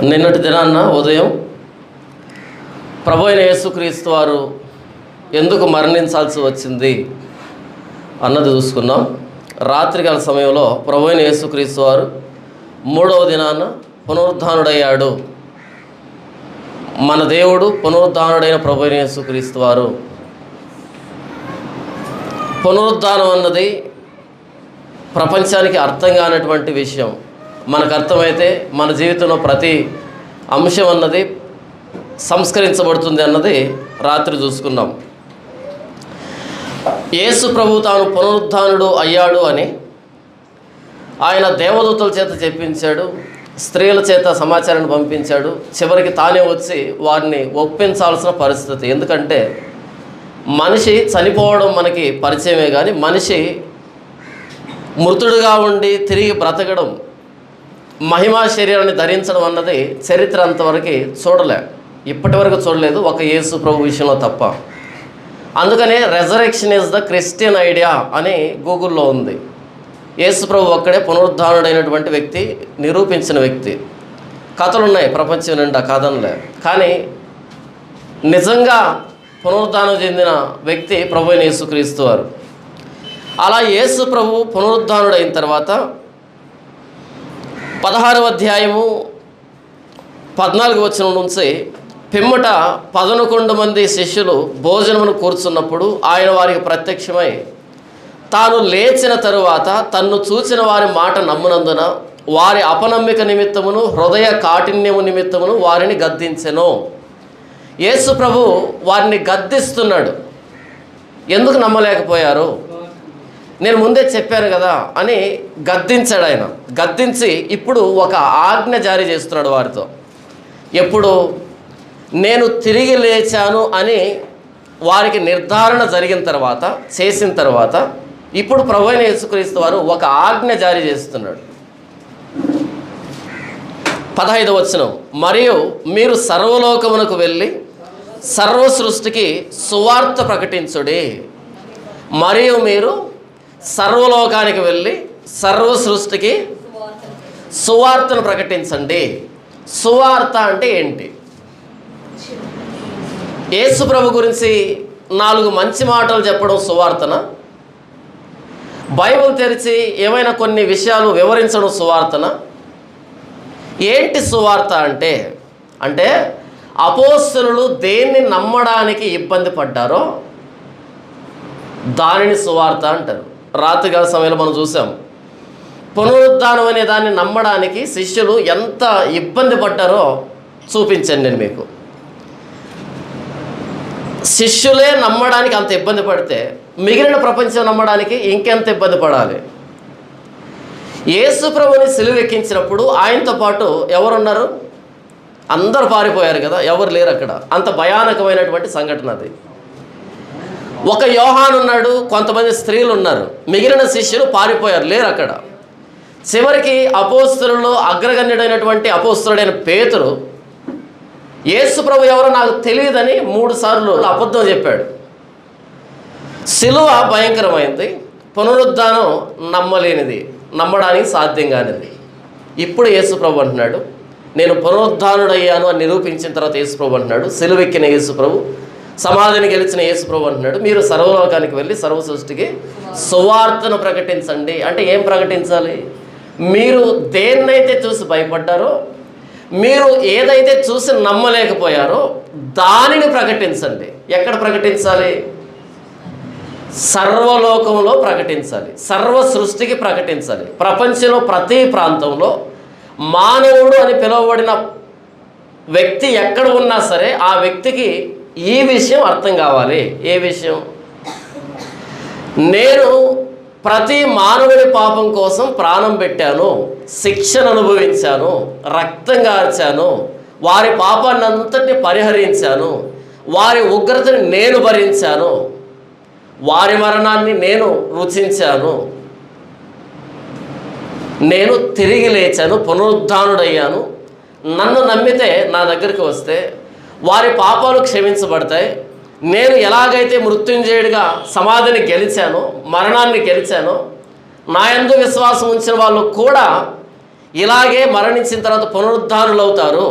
నిన్నటి దినాన్న ఉదయం ప్రభు అయిన యేసుక్రీస్తు వారు ఎందుకు మరణించాల్సి వచ్చింది అన్నది చూసుకున్నాం. రాత్రికాల సమయంలో ప్రభు అయిన యేసుక్రీస్తు వారు 3వ దినాన పునరుద్ధానుడయ్యాడు. మన దేవుడు పునరుద్ధానుడైన ప్రభు అయిన యేసుక్రీస్తు వారు. పునరుద్ధానం అన్నది ప్రపంచానికి అర్థం కానటువంటి విషయం. మనకు అర్థమైతే మన జీవితంలో ప్రతి అంశం అన్నది సంస్కరించబడుతుంది అన్నది రాత్రి చూసుకున్నాం. యేసు ప్రభు తాను పునరుద్ధానుడు అయ్యాడు అని ఆయన దేవదూతల చేత చెప్పించాడు, స్త్రీల చేత సమాచారాన్ని పంపించాడు. చివరికి తానే వచ్చి వారిని ఒప్పించాల్సిన పరిస్థితి. ఎందుకంటే మనిషి చనిపోవడం మనకి పరిచయమే, కానీ మనిషి మృతుడుగా ఉండి తిరిగి బ్రతకడం, మహిమా శరీరాన్ని ధరించడం అన్నది చరిత్ర అంతవరకు ఇప్పటి వరకు చూడలేదు, ఒక యేసు ప్రభు విషయంలో తప్ప. అందుకనే resurrection is the Christian idea అని గూగుల్లో ఉంది. యేసు ప్రభు ఒక్కడే పునరుద్ధానుడైనటువంటి వ్యక్తి, నిరూపించిన వ్యక్తి. కథలు ఉన్నాయి ప్రపంచం నిండా, కాదనలే. కానీ నిజంగా పునరుద్ధానం చెందిన వ్యక్తి ప్రభు అయిన యేసుక్రీస్తు వారు. అలా యేసు ప్రభు పునరుద్ధానుడైన తర్వాత 16వ అధ్యాయము 14వ వచనం నుంచి పిమ్మట 11 మంది శిష్యులు భోజనమును కూర్చున్నప్పుడు ఆయన వారికి ప్రత్యక్షమై తాను లేచిన తరువాత తన్ను చూచిన వారి మాట నమ్మునందున వారి అపనమ్మిక నిమిత్తమును హృదయ కాఠిన్యము నిమిత్తమును వారిని గద్దించెను. యేసు ప్రభు వారిని గద్దిస్తున్నాడు. ఎందుకు నమ్మలేకపోయారు, నేను ముందే చెప్పాను కదా అని గద్దించాడు. ఆయన గద్దించి ఇప్పుడు ఒక ఆజ్ఞ జారీ చేస్తున్నాడు వారితో. ఎప్పుడు నేను తిరిగి లేచాను అని వారికి నిర్ధారణ జరిగిన తర్వాత, చేసిన తర్వాత ఇప్పుడు ప్రభు అయిన యేసుక్రీస్తు వారు ఒక ఆజ్ఞ జారీ చేస్తున్నాడు. 15వ వచనం, మరియు మీరు సర్వలోకమునకు వెళ్ళి సర్వ సృష్టికి సువార్త ప్రకటించుడి. మరియు మీరు సర్వలోకానికి వెళ్ళి సర్వ సృష్టికి సువార్తను ప్రకటించండి. సువార్త అంటే ఏంటి? యేసు ప్రభు గురించి 4 మంచి మాటలు చెప్పడం సువార్తన? బైబిల్ తెరిచి ఏమైనా కొన్ని విషయాలు వివరించడం సువార్తన? ఏంటి సువార్త అంటే? అంటే అపోస్తలులు దేన్ని నమ్మడానికి ఇబ్బంది పడ్డారో దానిని సువార్త అంటారు. రాత్రికాల సమయంలో మనం చూసాం, పునరుద్ధానం అనే దాన్ని నమ్మడానికి శిష్యులు ఎంత ఇబ్బంది పడ్డారో చూపించాను నేను మీకు. శిష్యులే నమ్మడానికి అంత ఇబ్బంది పడితే మిగిలిన ప్రపంచం నమ్మడానికి ఇంకెంత ఇబ్బంది పడాలి? యేసు ప్రభుని సిలువెక్కించినప్పుడు ఆయనతో పాటు ఎవరున్నారు? అందరూ పారిపోయారు కదా, ఎవరు లేరు అక్కడ. అంత భయానకమైనటువంటి సంఘటన అది. ఒక యోహాను ఉన్నాడు, కొంతమంది స్త్రీలు ఉన్నారు, మిగిలిన శిష్యులు పారిపోయారు, లేరు అక్కడ. చివరికి అపోస్తలుల్లో అగ్రగణ్యుడైనటువంటి అపోస్తలుడైన పేతురు యేసు ప్రభు ఎవరో నాకు తెలియదని 3 సార్లు అబద్ధం చెప్పాడు. సిలువ భయంకరమైంది, పునరుద్ధానం నమ్మలేనిది, నమ్మడానికి సాధ్యం కానిది. ఇప్పుడు యేసు ప్రభు అంటున్నాడు, నేను పునరుద్ధానుడయ్యాను అని నిరూపించిన తర్వాత యేసు ప్రభు అంటున్నాడు, సిలువెక్కిన యేసు ప్రభు, సమాధిని గెలిచిన యేసు ప్రభు అంటున్నాడు, మీరు సర్వలోకానికి వెళ్ళి సర్వ సృష్టికి సువార్తను ప్రకటించండి. అంటే ఏం ప్రకటించాలి? మీరు దేన్నైతే చూసి భయపడ్డారో, మీరు ఏదైతే చూసి నమ్మలేకపోయారో దానిని ప్రకటించండి. ఎక్కడ ప్రకటించాలి? సర్వలోకంలో ప్రకటించాలి, సర్వ సృష్టికి ప్రకటించాలి. ప్రపంచంలో ప్రతి ప్రాంతంలో మానవుడు అని పిలువబడిన వ్యక్తి ఎక్కడ ఉన్నా సరే ఆ వ్యక్తికి ఈ విషయం అర్థం కావాలి. ఏ విషయం? నేను ప్రతి మానవుడి పాపం కోసం ప్రాణం పెట్టాను, శిక్షను అనుభవించాను, రక్తం కార్చాను, వారి పాపాన్ని అంతటిని పరిహరించాను, వారి ఉగ్రతని నేను భరించాను, వారి మరణాన్ని నేను రుచించాను, నేను తిరిగి లేచాను, పునరుద్ధానుడయ్యాను. నన్ను నమ్మితే, నా దగ్గరికి వస్తే వారి పాపాలు క్షమించబడతాయి. నేను ఎలాగైతే మృత్యుంజయుడిగా సమాధిని గెలిచానో, మరణాన్ని గెలిచానో, నా యందు విశ్వాసం ఉంచిన వాళ్ళు కూడా ఇలాగే మరణించిన తర్వాత పునరుద్ధానులు అవుతారు,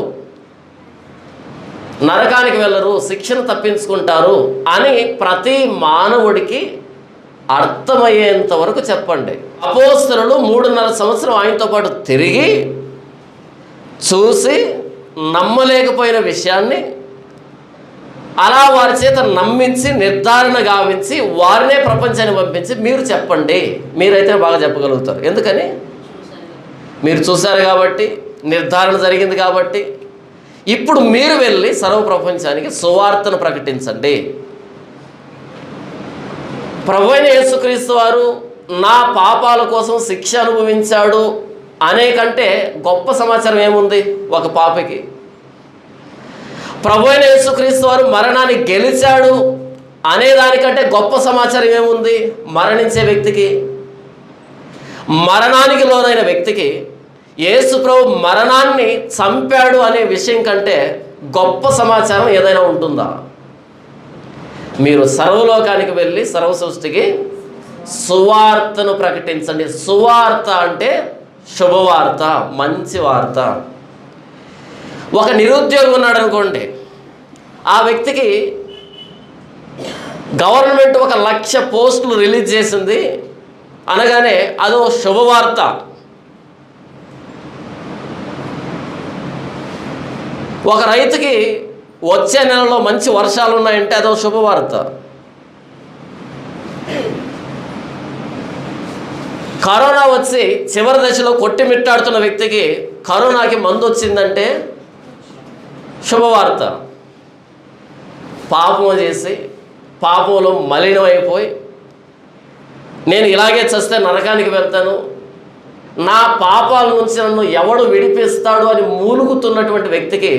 నరకానికి వెళ్ళరు, శిక్షను తప్పించుకుంటారు అని ప్రతి మానవుడికి అర్థమయ్యేంత వరకు చెప్పండి. అపోస్తలులు 3.5 సంవత్సరం ఆయనతో పాటు తిరిగి చూసి నమ్మలేకపోయిన విషయాన్ని అలా వారి చేత నమ్మించి నిర్ధారణ గావించి వారినే ప్రపంచాన్ని పంపించి మీరు చెప్పండి, మీరైతే బాగా చెప్పగలుగుతారు. ఎందుకని? మీరు చూశారు కాబట్టి, నిర్ధారణ జరిగింది కాబట్టి. ఇప్పుడు మీరు వెళ్ళి సర్వ ప్రపంచానికి సువార్తను ప్రకటించండి. ప్రభువైన యేసుక్రీస్తు వారు నా పాపాల కోసం శిక్ష అనుభవించాడు అనేకంటే గొప్ప సమాచారం ఏముంది ఒక పాపకి? ప్రభువైన యేసుక్రీస్తు వారు మరణాన్ని గెలిచాడు అనేదానికంటే గొప్ప సమాచారం ఏముంది మరణించే వ్యక్తికి? మరణానికి లోనైన వ్యక్తికి యేసు ప్రభు మరణాన్ని చంపాడు అనే విషయం కంటే గొప్ప సమాచారం ఏదైనా ఉంటుందా? మీరు సర్వలోకానికి వెళ్ళి సర్వ సృష్టికి సువార్తను ప్రకటించండి. సువార్త అంటే శుభవార్త, మంచి వార్త. ఒక నిరుద్యోగి ఉన్నాడు అనుకోండి, ఆ వ్యక్తికి గవర్నమెంట్ 1,00,000 పోస్టులు రిలీజ్ చేసింది అనగానే అదో శుభవార్త. ఒక రైతుకి వచ్చే నెలలో మంచి వర్షాలు ఉన్నాయంటే అదో శుభవార్త. కరోనా వచ్చి చివరి దశలో కొట్టిమిట్టాడుతున్న వ్యక్తికి కరోనాకి మందు వచ్చిందంటే శుభవార్త. పాపం చేసి పాపంలో మలినమైపోయి నేను ఇలాగే చస్తే నరకానికి వెళ్తాను, నా పాపాల నుంచి నన్ను ఎవడు విడిపిస్తాడు అని మూలుగుతున్నటువంటి వ్యక్తికి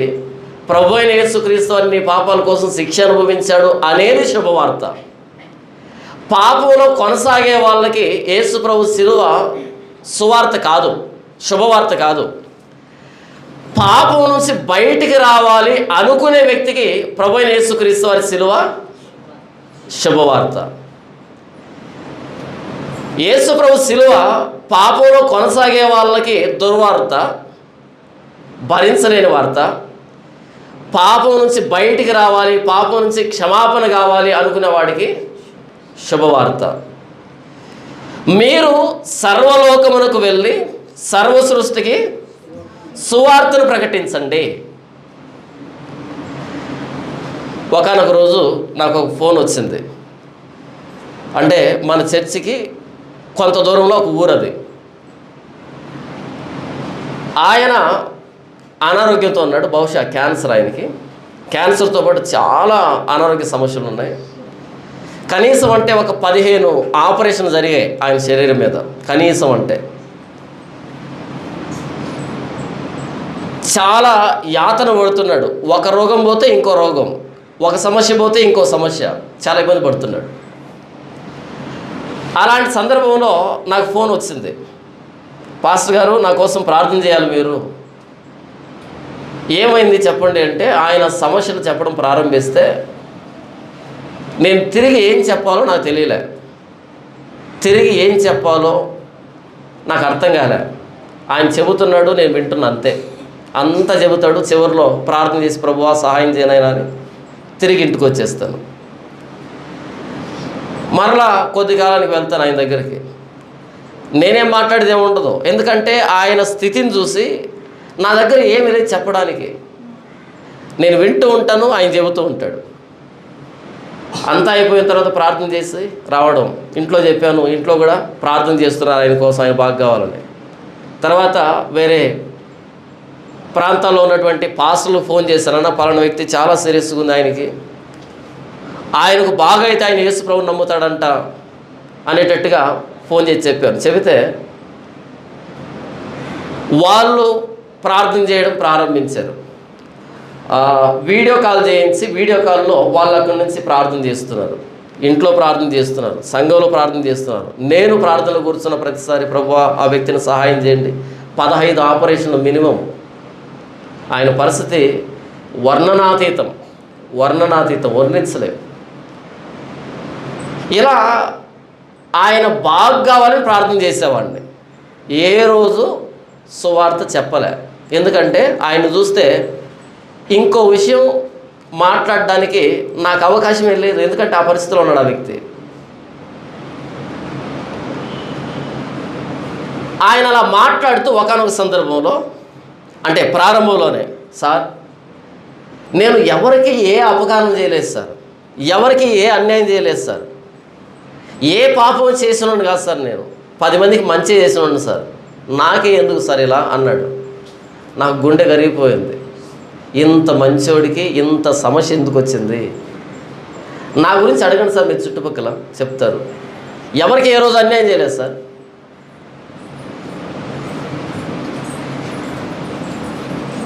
ప్రభువైన యేసుక్రీస్తు వారు నీ పాపాల కోసం శిక్ష అనుభవించాడు అనేది శుభవార్త. పాపంలో కొనసాగే వాళ్ళకి యేసు ప్రభు శిలువ సువార్త కాదు, శుభవార్త కాదు. పాపం నుంచి బయటికి రావాలి అనుకునే వ్యక్తికి ప్రభువైన యేసుక్రీస్తు వారి శిలువ శుభవార్త. యేసు ప్రభు శిలువ పాపంలో కొనసాగే వాళ్ళకి దుర్వార్త, భరించలేని వార్త. పాపం నుంచి బయటికి రావాలి, పాపం నుంచి క్షమాపణ కావాలి అనుకునే వాడికి శుభవార్త. మీరు సర్వలోకమునకు వెళ్ళి సర్వ సృష్టికి సువార్తను ప్రకటించండి. ఒకానొక రోజు నాకు ఒక ఫోన్ వచ్చింది. అంటే మన చర్చికి కొంత దూరంలో ఒక ఊరు అది. ఆయన అనారోగ్యంతో ఉన్నాడు, బహుశా క్యాన్సర్. ఆయనకి క్యాన్సర్తో పాటు చాలా అనారోగ్య సమస్యలు ఉన్నాయి. కనీసం అంటే ఒక 15 ఆపరేషన్ జరిగాయి ఆయన శరీరం మీద. కనీసం అంటే చాలా యాతన పడుతున్నాడు. ఒక రోగం పోతే ఇంకో రోగం, ఒక సమస్య పోతే ఇంకో సమస్య, చాలా ఇబ్బంది పడుతున్నాడు. అలాంటి సందర్భంలో నాకు ఫోన్ వచ్చింది, పాస్టర్ గారు నా కోసం ప్రార్థన చేయాలి మీరు. ఏమైంది చెప్పండి అంటే, ఆయన సమస్యలు చెప్పడం ప్రారంభిస్తే నేను తిరిగి ఏం చెప్పాలో నాకు తెలియలే. తిరిగి ఏం చెప్పాలో నాకు అర్థం కాలే. ఆయన చెబుతున్నాడు, నేను వింటున్నా, అంతే. అంతా చెబుతాడు, చివరిలో ప్రార్థన చేసి ప్రభువా సహాయం చేయనైనా అని తిరిగి ఇంటికి వచ్చేస్తాను. మరలా కొద్ది కాలానికి వెళ్తాను ఆయన దగ్గరికి. నేనేం మాట్లాడేది ఏముండదు, ఎందుకంటే ఆయన స్థితిని చూసి నా దగ్గర ఏమి లేదు చెప్పడానికి. నేను వింటూ ఉంటాను, ఆయన చెబుతూ ఉంటాడు. అంతా అయిపోయిన తర్వాత ప్రార్థన చేసి రావడం. ఇంట్లో చెప్పాను, ఇంట్లో కూడా ప్రార్థన చేస్తున్నారు ఆయన కోసం, ఆయన బాగా కావాలని. తర్వాత వేరే ప్రాంతాల్లో ఉన్నటువంటి పాస్టర్లు ఫోన్ చేశాను, అన్న పలానా వ్యక్తి చాలా సీరియస్గా ఉంది, ఆయనకు బాగా అయితే ఆయన యేసు ప్రభువుని నమ్ముతాడంట అనేటట్టుగా ఫోన్ చేసి చెప్పాను. చెబితే వాళ్ళు ప్రార్థన చేయడం ప్రారంభించారు. వీడియో కాల్ చేయించి వీడియో కాల్లో వాళ్ళు అక్కడి నుంచి ప్రార్థన చేస్తున్నారు, ఇంట్లో ప్రార్థన చేస్తున్నారు, సంఘంలో ప్రార్థన చేస్తున్నారు. నేను ప్రార్థనలు కూర్చున్న ప్రతిసారి ప్రభువా ఆ వ్యక్తిని సహాయం చేయండి. 15 ఆపరేషన్లు మినిమం. ఆయన పరిస్థితి వర్ణనాతీతం, వర్ణించలేవు. ఇలా ఆయన బాగా కావాలని ప్రార్థన చేసేవాడిని. ఏ రోజు సువార్త చెప్పలే. ఎందుకంటే ఆయన చూస్తే ఇంకో విషయం మాట్లాడడానికి నాకు అవకాశం లేదు. ఎందుకంటే ఆ పరిస్థితిలో ఉన్నాడు ఆ వ్యక్తి. ఆయన అలా మాట్లాడుతూ ఒకానొక సందర్భంలో, అంటే ప్రారంభంలోనే, సార్ నేను ఎవరికి ఏ అపకారం చేయలేదు సార్, ఎవరికి ఏ అన్యాయం చేయలేదు సార్, ఏ పాపం చేసినాను కాదు సార్, నేను 10 మందికి మంచి చేసినాను సార్, నాకే ఎందుకు సార్ ఇలా అన్నాడు. నాకు గుండె కరిగిపోయింది. ఇంత మంచోడికి ఇంత సమస్య ఎందుకు వచ్చింది? నా గురించి అడగండి సార్, మీరు చుట్టుపక్కల చెప్తారు. ఎవరికి ఏ రోజు అన్యాయం చేయలేదు సార్.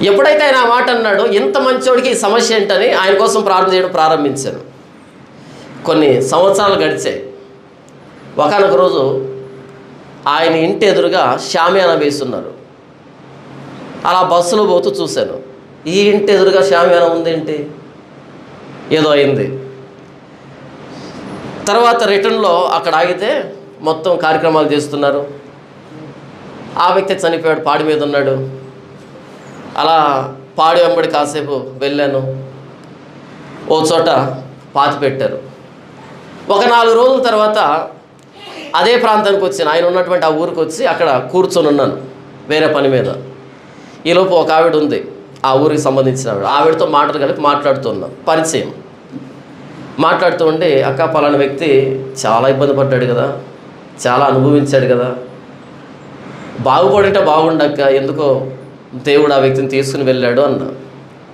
ఎప్పుడైతే ఆయన ఆ మాట అన్నాడో, ఇంత మంచోడికి ఈ సమస్య ఏంటని ఆయన కోసం ప్రార్థన చేయడం ప్రారంభించాను. కొన్ని సంవత్సరాలు గడిచాయి. ఒకానొక రోజు ఆయన ఇంటి ఎదురుగా షామియానా వేస్తున్నారు. అలా బస్సులో పోతూ చూశాను. ఈ ఇంటి ఎదురుగా షామియానా ఉందేంటి, ఏదో అయింది. తర్వాత రిటర్న్లో అక్కడ ఆగితే మొత్తం కార్యక్రమాలు చేస్తున్నారు. ఆ వ్యక్తి చనిపోయాడు, పాడి మీద ఉన్నాడు. అలా పాడి వెంబడి కాసేపు వెళ్ళాను. ఓ చోట పాతి పెట్టారు. ఒక 4 రోజుల తర్వాత అదే ప్రాంతానికి వచ్చాను. ఆయన ఉన్నటువంటి ఆ ఊరికి వచ్చి అక్కడ కూర్చొని ఉన్నాను వేరే పని మీద. ఈలోపు ఒక ఆవిడ ఉంది, ఆ ఊరికి సంబంధించిన ఆవిడ. ఆవిడతో మాటలు కలిపి మాట్లాడుతున్నాం, పరిచయం. మాట్లాడుతూ ఉండి, అక్క పలానా వ్యక్తి చాలా ఇబ్బంది పడ్డాడు కదా, చాలా అనుభవించాడు కదా, బాగుపడింటే బాగుండక్క, ఎందుకో దేవుడు ఆ వ్యక్తిని తీసుకుని వెళ్ళాడు అన్న.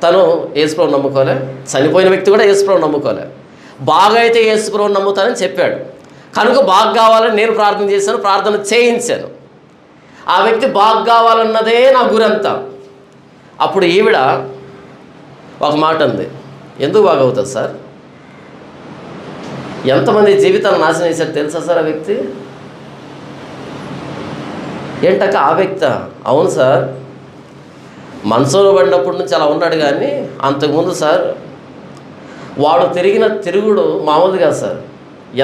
తను యేసుప్రభువుని నమ్ముకోలే, చనిపోయిన వ్యక్తి కూడా యేసుప్రభువుని నమ్ముకోలే. బాగా అయితే యేసుప్రభువుని నమ్ముతానని చెప్పాడు. కనుక బాగా కావాలని నేను ప్రార్థన చేశాను, ప్రార్థన చేయించాను. ఆ వ్యక్తి బాగా కావాలన్నదే నా గురంతా. అప్పుడు ఈవిడ ఒక మాట ఉంది, ఎందుకు బాగవుతుంది సార్, ఎంతమంది జీవితాలను నాశనం చేశారు తెలుసా సార్ ఆ వ్యక్తి. ఏంటక్క ఆ వ్యక్తి? అవును సార్, మనసులో పడినప్పటి నుంచి అలా ఉన్నాడు, కానీ అంతకుముందు సార్ వాడు తిరిగిన తిరుగుడు మామూలుగా సార్,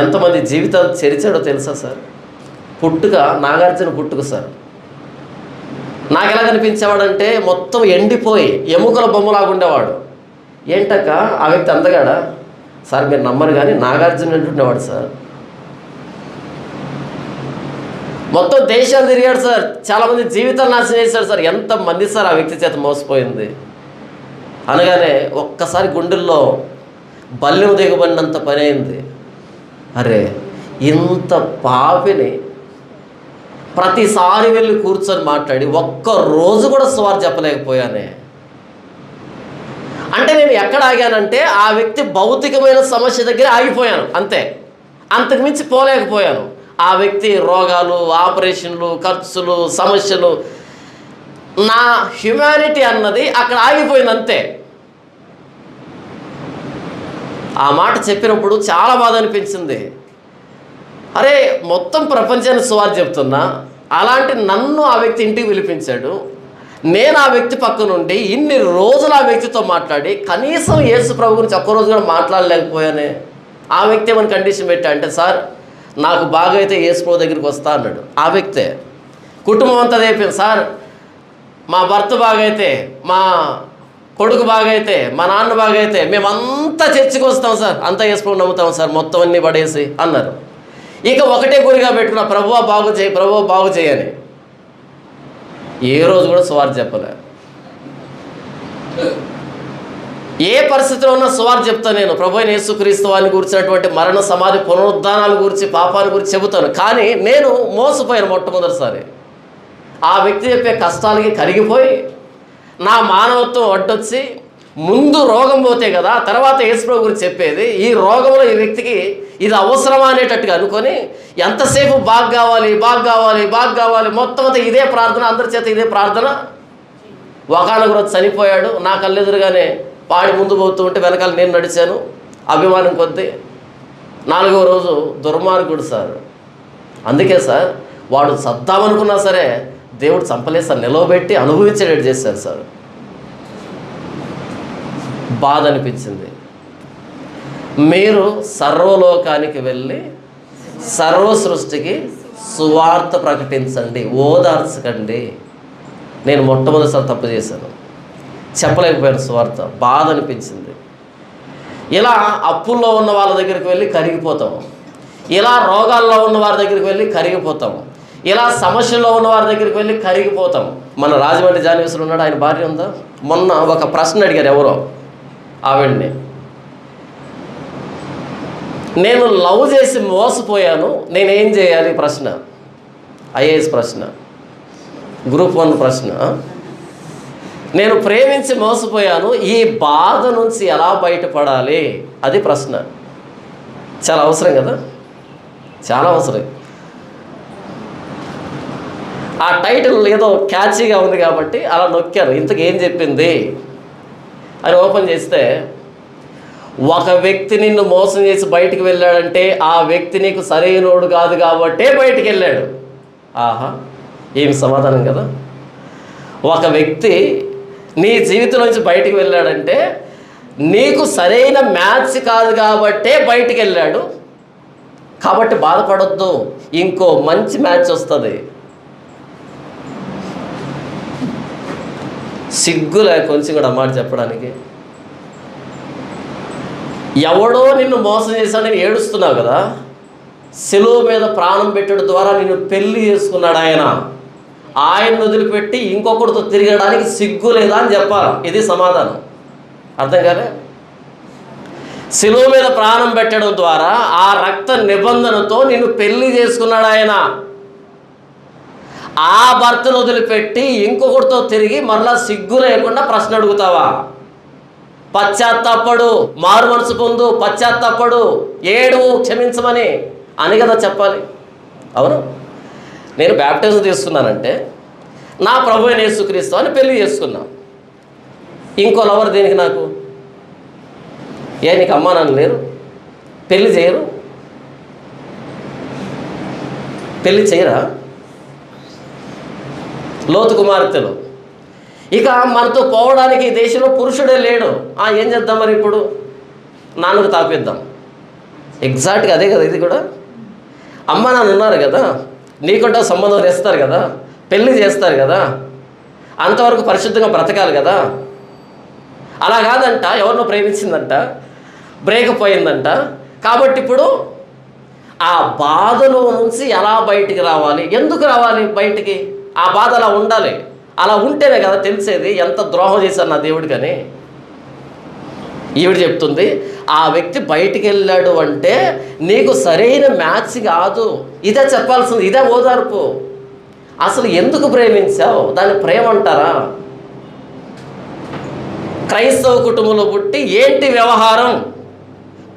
ఎంతమంది జీవితాలు చెరిచాడో తెలుసా సార్. పుట్టుక నాగార్జున పుట్టుక సార్. నాకు ఎలా కనిపించేవాడంటే మొత్తం ఎండిపోయి ఎముకల బొమ్మలాగా ఉండేవాడు. ఏంటక్క ఆ వ్యక్తి అందగాడా సార్? మీరు నమ్మరు కానీ నాగార్జున అంటుండేవాడు సార్. మొత్తం దేశాలు తిరిగాడు సార్, చాలామంది జీవితాలు నాశనం చేశాడు సార్. ఎంతమంది సార్ ఆ వ్యక్తి చేత మోసపోయింది అనగానే ఒక్కసారి గుండెల్లో బల్లెం దిగబడినంత పని అయింది. అరే, ఇంత పాపిని ప్రతిసారి వెళ్ళి కూర్చొని మాట్లాడి ఒక్కరోజు కూడా సువార్త చెప్పలేకపోయానే. అంటే నేను ఎక్కడ ఆగానంటే ఆ వ్యక్తి భౌతికమైన సమస్య దగ్గర ఆగిపోయాను అంతే, అంతకుమించి పోలేకపోయాను. ఆ వ్యక్తి రోగాలు, ఆపరేషన్లు, ఖర్చులు, సమస్యలు, నా హ్యుమానిటీ అన్నది అక్కడ ఆగిపోయింది అంతే. ఆ మాట చెప్పినప్పుడు చాలా బాధ అనిపించింది. అరే, మొత్తం ప్రపంచాన్ని సువార్త చెప్తున్నా, అలాంటి నన్ను ఆ వ్యక్తి ఇంటికి పిలిపించాడు. నేను ఆ వ్యక్తి పక్క నుండి ఇన్ని రోజులు ఆ వ్యక్తితో మాట్లాడి కనీసం యేసు ప్రభు గురించి ఒక్కరోజు కూడా మాట్లాడలేకపోయానే. ఆ వ్యక్తి ఏమైనా కండిషన్ పెట్టా అంటే, సార్ నాకు బాగా అయితే యేసు ప్రభు దగ్గరికి వస్తా అన్నాడు. ఆ వ్యక్తే కుటుంబం అంతా అయిపోయింది సార్, మా భర్త బాగైతే, మా కొడుకు బాగైతే, మా నాన్న బాగైతే మేమంతా చర్చికి వస్తాం సార్, అంతా యేసు ప్రభు నమ్ముతాం సార్, మొత్తం అన్నీ పడేసి అన్నారు. ఇక ఒకటే గురిగా పెట్టుకున్నా, ప్రభువా బాగు చేయి, ప్రభువా బాగు చేయని. ఏ రోజు కూడా సువార్త చెప్పలే. ఏ పరిస్థితిలో ఉన్నా సువార్త చెప్తాను నేను. ప్రభు అయిన యేసుక్రీస్తు వారిని గురించినటువంటి మరణ, సమాధి, పునరుద్ధానాల గురించి, పాపాల గురించి చెబుతాను. కానీ నేను మోసపోయాను మొట్టమొదటిసారి. ఆ వ్యక్తి చెప్పే కష్టాలకి కరిగిపోయి నా మానవత్వం అడ్డొచ్చి, ముందు రోగం పోతే కదా తర్వాత యేసుప్రభు గురించి చెప్పేది, ఈ రోగంలో ఈ వ్యక్తికి ఇది అవసరమా అనేటట్టుగా అనుకొని ఎంతసేపు బాగా కావాలి, బాగా కావాలి, బాగా కావాలి, మొత్తం అంతా ఇదే ప్రార్థన, అందరి చేత ఇదే ప్రార్థన. ఒకనొక రోజు చనిపోయాడు. నా కళ్ళెదురుగానే పాడి ముందు పోతూ ఉంటే వెనకాల నేను నడిచాను అభిమానం కొద్దీ. 4వ రోజు దుర్మార్గుడు సార్. అందుకే సార్ వాడు చద్దామనుకున్నా సరే దేవుడు చంపలేదు సార్, నిలవబెట్టి అనుభవించేటట్టు చేశారు సార్. బాధ అనిపించింది. మీరు సర్వలోకానికి వెళ్ళి సర్వ సృష్టికి సువార్త ప్రకటించండి, ఓదార్చకండి. నేను మొట్టమొదటిసారి తప్పు చేశాను, చెప్పలేకపోయాను సువార్త, బాధ అనిపించింది. ఇలా అప్పుల్లో ఉన్న వాళ్ళ దగ్గరికి వెళ్ళి కరిగిపోతాము, ఇలా రోగాల్లో ఉన్న వారి దగ్గరికి వెళ్ళి కరిగిపోతాము, ఇలా సమస్యల్లో ఉన్న వారి దగ్గరికి వెళ్ళి కరిగిపోతాం. మన రాజమండ్రి జానివేశ్వరు ఉన్నాడు, ఆయన భార్య ఉందా? మొన్న ఒక ప్రశ్న అడిగారు ఎవరో ఆవిడ్ని, నేను లవ్ చేసి మోసపోయాను, నేనేం చేయాలి ప్రశ్న, ఐఏఎస్ ప్రశ్న, గ్రూప్ 1 ప్రశ్న. నేను ప్రేమించి మోసపోయాను, ఈ బాధ నుంచి ఎలా బయటపడాలి, అది ప్రశ్న. చాలా అవసరం కదా, చాలా అవసరం. ఆ టైటిల్ ఏదో క్యాచీగా ఉంది కాబట్టి అలా నొక్కాను. ఇంతకు ఏం చెప్పింది అని ఓపెన్ చేస్తే, ఒక వ్యక్తి నిన్ను మోసం చేసి బయటికి వెళ్ళాడంటే ఆ వ్యక్తి నీకు సరైనోడు కాదు కాబట్టే బయటికి వెళ్ళాడు. ఆహా, ఏమి సమాధానం కదా. ఒక వ్యక్తి నీ జీవితంలోంచి బయటికి వెళ్ళాడంటే నీకు సరైన మ్యాచ్ కాదు కాబట్టే బయటికి వెళ్ళాడు, కాబట్టి బాధపడొద్దు, ఇంకో మంచి మ్యాచ్ వస్తుంది. సిగ్గులే కొంచెం కూడా మాట చెప్పడానికి. ఎవడో నిన్ను మోసం చేశాడని ఏడుస్తున్నావు కదా, సిలువ మీద ప్రాణం పెట్టడం ద్వారా నిన్ను పెళ్లి చేసుకున్నాడు ఆయన వదిలిపెట్టి ఇంకొకరితో తిరగడానికి సిగ్గు లేదా అని చెప్పాలి. ఇది సమాధానం. అర్థం కాలే? సిలువ మీద ప్రాణం పెట్టడం ద్వారా ఆ రక్త నిబంధనతో నిన్ను పెళ్లి చేసుకున్నాడు ఆయన. ఆ భర్తను వదిలిపెట్టి ఇంకొకరితో తిరిగి మరలా సిగ్గు లేకుండా ప్రశ్న అడుగుతావా? పశ్చాత్తాపడు, మారు మనసు పొందు, పశ్చాత్తాపడు, ఏడు, క్షమించమని అని కదా చెప్పాలి. అవును, నేను బ్యాప్టిజం తీసుకున్నానంటే నా ప్రభు అయిన యేసుక్రీస్తు అని పెళ్లి చేసుకున్నాను. ఇంకో లవర్ దేనికి నాకు? నీకు అమ్మా నాన్న లేరు, పెళ్లి చేయరు? పెళ్లి చేయరా? లోతు కుమార్తెలు. ఇక మనతో పోవడానికి ఈ దేశంలో పురుషుడే లేడు. ఏం చేద్దాం మరి? ఇప్పుడు నాన్నకు తాపిద్దాం. ఎగ్జాక్ట్గా అదే కదా ఇది కూడా. అమ్మ నాన్న ఉన్నారు కదా, నీకుంటా సంబంధం చేస్తారు కదా, పెళ్ళి చేస్తారు కదా, అంతవరకు పరిశుద్ధంగా బ్రతకాలి కదా. అలా కాదంట, ఎవరినో ప్రేమించిందంట, బ్రేకప్ అయిందంట. కాబట్టి ఇప్పుడు ఆ బాధలో నుంచి ఎలా బయటికి రావాలి? ఎందుకు రావాలి బయటికి? ఆ బాధ అలా ఉండాలి. అలా ఉంటేనే కదా తెలిసేది ఎంత ద్రోహం చేశారు నా దేవుడికని. ఈవిడ చెప్తుంది, ఆ వ్యక్తి బయటికి వెళ్ళాడు అంటే నీకు సరైన మ్యాచ్ కాదు. ఇదే చెప్పాల్సింది, ఇదే ఓదార్పు. అసలు ఎందుకు ప్రేమించావు? దాన్ని ప్రేమ అంటారా? క్రైస్తవ కుటుంబంలో పుట్టి ఏంటి వ్యవహారం?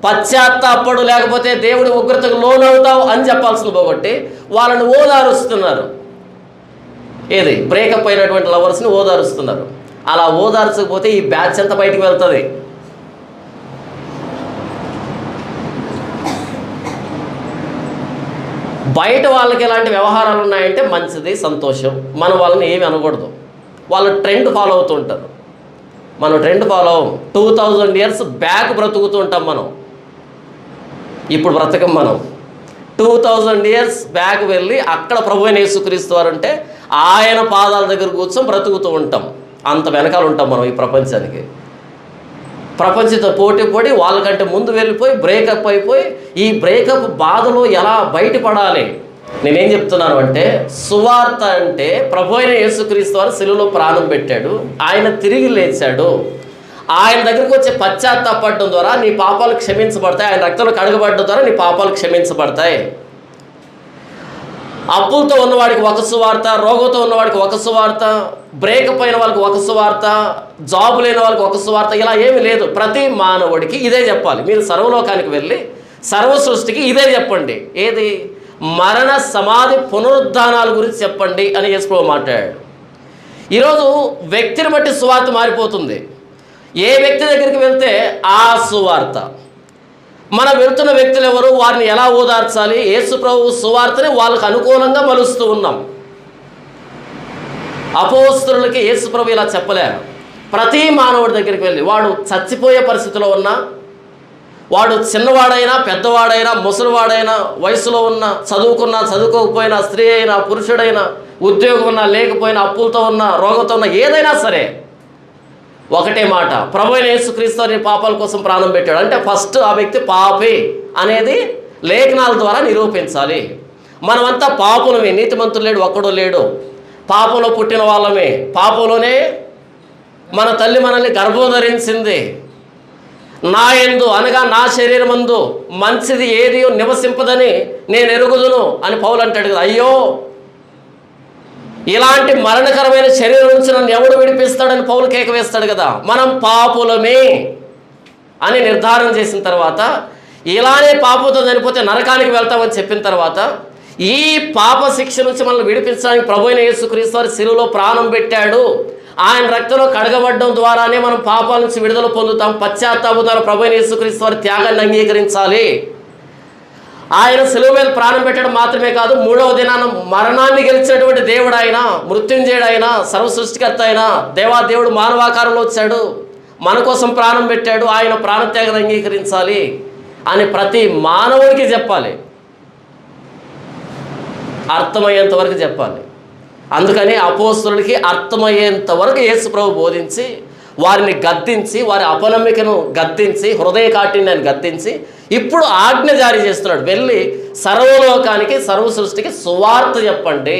పశ్చాత్తాపడు, లేకపోతే దేవుడి ఉగ్రతకు లోనవుతావు అని చెప్పాల్సింది పోగొట్టి వాళ్ళని ఓదారుస్తున్నారు. ఏది? బ్రేకప్ అయినటువంటి లవర్స్ని ఓదారుస్తున్నారు. అలా ఓదార్చకపోతే ఈ బ్యాచ్ అంతా బయటికి వెళ్తుంది. బయట వాళ్ళకి ఎలాంటి వ్యవహారాలు ఉన్నాయంటే మంచిది, సంతోషం. మనం వాళ్ళని ఏమి అనకూడదు. వాళ్ళు ట్రెండ్ ఫాలో అవుతూ ఉంటారు, మనం ట్రెండ్ ఫాలో అవ్వం. 2000 years బ్యాక్ బ్రతుకుతూ ఉంటాం మనం, ఇప్పుడు బ్రతకం. మనం 2000 years బ్యాక్ వెళ్ళి అక్కడ ప్రభువైన యేసుక్రీస్తు వారు అంటే ఆయన పాదాల దగ్గర కూర్చొని బ్రతుకుతూ ఉంటాం. అంత వెనకాల ఉంటాం మనం ఈ ప్రపంచానికి. ప్రపంచంతో పోటీ పడి వాళ్ళకంటే ముందు వెళ్ళిపోయి బ్రేకప్ అయిపోయి ఈ బ్రేకప్ బాధలో ఎలా బయటపడాలి? నేనేం చెప్తున్నాను అంటే, సువార్త అంటే ప్రభువైన యేసుక్రీస్తు వారు శిలువలో ప్రాణం పెట్టాడు, ఆయన తిరిగి లేచాడు. ఆయన దగ్గరికి వచ్చే పశ్చాత్తాపడడం ద్వారా నీ పాపాలు క్షమించబడతాయి. ఆయన రక్తంలో కడగబడడం ద్వారా నీ పాపాలు క్షమించబడతాయి. అప్పులతో ఉన్నవాడికి ఒక సువార్త, రోగంతో ఉన్నవాడికి ఒక సువార్త, బ్రేకప్ అయిన వాళ్ళకి ఒక సువార్త, జాబ్ లేని వాళ్ళకి ఒక సువార్త, ఇలా ఏమీ లేదు. ప్రతి మానవుడికి ఇదే చెప్పాలి. మీరు సర్వలోకానికి వెళ్ళి సర్వ సృష్టికి ఇదే చెప్పండి. ఏది? మరణ సమాధి పునరుద్ధానాల గురించి చెప్పండి అని యేసుప్రభువు మాట్లాడాడు. ఈరోజు వ్యక్తిని బట్టి సువార్త మారిపోతుంది. ఏ వ్యక్తి దగ్గరికి వెళ్తే ఆ సువార్త. మనం వెళ్తున్న వ్యక్తులు ఎవరు? వారిని ఎలా ఓదార్చాలి? యేసుప్రభువు సువార్తని వాళ్ళకు అనుకూలంగా మలుస్తూ ఉన్నాం. అపోస్తలులకి యేసుప్రభు ఇలా చెప్పలేరు. ప్రతి మానవుడి దగ్గరికి వెళ్ళి, వాడు చచ్చిపోయే పరిస్థితిలో ఉన్నా, వాడు చిన్నవాడైనా పెద్దవాడైనా ముసలివాడైనా వయసులో ఉన్న, చదువుకున్నా చదువుకోకపోయినా, స్త్రీ అయినా పురుషుడైనా ఉద్యోగం ఉన్నా లేకపోయినా, అప్పులతో ఉన్న, రోగంతో ఉన్న, ఏదైనా సరే ఒకటే మాట, ప్రభువైన యేసుక్రీస్తు నీ పాపాల కోసం ప్రాణం పెట్టాడు అంటే ఫస్ట్ ఆ వ్యక్తి పాపి అనేది లేఖనాల ద్వారా నిరూపించాలి. మనమంతా పాపులమే, నీతిమంతులు లేడు ఒక్కడో లేడు, పాపంలో పుట్టిన వాళ్ళమే, పాపంలోనే మన తల్లి మనల్ని గర్భం ధరించింది. నా యందు అనగా నా శరీరమందు మంచిది ఏది నివసింపదని నేను ఎరుగుదును అని పౌలు అంటాడు కదా. అయ్యో, ఇలాంటి మరణకరమైన శరీరం నుంచి నన్ను ఎవడు విడిపిస్తాడని పౌలు కేక వేస్తాడు కదా. మనం పాపులమే అని నిర్ధారణ చేసిన తర్వాత, ఇలానే పాపంతో చనిపోతే నరకానికి వెళ్తామని చెప్పిన తర్వాత, ఈ పాప శిక్ష నుంచి మనల్ని విడిపించడానికి ప్రభువైన యేసుక్రీస్తు వారు శిలువలో ప్రాణం పెట్టాడు. ఆయన రక్తంలో కడగబడడం ద్వారానే మనం పాపాల నుంచి విడుదల పొందుతాం. పశ్చాత్తాపం ద్వారా ప్రభువైన యేసుక్రీస్తు వారి త్యాగాన్ని అంగీకరించాలి. ఆయన శిలువ మీద ప్రాణం పెట్టడం మాత్రమే కాదు, మూడవ దినాన మరణాన్ని గెలిచినటువంటి దేవుడు ఆయన, మృత్యుంజయుడు ఆయన, సర్వసృష్టికర్త ఆయన, దేవాదేవుడు మానవాకారంలో వచ్చాడు, మన కోసం ప్రాణం పెట్టాడు. ఆయన ప్రాణత్యాగాన్ని అంగీకరించాలి అని ప్రతి మానవుడికి చెప్పాలి, అర్థమయ్యేంత వరకు చెప్పాలి. అందుకని అపోస్తలులకి అర్థమయ్యేంత వరకు యేసు ప్రభు బోధించి, వారిని గద్దించి, వారి అపనమ్మికను గద్దించి, హృదయ కాఠిన్యాన్ని గద్దించి ఇప్పుడు ఆజ్ఞ జారీ చేస్తున్నాడు, వెళ్ళి సర్వలోకానికి, సర్వ సృష్టికి సువార్త చెప్పండి.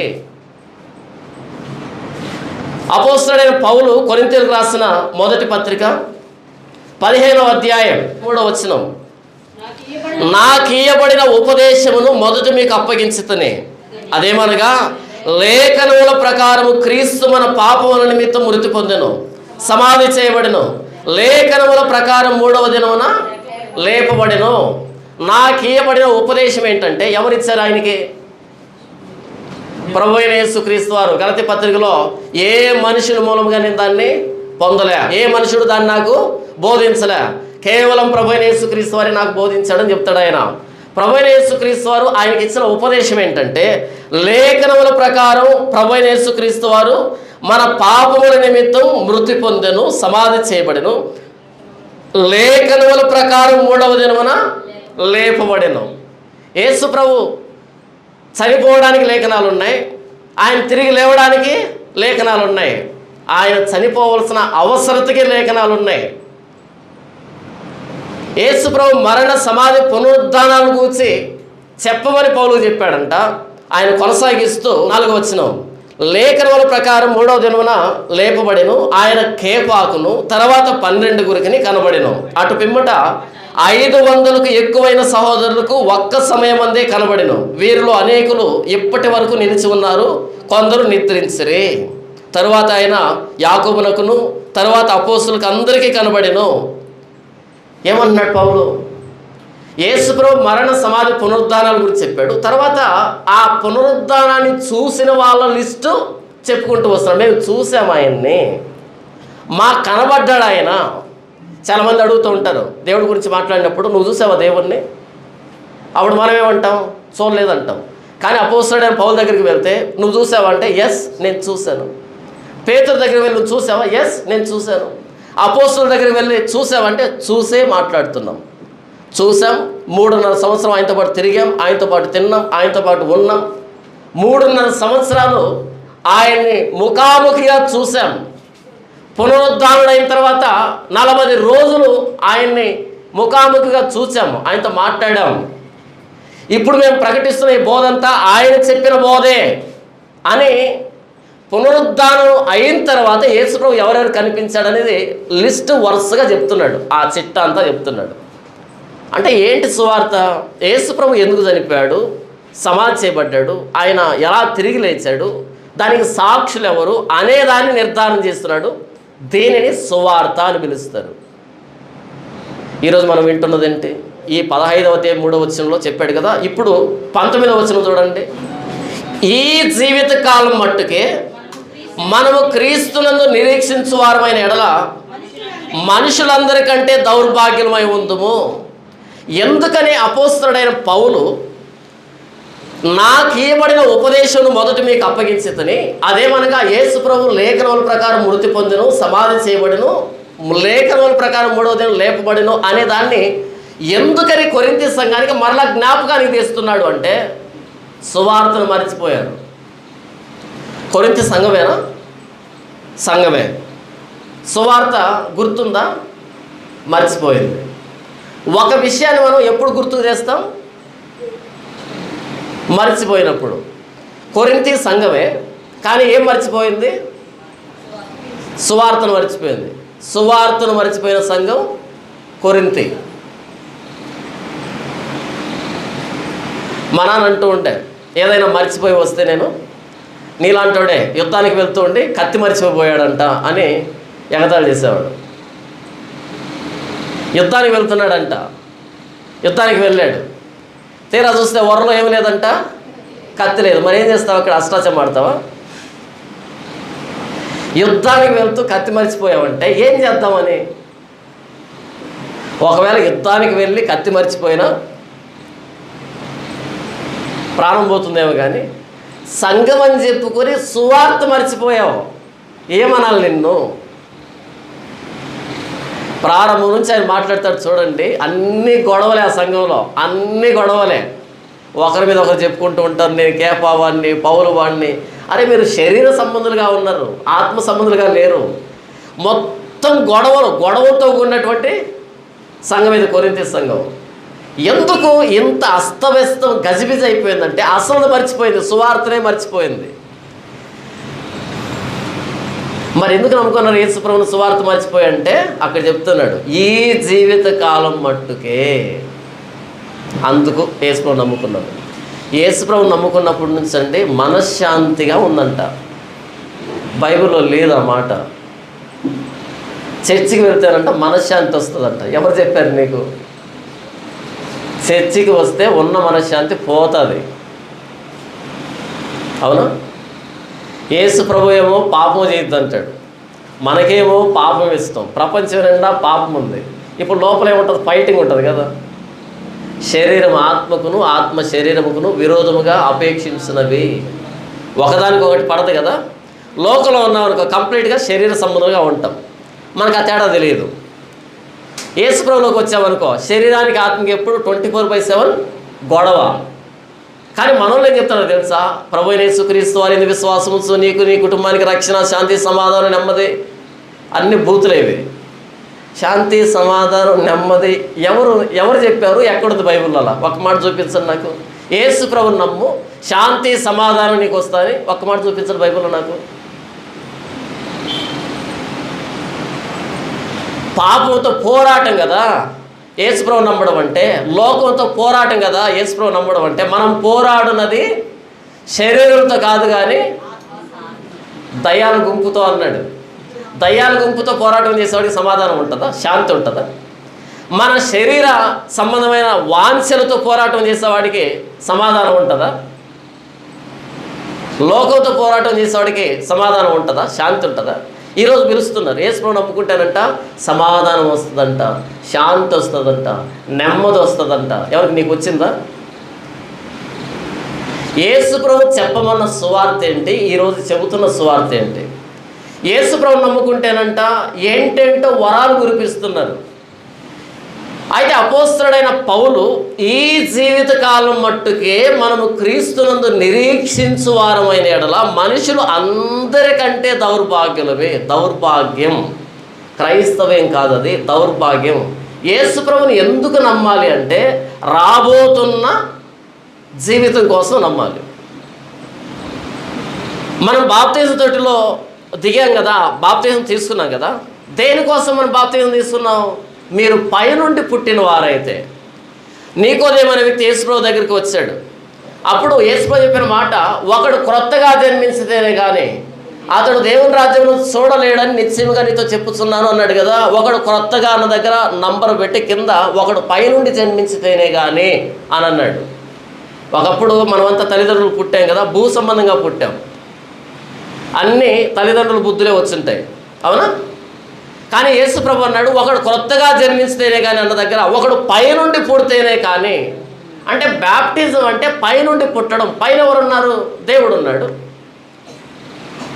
అపోస్తలుడైన పౌలు కొరింథీయులకు రాసిన మొదటి పత్రిక 15వ అధ్యాయం 3వ వచనం, నాకియ్యబడిన ఉపదేశమును మొదట మీకు అప్పగించుతనే, అదేమనగా లేఖనముల ప్రకారము క్రీస్తు మన పాపముల నిమిత్తం మృతి పొందెను, సమాధి చేయబడెను, లేఖనముల ప్రకారం మూడవ దినమున లేపబడెను. నాకియ్యబడిన ఉపదేశం ఏంటంటే, ఎవరిచ్చారు ఆయనకి? ప్రభువైన యేసుక్రీస్తు వారు. గలతీ పత్రికలో ఏ మనుషుల మూలంగా నేను దాన్ని పొందలే, ఏ మనుషుడు దాన్ని నాకు బోధించలే, కేవలం ప్రభువైన యేసుక్రీస్తు వారే నాకు బోధించాడని చెప్తాడు ఆయన. ప్రభువైన యేసుక్రీస్తు వారు ఆయనకి ఇచ్చిన ఉపదేశం ఏంటంటే, లేఖనముల ప్రకారం ప్రభువైన యేసుక్రీస్తు వారు మన పాపముల నిమిత్తం మృతి పొందెను, సమాధి చేయబడెను, లేఖనముల ప్రకారం మూడవ దినమున లేపబడెను. యేసు ప్రభు చనిపోవడానికి లేఖనాలు ఉన్నాయి, ఆయన తిరిగి లేవడానికి లేఖనాలు ఉన్నాయి, ఆయన చనిపోవలసిన అవసరతకి లేఖనాలు ఉన్నాయి. యేసు ప్రభు మరణ, సమాధి, పునరుద్ధానాలను గూర్చి చెప్పమని పౌలు చెప్పాడంట. ఆయన కొనసాగిస్తూ 4వ వచనం, లేఖనముల ప్రకారం మూడవ దినమున లేపబడెను, ఆయన కేపాకును తర్వాత 12 గురికిని కనబడెను. అటు పిమ్మట 500కు ఎక్కువైన సహోదరులకు ఒక్క సమయమందే కనబడెను. వీరిలో అనేకులు ఇప్పటి వరకు నిలిచి ఉన్నారు, కొందరు నిద్రించిరి. తరువాత ఆయన యాకోబునకును తర్వాత అపోస్తులకు అందరికీ కనబడెను. ఏమంటున్నాడు పౌలు? యేసుప్రభు మరణ, సమాధి, పునరుద్ధానాల గురించి చెప్పాడు. తర్వాత ఆ పునరుద్ధానాన్ని చూసిన వాళ్ళ లిస్టు చెప్పుకుంటూ వస్తున్నాడు. మేము చూసాము ఆయన్ని, మాకు కనబడ్డాడు ఆయన. చాలామంది అడుగుతూ ఉంటారు దేవుడి గురించి మాట్లాడినప్పుడు, నువ్వు చూసావా దేవుణ్ణి? అప్పుడు మనం ఏమంటాం? చూడలేదంటాం. కానీ అపోస్తలుడైన పౌలు దగ్గరికి వెళ్తే నువ్వు చూసావా అంటే ఎస్ నేను చూశాను. పేతురు దగ్గరికి వెళ్ళి నువ్వు చూసావా? ఎస్ నేను చూశాను. అపోస్తలుల దగ్గరికి వెళ్ళి చూసావంటే చూసే మాట్లాడుతున్నాం. చూసాం, 3.5 సంవత్సరం ఆయనతో పాటు తిరిగాం, ఆయనతో పాటు తిన్నాం, ఆయనతో పాటు ఉన్నాం. 3.5 సంవత్సరాలు ఆయన్ని ముఖాముఖిగా చూసాం. పునరుద్ధానుడైన తర్వాత 40 రోజులు ఆయన్ని ముఖాముఖిగా చూసాము, ఆయనతో మాట్లాడాము. ఇప్పుడు మేము ప్రకటిస్తున్న ఈ బోధంతా ఆయన చెప్పిన బోధే అని పునరుద్ధానం అయిన తర్వాత యేసుప్రభు ఎవరెవరు కనిపించాడనేది లిస్టు వరుసగా చెప్తున్నాడు, ఆ చిట్టా అంతా చెప్తున్నాడు. అంటే ఏంటి సువార్త? యేసుప్రభు ఎందుకు చనిపోయాడు, సమాధి చేయబడ్డాడు, ఆయన ఎలా తిరిగి లేచాడు, దానికి సాక్షులు ఎవరు అనేదాన్ని నిర్ధారణ చేస్తున్నాడు. దీనిని సువార్త అని పిలుస్తారు. ఈరోజు మనం వింటున్నది ఏంటి? ఈ 15వ 3వ వచనంలో చెప్పాడు కదా. ఇప్పుడు 19వ వచనం చూడండి. ఈ జీవిత కాలం మట్టుకే మనము క్రీస్తునందు నిరీక్షించు వారమైన ఎడల మనుషులందరికంటే దౌర్భాగ్యమై ఉందుము. ఎందుకని అపోస్తలుడైన పౌలు నాకు ఇవ్వబడిన ఉపదేశం మొదట మీకు అప్పగించితని, అదేమనగా యేసుప్రభు లేఖనముల ప్రకారం మృతి పొందెను, సమాధి చేయబడెను, లేఖనముల ప్రకారం 3వ దినం లేపబడెను అనే దాన్ని ఎందుకని కొరింథీ సంఘానికి మరలా జ్ఞాపకానికి తెస్తున్నాడు అంటే సువార్తను మర్చిపోయారు. కొరింథీ సంఘమేనా? సంఘమే. సువార్త గుర్తుందా? మర్చిపోయింది. ఒక విషయాన్ని మనం ఎప్పుడు గుర్తు చేస్తాం? మర్చిపోయినప్పుడు. కొరింథీ సంఘమే, కానీ ఏం మర్చిపోయింది? సువార్తను మర్చిపోయింది. సువార్తను మర్చిపోయిన సంఘం కొరింథీ. మా నాన్న అంటూ ఉంటే, ఏదైనా మర్చిపోయి వస్తే నేను నీలాంటోడే యుద్ధానికి వెళ్తూ ఉండి కత్తి మర్చిపోయాడంట అని ఎగతాళి చేసేవాడు. యుద్ధానికి వెళ్తున్నాడంట, యుద్ధానికి వెళ్ళాడు, తీరా చూస్తే వరలో ఏమి లేదంట, కత్తి లేదు. మరి ఏం చేస్తావు అక్కడ? అష్టాచం ఆడతావా? యుద్ధానికి వెళ్తూ కత్తి మర్చిపోయావంటే ఏం చేద్దామని? ఒకవేళ యుద్ధానికి వెళ్ళి కత్తి మర్చిపోయినా ప్రాణం పోతుందేమో, కానీ సంఘం అని చెప్పుకొని సువార్త మర్చిపోయావు, ఏమనాలి నిన్ను? ప్రారంభం నుంచి ఆయన మాట్లాడతాడు చూడండి, అన్ని గొడవలే ఆ సంఘంలో, అన్ని గొడవలే. ఒకరి మీద ఒకరు చెప్పుకుంటూ ఉంటారు, నేను కేపావాడిని, పౌలు వాడిని. అరే మీరు శరీర సంబంధులుగా ఉన్నారు, ఆత్మ సంబంధులుగా లేరు. మొత్తం గొడవలతో ఉన్నటువంటి సంఘం ఇది కొరింథీ సంఘం. ఎందుకు ఇంత అస్తవ్యస్తం గజిబిజి అయిపోయిందంటే అసలు మర్చిపోయింది, సువార్తనే మర్చిపోయింది. మరి ఎందుకు నమ్ముకున్నారు యేసుప్రభుని? సువార్త మర్చిపోయంటే అక్కడ చెప్తున్నాడు, ఈ జీవిత కాలం మట్టుకే. అందుకు యేసుప్రభు నమ్ముకున్నాడు. యేసుప్రభు నమ్ముకున్నప్పటి నుంచి అండి మనశ్శాంతిగా ఉందంట. బైబిల్లో లేదు ఆ మాట. చర్చికి వెళ్తానంట మనశ్శాంతి వస్తుందంట. ఎవరు చెప్పారు నీకు? చర్చికి వస్తే ఉన్న మనశ్శాంతి పోతుంది. అవునా? యేసు ప్రభు ఏమో పాపం చేయొద్దు అంటాడు, మనకేమో పాపం ఇస్తాం. ప్రపంచం నిండా పాపం ఉంది. ఇప్పుడు లోపల ఏముంటుంది? ఫైటింగ్ ఉంటుంది కదా. శరీరం ఆత్మకును, ఆత్మ శరీరముకును విరోధముగా అపేక్షించినవి. ఒకదానికొకటి పడదు కదా. లోకంలో ఉన్నామనుకో కంప్లీట్గా శరీర సంబంధంగా ఉంటాం, మనకు ఆ తేడా తెలియదు. యేసుప్రభులోకి వచ్చామనుకో శరీరానికి ఆత్మకి ఎప్పుడు 24/7 గొడవ. కానీ మనోళ్ళు ఏం చెప్తారో తెలుసా? ప్రభు అయిన యేసుక్రీస్తు వారి విశ్వాసముతో నీకు, నీ కుటుంబానికి రక్షణ, శాంతి, సమాధానం, నెమ్మది. అన్ని బూతులేవి. శాంతి, సమాధానం, నెమ్మది ఎవరు చెప్పారు? ఎక్కడుంది బైబిల్లో? అలా ఒక మాట చూపించండి నాకు. యేసు ప్రభుని నమ్ము, శాంతి సమాధానం నీకు వస్తాయని ఒక మాట చూపించండి బైబిల్లో నాకు. పాపంతో పోరాటం కదా యేసుప్రభు నమ్మడం అంటే, లోకంతో పోరాటం కదా యేసుప్రభు నమ్మడం అంటే. మనం పోరాడున్నది శరీరంతో కాదు కానీ దయ్యాల గుంపుతో అన్నాడు. దయ్యాల గుంపుతో పోరాటం చేసేవాడికి సమాధానం ఉంటుందా? శాంతి ఉంటుందా? మన శరీర సంబంధమైన వాంఛలతో పోరాటం చేసేవాడికి సమాధానం ఉంటుందా? లోకంతో పోరాటం చేసేవాడికి సమాధానం ఉంటుందా? శాంతి ఉంటుందా? ఈరోజు పిలుస్తున్నారు, యేసుప్రభు నమ్ముకుంటానంట సమాధానం వస్తుందంట, శాంతి వస్తుందంట, నెమ్మది వస్తుందంట. ఎవరికి? నీకు వచ్చిందా? యేసుప్రభు చెప్పమన్న సువార్త ఏంటి? ఈరోజు చెబుతున్న సువార్త ఏంటి? యేసుప్రభు నమ్ముకుంటేనంట ఏంటేంటో వరాలు కురిపిస్తున్నారు. అయితే అపోస్తలుడైన పౌలు ఈ జీవితకాలం మట్టుకే మనము క్రీస్తునందు నిరీక్షించు వారమైన ఎడల మనుషులు అందరికంటే దౌర్భాగ్యులమే. దౌర్భాగ్యం, క్రైస్తవేం కాదు, అది దౌర్భాగ్యం. యేసుప్రభుని ఎందుకు నమ్మాలి అంటే రాబోతున్న జీవితం కోసం నమ్మాలి. మనం బాప్తిజం తొట్టిలో దిగాం కదా, బాప్తిజం తీసుకున్నాం కదా. దేనికోసం మనం బాప్తిజం తీసుకున్నాం? మీరు పైనుండి పుట్టిన వారైతే. నీకోదేమో అనే వ్యక్తి యేసుప్రభు దగ్గరికి వచ్చాడు. అప్పుడు యేసుప్రభు చెప్పిన మాట, ఒకడు క్రొత్తగా జన్మించితేనే కానీ అతడు దేవుని రాజ్యంలో చూడలేడని నిశ్చయముగా నీతో చెప్పుచున్నాను అన్నాడు కదా. ఒకడు క్రొత్తగా అన్న దగ్గర నంబర్ పెట్టి కింద ఒకడు పైనుండి జన్మించితేనే కానీ అని అన్నాడు. ఒకప్పుడు మనమంతా తల్లిదండ్రులు పుట్టాం కదా, భూ సంబంధంగా పుట్టాం. అన్నీ తల్లిదండ్రుల బుద్ధులే వచ్చుంటాయి, అవునా? కానీ యేసుప్రభు అన్నాడు ఒకడు క్రొత్తగా జన్మించితేనే కానీ అన్న దగ్గర ఒకడు పైనుండి పుడితేనే కానీ. అంటే బ్యాప్టిజం అంటే పైనుండి పుట్టడం. పైన ఎవరున్నారు? దేవుడు ఉన్నాడు.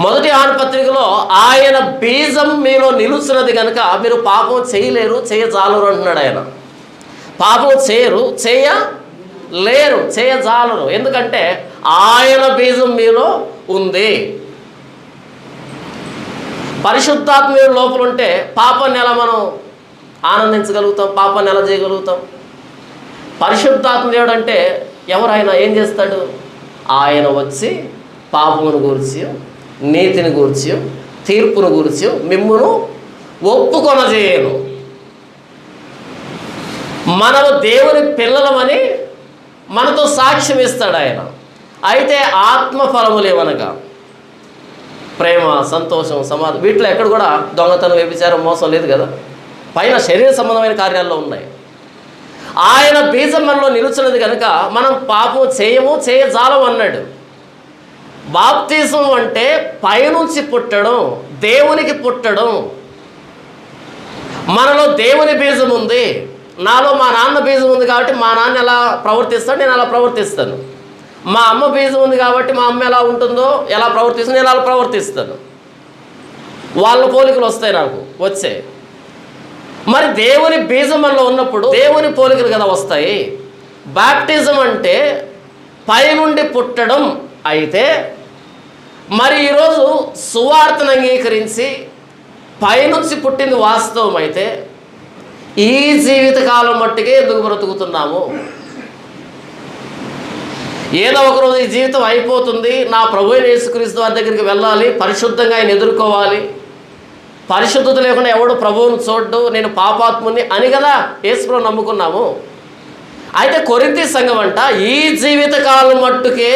మొదటి యోహాను పత్రికలో ఆయన బీజం మీలో నిలుస్తున్నది కనుక మీరు పాపం చేయలేరు, చేయజాలరు అంటున్నాడు ఆయన. పాపం చేయరు, చేయలేరు, చేయజాలరు. ఎందుకంటే ఆయన బీజం మీలో ఉంది. పరిశుద్ధాత్మీయుడు లోపల ఉంటే పాపాన్ని ఎలా మనం ఆనందించగలుగుతాం, పాపాన్ని ఎలా చేయగలుగుతాం? పరిశుద్ధాత్మీయుడు అంటే ఎవరైనా ఏం చేస్తాడు? ఆయన వచ్చి పాపమును గూర్చి, నీతిని గూర్చి, తీర్పును గూర్చి మిమ్మును ఒప్పుకొనజేయను. మనము దేవుని పిల్లలమని మనతో సాక్ష్యం ఇస్తాడు ఆయన. అయితే ఆత్మఫలములు ఏమనగా ప్రేమ, సంతోషం, సమాధానం, వీటిలో ఎక్కడ కూడా దొంగతనం, వ్యభిచారం, మోసం లేదు కదా. పైన శరీర సంబంధమైన కార్యాల్లో ఉన్నాయి. ఆయన బీజం మనలో నిలుచున్నది కనుక మనం పాపం చేయము, చేయజాలం అన్నాడు. బాప్తిజం అంటే పైనుంచి పుట్టడం, దేవునికి పుట్టడం. మనలో దేవుని బీజం ఉంది, నాలో మా నాన్న బీజం ఉంది కాబట్టి మా నాన్న ఎలా ప్రవర్తిస్తాడు నేను అలా ప్రవర్తిస్తాను. మా అమ్మ బీజం ఉంది కాబట్టి మా అమ్మ ఎలా ఉంటుందో, ఎలా ప్రవర్తిస్తుందో నేను అలా ప్రవర్తిస్తాను. వాళ్ళ పోలికలు వస్తాయి, నాకు వచ్చే. మరి దేవుని బీజం మనలో ఉన్నప్పుడు దేవుని పోలికలు కదా వస్తాయి. బాప్టిజం అంటే పైనుండి పుట్టడం. అయితే మరి ఈరోజు సువార్తను అంగీకరించి పైనుంచి పుట్టింది వాస్తవం అయితే ఈ జీవితకాలం మట్టుకే ఎందుకు బ్రతుకుతున్నాము? ఏదో ఒకరోజు ఈ జీవితం అయిపోతుంది, నా ప్రభువైన యేసుక్రీస్తు వారి దగ్గరికి వెళ్ళాలి, పరిశుద్ధంగా ఆయన ఎదుర్కోవాలి, పరిశుద్ధత లేకుండా ఎవడు ప్రభువును చూడ్డు, నేను పాపాత్ముని అని కదా యేసుప్రభువును నమ్ముకున్నాము. అయితే కొరింథీ సంఘం అంట ఈ జీవితకాలం మట్టుకే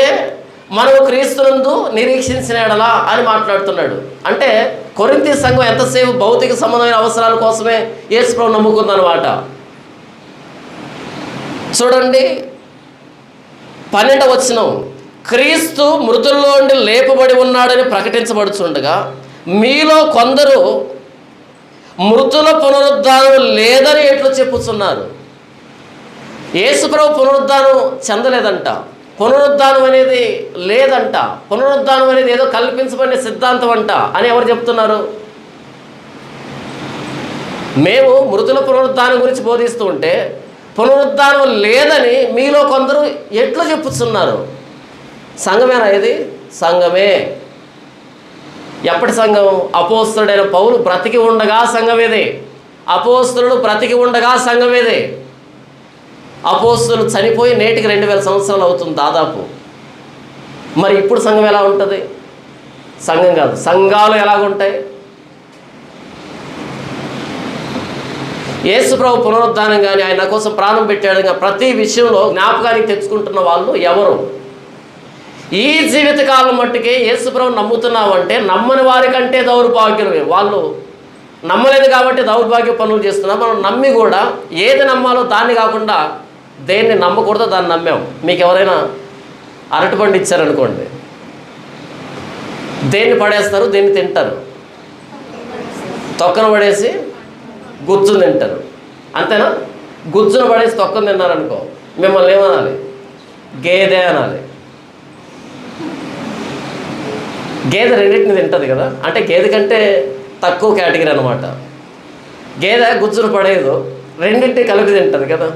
మనము క్రీస్తునందు నిరీక్షించిన ఎడలా అని మాట్లాడుతున్నాడు. అంటే కొరింథీ సంఘం ఎంతసేపు భౌతిక సంబంధమైన అవసరాల కోసమే యేసుప్రభువును నమ్ముకుందన్నమాట. చూడండి 12వ వచనం, క్రీస్తు మృతుల్లో నుండి లేపబడి ఉన్నాడని ప్రకటించబడుచుండగా మీలో కొందరు మృతుల పునరుద్ధానం లేదని ఎట్లు చెప్పుచున్నారు. యేసుప్రభు పునరుద్ధానం చెందలేదంట, పునరుద్ధానం అనేది లేదంట, పునరుద్ధానం అనేది ఏదో కల్పించబడిన సిద్ధాంతం అంట అని ఎవరు చెప్తున్నారు? మేము మృతుల పునరుద్ధానం గురించి బోధిస్తూ ఉంటే పునరుద్ధానం లేదని మీలో కొందరు ఎట్లా చెప్పుతున్నారు. సంఘమేనా ఇది? సంఘమే. ఎప్పటి సంఘం? అపోస్తలుడైన పౌలు బ్రతికి ఉండగా సంఘమేదే. అపోస్తలుడు బ్రతికి ఉండగా సంఘమేదే. అపోస్తలులు చనిపోయి నేటికి 2000 సంవత్సరాలు అవుతుంది దాదాపు. మరి ఇప్పుడు సంఘం ఎలా ఉంటుంది? సంఘం కాదు, సంఘాలు ఎలాగుంటాయి? యేసుప్రభు పునరుద్ధానం కానీ ఆయన కోసం ప్రాణం పెట్టాడు కానీ ప్రతి విషయంలో జ్ఞాపకానికి తెచ్చుకుంటున్న వాళ్ళు ఎవరు? ఈ జీవితకాలం మట్టుకే యేసుప్రభు నమ్ముతున్నామంటే నమ్మని వారి కంటే దౌర్భాగ్యులమే. వాళ్ళు నమ్మలేదు కాబట్టి దౌర్భాగ్య పనులు చేస్తున్నాం. మనం నమ్మి కూడా ఏది నమ్మాలో దాన్ని కాకుండా దేన్ని నమ్మకూడదో దాన్ని నమ్మాం. మీకు ఎవరైనా అరటిపండు ఇచ్చారనుకోండి, దేన్ని పడేస్తారు, దేన్ని తింటారు? తొక్కను పడేసి గుజ్జును తింటారు, అంతేనా? గుజ్జును పడేసి తొక్కను తిన్నారనుకో, మిమ్మల్ని ఏమనాలి? గేదె అనాలి. గేదె రెండింటిని తింటుంది కదా, అంటే గేదె కంటే తక్కువ కేటగిరీ అనమాట. గేదె గుజ్జును పడేదు, రెండింటిని కలిపి తింటుంది కదా.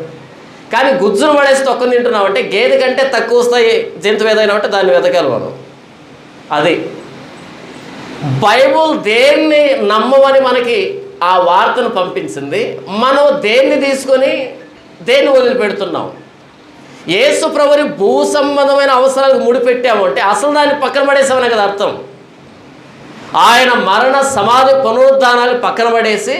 కానీ గుజ్జును పడేసి తొక్కను తింటున్నాం అంటే గేదె కంటే తక్కువ వస్తాయి జంతువు ఏదైనా అంటే దాన్ని వెతకాలి మనం. అది బైబుల్ దేన్ని నమ్మమని మనకి ఆ వార్తను పంపించింది. మనం దేన్ని తీసుకొని దేన్ని వదిలిపెడుతున్నాం? యేసు ప్రభుని భూ సంబంధమైన అవసరాలకు ముడిపెట్టాము అంటే అసలు దాన్ని పక్కన పడేసామనే కదా అర్థం. ఆయన మరణ, సమాధి, పునరుద్ధానాలు పక్కన పడేసి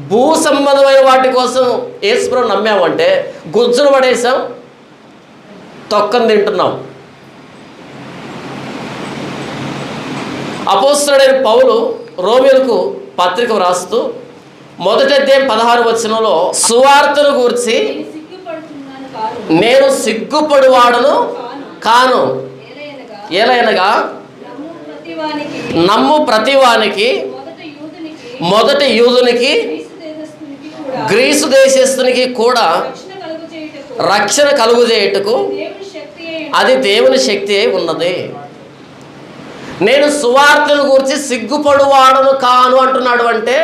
భూ సంబంధమైన వాటి కోసం యేసు ప్రభుని నమ్మామంటే గుజ్జును పడేసాం, తొక్కను తింటున్నాం. అపోస్తలుడైన పౌలు రోమీయులకు పత్రిక వ్రాస్తూ 1వ అధ్యాయం 16వ వచనంలో సువార్తను గూర్చి నేను సిగ్గుపడువాడను కాను, ఏలైనగా నమ్ము ప్రతివానికి, మొదటి యూదునికి గ్రీసు దేశస్థునికి కూడా రక్షణ కలుగుచేయుటకు అది దేవుని శక్తి అయి ఉన్నది. నేను సువార్తను గురించి సిగ్గుపడువాడను కాను అంటున్నాడు అంటే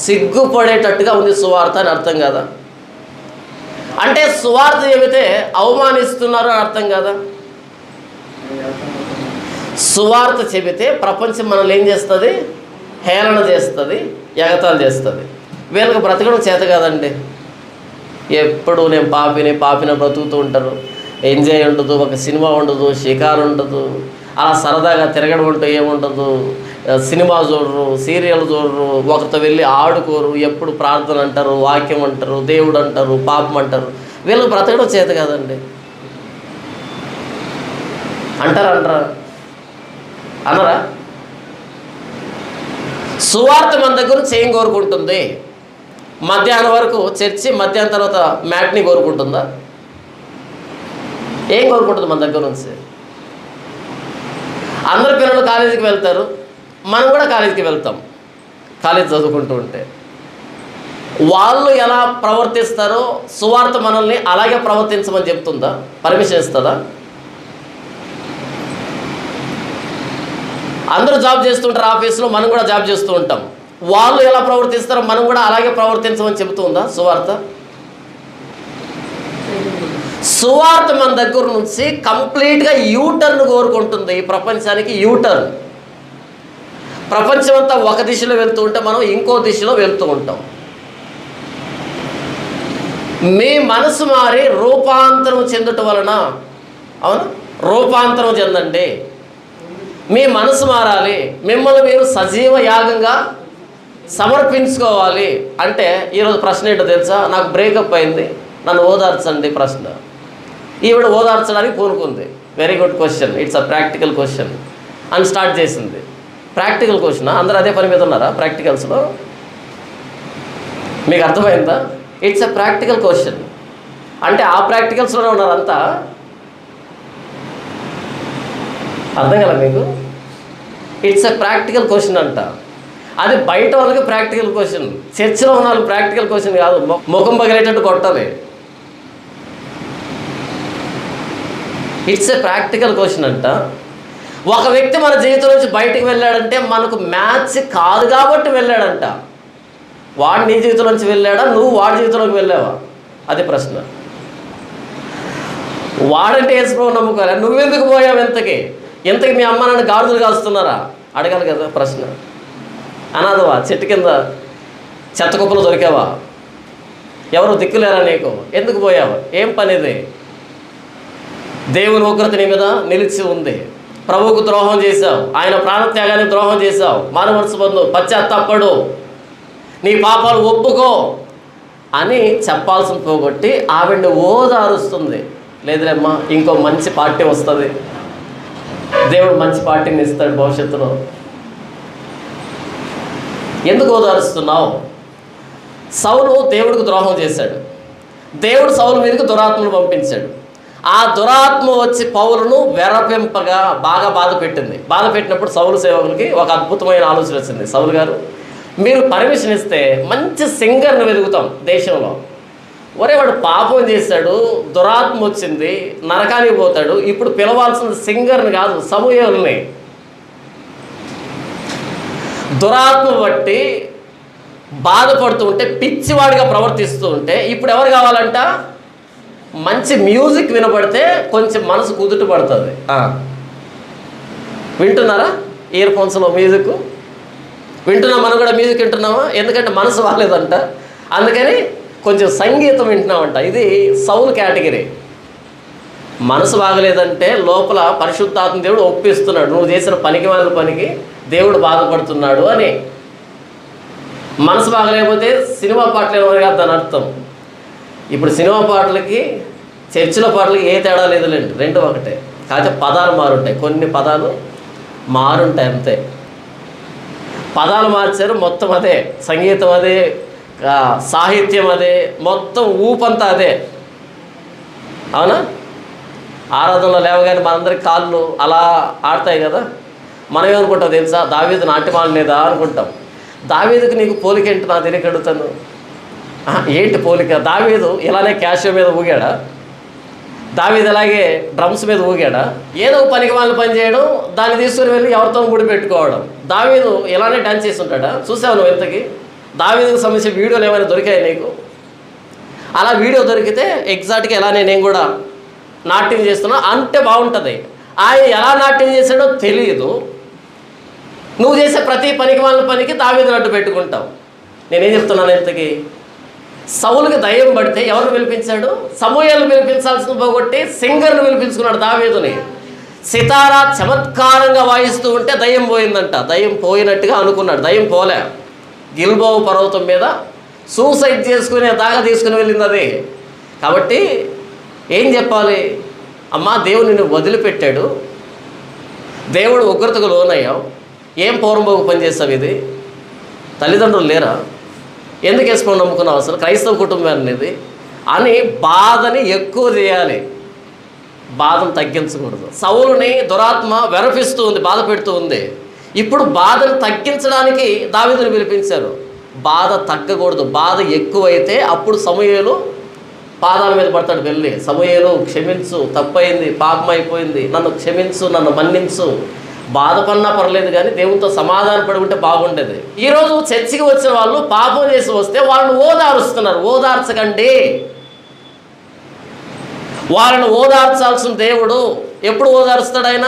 సిగ్గుపడేటట్టుగా ఉంది సువార్త అని అర్థం కదా. అంటే సువార్త చెబితే అవమానిస్తున్నారు అని అర్థం కదా. సువార్త చెబితే ప్రపంచం మనల్ని ఏం చేస్తుంది? హేళన చేస్తుంది, ఎగతాళి చేస్తుంది. వీళ్ళకి బ్రతకడం చేత కాదండి. ఎప్పుడు నేను పాపిన బ్రతుకుతూ ఉంటారు. ఎంజాయ్ ఉండదు, ఒక సినిమా ఉండదు, షికారు ఉండదు, అలా సరదాగా తిరగడం అంటూ ఏముండదు. సినిమా చూడరు, సీరియల్ చూడరు, ఒకరితో వెళ్ళి ఆడుకోరు, ఎప్పుడు ప్రార్థన అంటారు, వాక్యం అంటారు, దేవుడు అంటారు, పాపం అంటారు. వీళ్ళకి బ్రతకడం చేత కాదండి. అంటారా? అనరా? సువార్త మన దగ్గర చేయం కోరుకుంటుంది. మధ్యాహ్నం వరకు చర్చి, మధ్యాహ్నం తర్వాత మ్యాట్ని కోరుకుంటుందా? ఏం కోరుకుంటుంది మన దగ్గర నుంచి? అందరు పిల్లలు కాలేజీకి వెళ్తారు, మనం కూడా కాలేజీకి వెళ్తాం. కాలేజీ చదువుకుంటూ ఉంటే వాళ్ళు ఎలా ప్రవర్తిస్తారో సువార్త మనల్ని అలాగే ప్రవర్తించమని చెప్తుందా? పర్మిషన్ ఇస్తుందా? అందరూ జాబ్ చేస్తుంటారు ఆఫీసులో, మనం కూడా జాబ్ చేస్తూ ఉంటాం. వాళ్ళు ఎలా ప్రవర్తిస్తారో మనం కూడా అలాగే ప్రవర్తించమని చెబుతుందా సువార్త? సువార్త మన దగ్గర నుంచి కంప్లీట్గా యూటర్న్ కోరుకుంటుంది. ఈ ప్రపంచానికి యూటర్న్. ప్రపంచం అంతా ఒక దిశలో వెళ్తూ ఉంటే మనం ఇంకో దిశలో వెళ్తూ ఉంటాం. మీ మనసు మారి రూపాంతరం చెందటం వలన, అవును, రూపాంతరం చెందండి. మీ మనసు మారాలి, మిమ్మల్ని మీరు సజీవ యాగంగా సమర్పించుకోవాలి. అంటే ఈరోజు ప్రశ్న ఏంటో తెలుసా? నాకు బ్రేకప్ అయింది, నన్ను ఓదార్చండి ప్రశ్న. ఈవిడ ఓదార్చడానికి కోరుకుంది. Very good question, it's a practical question అని స్టార్ట్ చేసింది. Practical question. అందరూ అదే పని మీద ఉన్నారా ప్రాక్టికల్స్లో? మీకు అర్థమైందా? It's a practical question. అంటే ఆ ప్రాక్టికల్స్లోనే ఉన్నారు అంతా. అర్థం కదా మీకు? ఇట్స్ ఎ ప్రాక్టికల్ క్వశ్చన్ అంట. అది బయట వాళ్ళకి ప్రాక్టికల్ క్వశ్చన్, చర్చిలో ఉన్న వాళ్ళకి ప్రాక్టికల్ క్వశ్చన్ కాదు. ముఖం పగిలేటట్టు కొట్టాలి. ఇట్స్ ఎ ప్రాక్టికల్ క్వశ్చన్ అంట. ఒక వ్యక్తి మన జీవితం నుంచి బయటికి వెళ్ళాడంటే మనకు మ్యాచ్ కాదు కాబట్టి వెళ్ళాడంట. వాడు నీ జీవితం నుంచి వెళ్ళాడా, నువ్వు వాడి జీవితంలోకి వెళ్ళావా? అది ప్రశ్న. వాడంటే యేసుప్రభువుని నమ్ముకోవాలి, నువ్వెందుకు పోయావు? ఇంతకి మీ అమ్మ నాన్న గాడిదలు కాస్తున్నారా? అడగాలి కదా ప్రశ్న. అనాథవా? చెట్టు కింద చెత్త కుప్పలు దొరికావా? ఎవరు దిక్కులేరా నీకు? ఎందుకు పోయావు? ఏం పనిది? దేవుని ఉగ్రత నీ మీద నిలిచి ఉంది. ప్రభువుకు ద్రోహం చేశావు, ఆయన ప్రాణత్యాగానికి ద్రోహం చేశావు. మానవలసి పొందు, పశ్చాత్తాపడు, నీ పాపాలు ఒప్పుకో అని చెప్పాల్సిన పోగొట్టి ఆవిడ్ని ఓదారుస్తుంది. లేదులేమ్మా, ఇంకో మంచి పార్టీ వస్తుంది, దేవుడు మంచి పార్టీని ఇస్తాడు భవిష్యత్తులో. ఎందుకు ఓదారుస్తున్నావు? సౌలు దేవుడికి ద్రోహం చేశాడు. దేవుడు సౌలు మీదకి దురాత్మను పంపించాడు. ఆ దురాత్మ వచ్చి పౌలును వెరపింపగా బాగా బాధ పెట్టినప్పుడు సౌలు సేవకులకి ఒక అద్భుతమైన ఆలోచన వచ్చింది. సౌలు గారు, మీరు పర్మిషన్ ఇస్తే మంచి సింగర్ని వెతుకుతాం దేశంలో. ఒరే, వాడు పాపం చేశాడు, దురాత్మ వచ్చింది, నరకానికి పోతాడు. ఇప్పుడు పిలవాల్సిన సింగర్ని కాదు, సమూయేలుని. దురాత్మ బట్టి బాధపడుతూ ఉంటే, పిచ్చివాడిగా ప్రవర్తిస్తూ ఉంటే ఇప్పుడు ఎవరు కావాలంట? మంచి మ్యూజిక్ వినపడితే కొంచెం మనసు కుదుట పడుతుంది. వింటున్నారా? ఇయర్ ఫోన్స్లో మ్యూజిక్ వింటున్నాం. మనం కూడా మ్యూజిక్ వింటున్నామా? ఎందుకంటే మనసు బాగాలేదంట, అందుకని కొంచెం సంగీతం వింటున్నామంట. ఇది సౌలు కేటగిరీ. మనసు బాగలేదంటే లోపల పరిశుద్ధాత్మ దేవుడు ఒప్పిస్తున్నాడు, నువ్వు చేసిన పనికి దేవుడు బాధపడుతున్నాడు అని. మనసు బాగలేకపోతే సినిమా పాటలు ఏమో కాదు దాని అర్థం. ఇప్పుడు సినిమా పాటలకి చర్చిల పాటలకి ఏ తేడా లేదులేండి, రెండు ఒకటే. కాకపోతే పదాలు మారుంటాయి, కొన్ని పదాలు మారుంటాయి అంతే. పదాలు మార్చారు, మొత్తం అదే. సంగీతం అదే, సాహిత్యం అదే, మొత్తం ఊపంతా అదే. అవునా? ఆరాధనలో లేవగానే మనందరికి కాళ్ళు అలా ఆడతాయి కదా. మనం ఏమనుకుంటాం తెలుసా? దావీదు నాట్యమాడలేదా అనుకుంటాం. దావీదుకి నీకు పోలికేంటి నా తెలియక అడుగుతాను. ఏంటి పోలిక? దావీదు ఇలానే క్యాషియో మీద ఊగాడా? దావీదు అలాగే డ్రమ్స్ మీద ఊగాడా? ఏదో పనికి వాళ్ళు పని చేయడం, దాన్ని తీసుకుని వెళ్ళి ఎవరితో ముడి పెట్టుకోవడం. దావీదు ఇలానే డాన్స్ చేసి ఉంటాడా? చూసావు నువ్వు ఇంతకీ? దావీదుకు సంబంధించిన వీడియోలు ఏమైనా దొరికాయి నీకు? అలా వీడియో దొరికితే ఎగ్జాక్ట్గా ఎలానే నేను కూడా నాట్యం చేస్తున్నా అంటే బాగుంటుంది. ఆయన ఎలా నాట్యం చేశాడో తెలియదు, నువ్వు చేసే ప్రతి పనికిమాలిన పనికి దావీదును అడ్డు పెట్టుకుంటావు. నేనేం చెప్తున్నాను, ఇంతకీ సౌలుకి దయ్యం పడితే ఎవరు పిలిపించాడు? సమూయేలును పిలిపించాల్సిన పోగొట్టి సింగర్ను పిలిపించుకున్నాడు దావీదుని. సితారా చమత్కారంగా వాయిస్తూ ఉంటే దయ్యం పోయిందంట. దయ్యం పోయినట్టుగా అనుకున్నాడు, దయ్యం పోలే. గిల్బోవ పర్వతం మీద సూసైడ్ చేసుకునే దాకా తీసుకుని వెళ్ళింది అది. కాబట్టి ఏం చెప్పాలి? అమ్మా, దేవుడు నిన్ను వదిలిపెట్టాడు, దేవుడు ఉగ్రతకు లోనయ్యావు, ఏం పౌరంబోగు పని చేస్తావు? ఇది తల్లిదండ్రులు లేరా? ఎందుకు వేసుకొని నమ్ముకున్నావు? అసలు క్రైస్తవ కుటుంబాన్ని ఇది అని బాధని ఎక్కువ చేయాలి, బాధను తగ్గించకూడదు. సౌలుని దురాత్మ వెరపిస్తూ ఉంది, బాధ పెడుతూ ఉంది. ఇప్పుడు బాధను తగ్గించడానికి దావీదుని పిలిపించారు. బాధ తగ్గకూడదు, బాధ ఎక్కువైతే అప్పుడు సమూయేలు పాదాల మీద పడతాడు వెళ్ళి, సమూయేలు క్షమించు, తప్పైంది, పాపం అయిపోయింది, నన్ను క్షమించు, నన్ను మన్నించు. బాధపడినా పర్లేదు కానీ దేవునితో సమాధాన పడుకుంటే బాగుండేది. ఈరోజు చర్చికి వచ్చిన వాళ్ళు పాపం చేసి వస్తే వాళ్ళని ఓదారుస్తున్నారు. ఓదార్చకండి. వాళ్ళని ఓదార్చాల్సిన దేవుడు ఎప్పుడు ఓదారుస్తాడు? ఆయన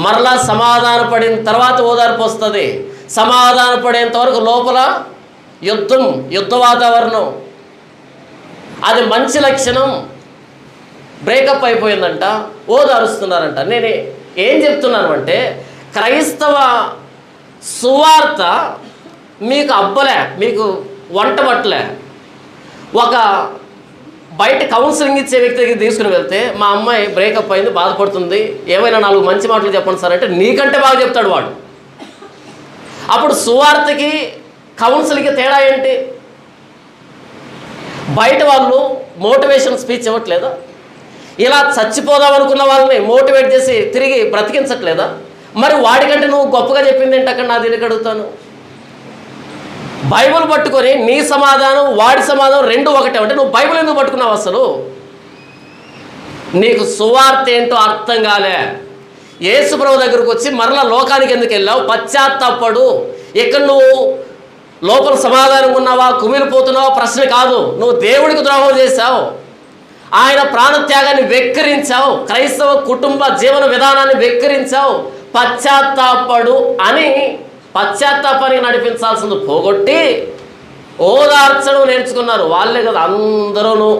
మరలా సమాధాన పడిన తర్వాత ఓదార్పు వస్తుంది. సమాధాన పడేంత వరకు లోపల యుద్ధ వాతావరణం. అది మంచి లక్షణం. బ్రేకప్ అయిపోయిందంట, ఓదారుస్తున్నారంట. నేను ఏం చెప్తున్నాను అంటే, క్రైస్తవ సువార్త మీకు అబ్బలే, మీకు వంట పట్టలే. ఒక బయట కౌన్సిలింగ్ ఇచ్చే వ్యక్తి దగ్గర తీసుకుని వెళ్తే, మా అమ్మాయి బ్రేకప్ అయింది, బాధపడుతుంది, ఏమైనా 4 మంచి మాటలు చెప్పండి సార్ అంటే నీకంటే బాగా చెప్తాడు వాడు. అప్పుడు సువార్తకి కౌన్సిలింగ్కి తేడా ఏంటి? బయట వాళ్ళు మోటివేషన్ స్పీచ్ ఇవ్వట్లేదా? ఇలా చచ్చిపోదాం అనుకున్న వాళ్ళని మోటివేట్ చేసి తిరిగి బ్రతికించట్లేదా? మరి వాడికంటే నువ్వు గొప్పగా చెప్పింది ఏంటి అక్కడ? నా దీనికి అడుగుతాను. బైబిల్ పట్టుకొని నీ సమాధానం వాడి సమాధానం రెండు ఒకటే అంటే నువ్వు బైబిల్ ఎందుకు పట్టుకున్నావు? అసలు నీకు సువార్త ఏంటో అర్థం కాలే. యేసు ప్రభు దగ్గరకు వచ్చి మరలా లోకానికి ఎందుకు వెళ్ళావు? పశ్చాత్తాపడు. ఇక్కడ నువ్వు లోపల సమాధానంగా ఉన్నావా, కుమిలిపోతున్నావా ప్రశ్న కాదు. నువ్వు దేవుడికి ద్రోహం చేశావు, ఆయన ప్రాణత్యాగాన్ని వెక్కిరించావు, క్రైస్తవ కుటుంబ జీవన విధానాన్ని వెక్కిరించావు. పశ్చాత్తాపడు అని పశ్చాత్తాపానికి నడిపించాల్సింది పోగొట్టి ఓదార్చడం నేర్చుకున్నారు. వాళ్ళే కదా అందరూ.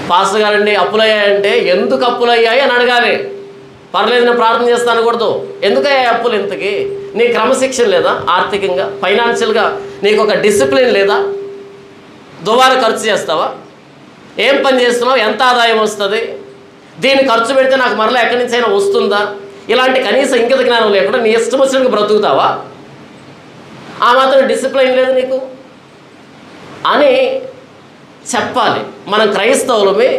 పాస్టర్ గారండి అప్పులయ్యాయంటే ఎందుకు అప్పులయ్యాయి అని అడగాలి. పర్లేదు నేను ప్రార్థన చేస్తాను అనకూడదు. ఎందుకయ్యాయి అప్పులు? ఇంతకీ నీ క్రమశిక్షణ లేదా? ఆర్థికంగా ఫైనాన్షియల్గా నీకు ఒక డిసిప్లిన్ లేదా? దుబారా ఖర్చు చేస్తావా? ఏం పని చేస్తున్నావు? ఎంత ఆదాయం వస్తుంది? దీన్ని ఖర్చు పెడితే నాకు మరలా ఎక్కడి నుంచి అయినా వస్తుందా? ఇలాంటి కనీసం ఇంకిత జ్ఞానం లేకుండా నీ ఇష్టం వచ్చినట్టు బ్రతుకుతావా? ఆ మాత్రం డిసిప్లిన్ లేదు నీకు అని చెప్పాలి. మనం క్రైస్తవులమే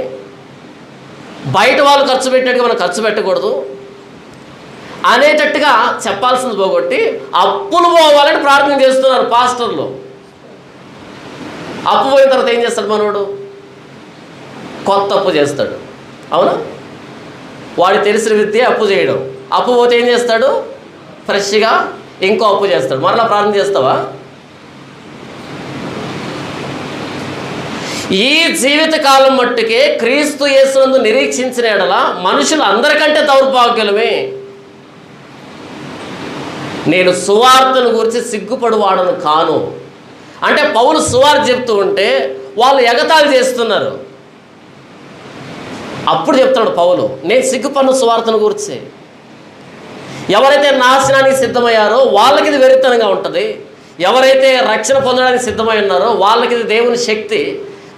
బయట వాళ్ళు ఖర్చు పెట్టినట్టుగా మనం ఖర్చు పెట్టకూడదు అనేటట్టుగా చెప్పాల్సింది పోగొట్టి అప్పులు పోవాలని ప్రార్థన చేస్తున్నారు పాస్టర్లు. అప్పు పోయిన తర్వాత ఏం చేస్తాడు మనోడు? కొత్త అప్పు చేస్తాడు. అవునా? వాడి తెలిసిన విద్య అప్పు చేయడం. అప్పు పోతే ఏం చేస్తాడు? ఫ్రెష్గా ఇంకో అప్పు చేస్తాడు. మరలా ప్రార్థన చేస్తావా? ఈ జీవితకాలం మట్టుకే క్రీస్తు యేసునందు నిరీక్షించిన ఎడల మనుషులు అందరికంటే దౌర్భాగ్యులమే. నేను సువార్తను గురించి సిగ్గుపడువాడను కాను అంటే పౌలు సువార్త చెప్తూ ఉంటే వాళ్ళు ఎగతాళి చేస్తున్నారు. అప్పుడు చెప్తాడు పౌలు, నేను సిగ్గుపడిన సువార్తను గురించి. ఎవరైతే నాశనానికి సిద్ధమయ్యారో వాళ్ళకి ఇది వెరితనంగా ఉంటుంది. ఎవరైతే రక్షణ పొందడానికి సిద్ధమై ఉన్నారో వాళ్ళకి ఇది దేవుని శక్తి.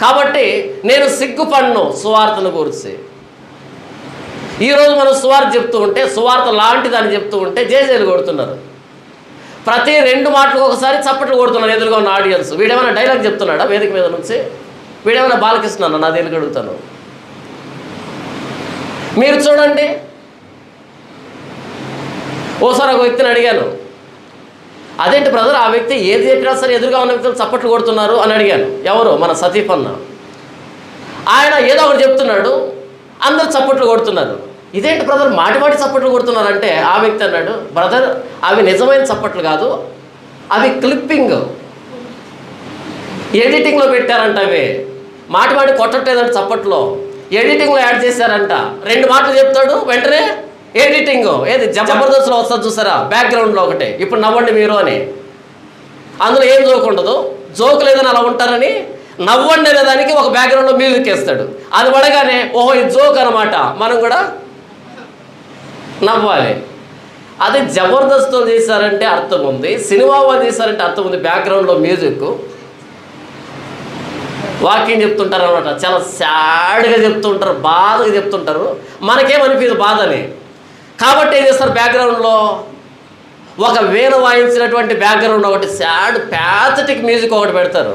కాబట్టి నేను సిగ్గుపడను సువార్తను గురించి. ఈరోజు మనం సువార్త చెప్తూ ఉంటే, సువార్త లాంటిదని చెప్తూ ఉంటే జేజేలు కొడుతున్నారు. ప్రతి 2 మాటలకు ఒకసారి చప్పట్లు కొడుతున్నారు ఎదురుగా ఉన్న ఆడియన్స్. వీడేమైనా డైలాగ్ చెప్తున్నాడా వేదిక మీద నుంచి? వీడేమైనా బాలకృష్ణ నా దగ్గరికి అడుగుతాను. మీరు చూడండి, ఓసారి ఒక వ్యక్తిని అడిగాను, అదేంటి బ్రదర్ ఆ వ్యక్తి ఏది చెప్పినా సరే ఎదురుగా ఉన్న వ్యక్తులు చప్పట్లు కొడుతున్నారు అని అడిగాను. ఎవరు? మన సతీఫ్ అన్న. ఆయన ఏదో ఒకటి చెప్తున్నాడు, అందరు చప్పట్లు కొడుతున్నారు. ఇదేంటి బ్రదర్ మాటి మాటి చప్పట్లు కొడుతున్నారంటే ఆ వ్యక్తి అన్నాడు, బ్రదర్ అవి నిజమైన చప్పట్లు కాదు, అవి క్లిప్పింగ్, ఎడిటింగ్లో పెట్టారంట. అవి మాటి మాటి కొట్టట్లేదంట చప్పట్లో, ఎడిటింగ్లో యాడ్ చేశారంట. 2 మాటలు చెప్తాడు, వెంటనే ఎడిటింగ్ ఏది జబర్దస్త్లో వస్తుంది చూసారా, బ్యాక్గ్రౌండ్లో ఒకటే ఇప్పుడు నవ్వండి మీరు అని, అందులో ఏం జోక్ ఉండదు, జోక్ లేదని అలా ఉంటారని నవ్వండి అనే దానికి ఒక బ్యాక్గ్రౌండ్లో మ్యూజిక్ వేస్తాడు. అది పడగానే ఓహో ఇది జోక్ అనమాట, మనం కూడా నవ్వాలి. అది జబర్దస్త్తో చేశారంటే అర్థం ఉంది, సినిమా వాళ్ళు చేశారంటే అర్థం ఉంది. బ్యాక్గ్రౌండ్లో మ్యూజిక్, వాక్యం చెప్తుంటారు అనమాట, చాలా సాడ్గా చెప్తుంటారు, బాధగా చెప్తుంటారు, మనకేమనిపించదు బాధని. కాబట్టి ఏం చేస్తారు, బ్యాక్గ్రౌండ్లో ఒక వీణ వాయించినటువంటి బ్యాక్గ్రౌండ్ ఒకటి సాడ్ ప్యాథటిక్ మ్యూజిక్ ఒకటి పెడతారు.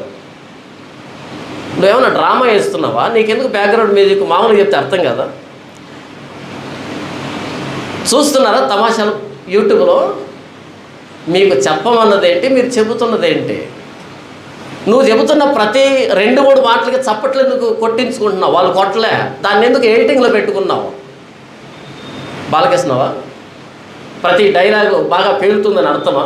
నువ్వేమన్నా డ్రామా వేస్తున్నావా, నీకెందుకు బ్యాక్గ్రౌండ్ మ్యూజిక్, మామూలుగా చెప్తే అర్థం కదా. చూస్తున్నారా తమాషాలు యూట్యూబ్లో, మీకు చెప్పమన్నదేంటి, మీరు చెబుతున్నదేంటి. నువ్వు చెబుతున్న ప్రతి 2-3 మాటలకి చప్పట్లు ఎందుకు కొట్టించుకుంటున్నావు, వాళ్ళు కొట్టలే, దాన్ని ఎందుకు ఎడిటింగ్లో పెట్టుకున్నావు, బాలకేసినావా, ప్రతి డైలాగు బాగా పేలుతుందని అర్థమా.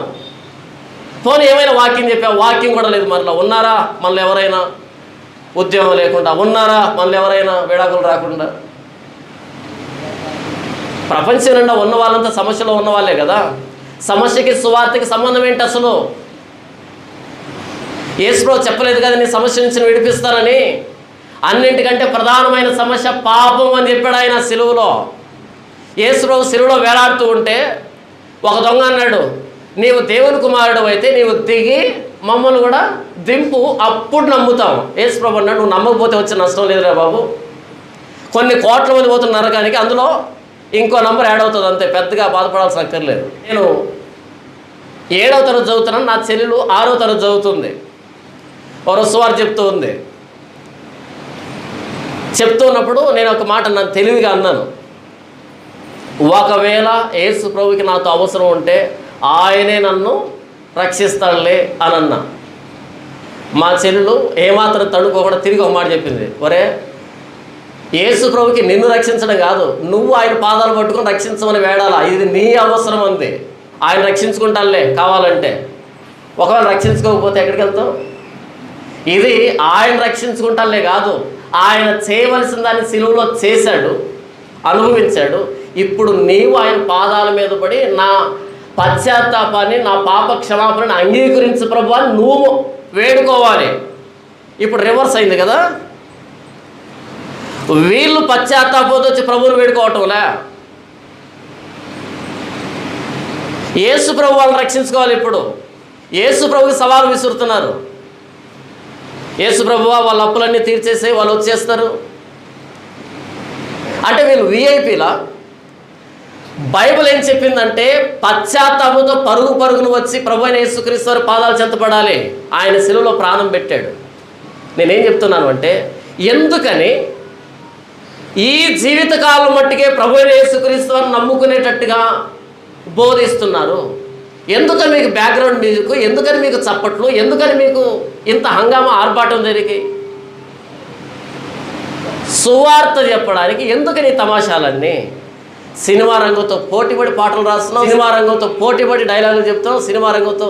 పోనీ ఏమైనా వాక్యం చెప్పావు, వాక్యం కూడా లేదు. మనలో ఉన్నారా మనలో ఎవరైనా ఉద్యోగం లేకుండా, ఉన్నారా మనలో ఎవరైనా విడాకులు రాకుండా. ప్రపంచం నిండా ఉన్న వాళ్ళంతా సమస్యలో ఉన్న వాళ్ళే కదా. సమస్యకి సువార్తకి సంబంధం ఏంటి అసలు? యేసుప్రభు చెప్పలేదు కదా నీ సమస్య నుంచి విడిపిస్తానని. అన్నింటికంటే ప్రధానమైన సమస్య పాపం అని చెప్పాడు ఆయన సిలువలో. యేసుప్రభు సిలువలో వేలాడుతూ ఉంటే ఒక దొంగ అన్నాడు, నీవు దేవుని కుమారుడు అయితే నీవు దిగి మమ్మల్ని కూడా దింపు, అప్పుడు నమ్ముతాం. యేసుప్రభు అన్నాడు, నువ్వు నమ్మకపోతే వచ్చే నష్టం లేదురా బాబు, కొన్ని కోట్ల మంది పోతున్న నరకానికి, అందులో ఇంకో నంబర్ యాడ్ అవుతుంది అంతే, పెద్దగా బాధపడాల్సిన అక్కర్లేదు. నేను 7వ తరగతి చదువుతున్నాను, నా చెల్లెలు 6వ తరగతి చదువుతుంది. ఓ సువార్త చెప్తూ ఉంది. చెప్తున్నప్పుడు నేను ఒక మాట నన్ను తెలివిగా అన్నాను, ఒకవేళ యేసు ప్రభుకి నాతో అవసరం ఉంటే ఆయనే నన్ను రక్షిస్తాడులే అని అన్నా. మా చెల్లెలు ఏమాత్రం తడుకోకుండా తిరిగి ఒక మాట చెప్పింది, ఒరే యేసు ప్రభుకి నిన్ను రక్షించడం కాదు, నువ్వు ఆయన పాదాలు పట్టుకొని రక్షించమని వేడాలా, ఇది నీ అవసరం అంది. ఆయన రక్షించుకుంటానులే కావాలంటే, ఒకవేళ రక్షించుకోకపోతే ఎక్కడికి వెళ్తావు. ఇది ఆయన రక్షించుకుంటానులే కాదు, ఆయన చేయవలసిన దాన్ని సిలువలో చేశాడు, అనుభవించాడు. ఇప్పుడు నీవు ఆయన పాదాల మీద పడి నా పశ్చాత్తాపాన్ని, నా పాప క్షమాపణని అంగీకరించు ప్రభు అని నువ్వు వేడుకోవాలి. ఇప్పుడు రివర్స్ అయింది కదా, వీళ్ళు పశ్చాత్తాపంతో వచ్చి ప్రభువుని వేడుకోవటంలే. యేసు ప్రభు వాళ్ళని రక్షించుకోవాలి. ఇప్పుడు యేసు ప్రభుకి సవాలు విసురుతున్నారు. యేసు ప్రభువా వాళ్ళ అప్పులన్నీ తీర్చేసి వాళ్ళు వచ్చేస్తారు అంటే వీళ్ళు విఐపీలా? బైబిల్ ఏం చెప్పిందంటే పశ్చాత్తాపంతో పరుగును వచ్చి ప్రభు అయిన యేసుక్రీస్తు వారి పాదాలు చెంతపడాలి. ఆయన శిలువలో ప్రాణం పెట్టాడు. నేనేం చెప్తున్నాను అంటే, ఎందుకని ఈ జీవితకాలం మట్టికే ప్రభు అయిన యేసుక్రీస్తు వారిని నమ్ముకునేటట్టుగా బోధిస్తున్నారు? ఎందుకని మీకు బ్యాక్గ్రౌండ్ మ్యూజిక్, ఎందుకని మీకు చప్పట్లు, ఎందుకని మీకు ఇంత హంగామా ఆర్భాటం జరిగి సువార్త చెప్పడానికి ఎందుకని తమాషాలన్నీ? సినిమా రంగంతో పోటీపడి పాటలు రాస్తున్నాం, సినిమా రంగంతో పోటీపడి డైలాగులు చెప్తాం, సినిమా రంగంతో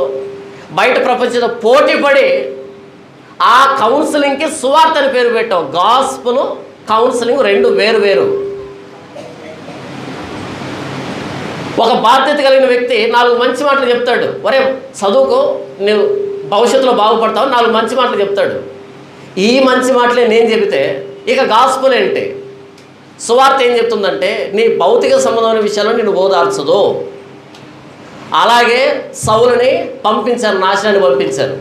బయట ప్రపంచంతో పోటీపడి ఆ కౌన్సిలింగ్కి సువార్త అని పేరు పెట్టాం. గాస్పుల్ కౌన్సిలింగ్ రెండు వేరు వేరు. ఒక బాధ్యత కలిగిన వ్యక్తి 4 మంచి మాటలు చెప్తాడు, ఒరే చదువుకో నువ్వు భవిష్యత్తులో బాగుపడతావు, 4 మంచి మాటలు చెప్తాడు. ఈ మంచి మాటలే నేను చెబితే ఇక గాస్పుల్ ఏంటి? సువార్త ఏం చెప్తుందంటే నీ భౌతిక సంబంధమైన విషయాల్లో నేను ఓదార్చదు. అలాగే సౌలుని పంపించారు, నాశనాన్ని పంపించారు.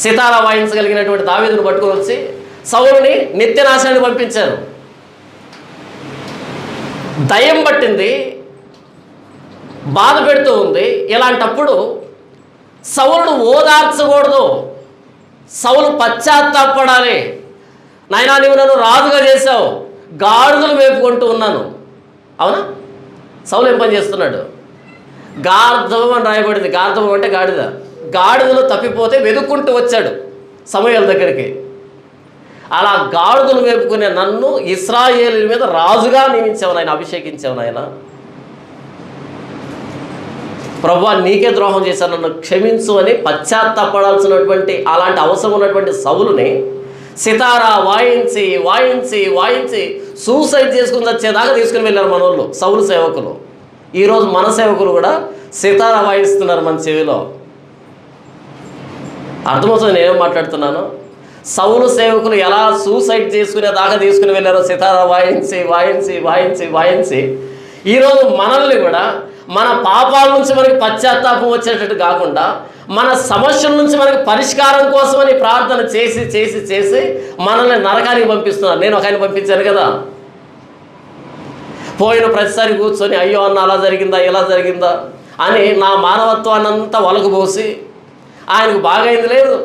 సితారా వాయించగలిగినటువంటి దావీదును పట్టుకొని వచ్చి సౌలుని నిత్య నాశనాన్ని పంపించారు. దయ్యం పట్టింది, బాధ పెడుతూ ఉంది. ఇలాంటప్పుడు సౌలును ఓదార్చకూడదు, సౌలు పశ్చాత్తాపడాలి. నాయనా నీవు నన్ను రాజుగా చేశావు, గాడిదలు మేపుకుంటూ ఉన్నాను. అవునా? సౌలు ఏం పని చేస్తున్నాడు? గార్ధవం అని రాయబడింది. గార్ధవం అంటే గాడిద. గాడిదలు తప్పిపోతే వెతుక్కుంటూ వచ్చాడు సమూయేలు దగ్గరికి. అలా గాడిదలు మేపుకునే నన్ను ఇశ్రాయేలు మీద రాజుగా నియమించావు నాయన, అభిషేకించావు నాయన. ప్రభువా నీకే ద్రోహం చేశాను, నన్ను క్షమించు అని పశ్చాత్తాపడాల్సినటువంటి అలాంటి అవసరం ఉన్నటువంటి సౌలుని సితారా వాయించి వాయించి వాయించి సూసైడ్ చేసుకుని వచ్చేదాకా తీసుకుని వెళ్ళారు మనోళ్ళు, సౌలు సేవకులు. ఈరోజు మన సేవకులు కూడా సితారా వాయిస్తున్నారు మన చెవిలో. అర్థమవుతుంది నేనేం మాట్లాడుతున్నాను? సౌలు సేవకులు ఎలా సూసైడ్ చేసుకునే దాకా తీసుకుని వెళ్ళారో సితారా వాయించి వాయించి వాయించి వాయించి, ఈరోజు మనల్ని కూడా మన పాపాల నుంచి మనకి పశ్చాత్తాపం వచ్చేటట్టు కాకుండా మన సమస్యల నుంచి మనకి పరిష్కారం కోసమని ప్రార్థన చేసి చేసి చేసి మనల్ని నరకానికి పంపిస్తున్నారు. నేను ఒక ఆయన పంపించాను కదా, పోయిన ప్రతిసారి కూర్చొని అయ్యో అన్న అలా జరిగిందా ఇలా జరిగిందా అని నా మానవత్వాన్ని అంతా వలకుపోసి ఆయనకు బాగైంది లేదు,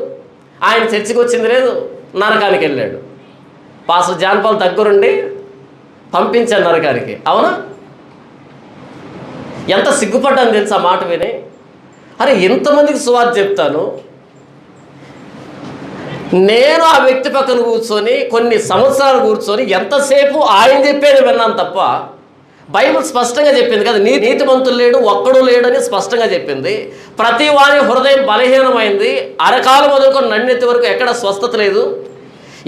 ఆయన చర్చికి వచ్చింది లేదు, నరకానికి వెళ్ళాడు. పాస్టర్ జాన్పాల్ దగ్గరుండి పంపించాను నరకానికి. అవునా? ఎంత సిగ్గుపడ్డాను తెలుసా మాట విని. అరే ఎంతమందికి సువార్త చెప్తాను, నేను ఆ వ్యక్తి పక్కన కూర్చొని కొన్ని సంవత్సరాలు కూర్చొని ఎంతసేపు ఆయన చెప్పేది విన్నాను తప్ప బైబిల్ స్పష్టంగా చెప్పింది కదా, నీతిమంతులు లేడు ఒక్కడు లేడని స్పష్టంగా చెప్పింది. ప్రతి వారి హృదయం బలహీనమైంది, అరకాలు మొదలుకొని నన్నెత్తి వరకు ఎక్కడ స్వస్థత లేదు,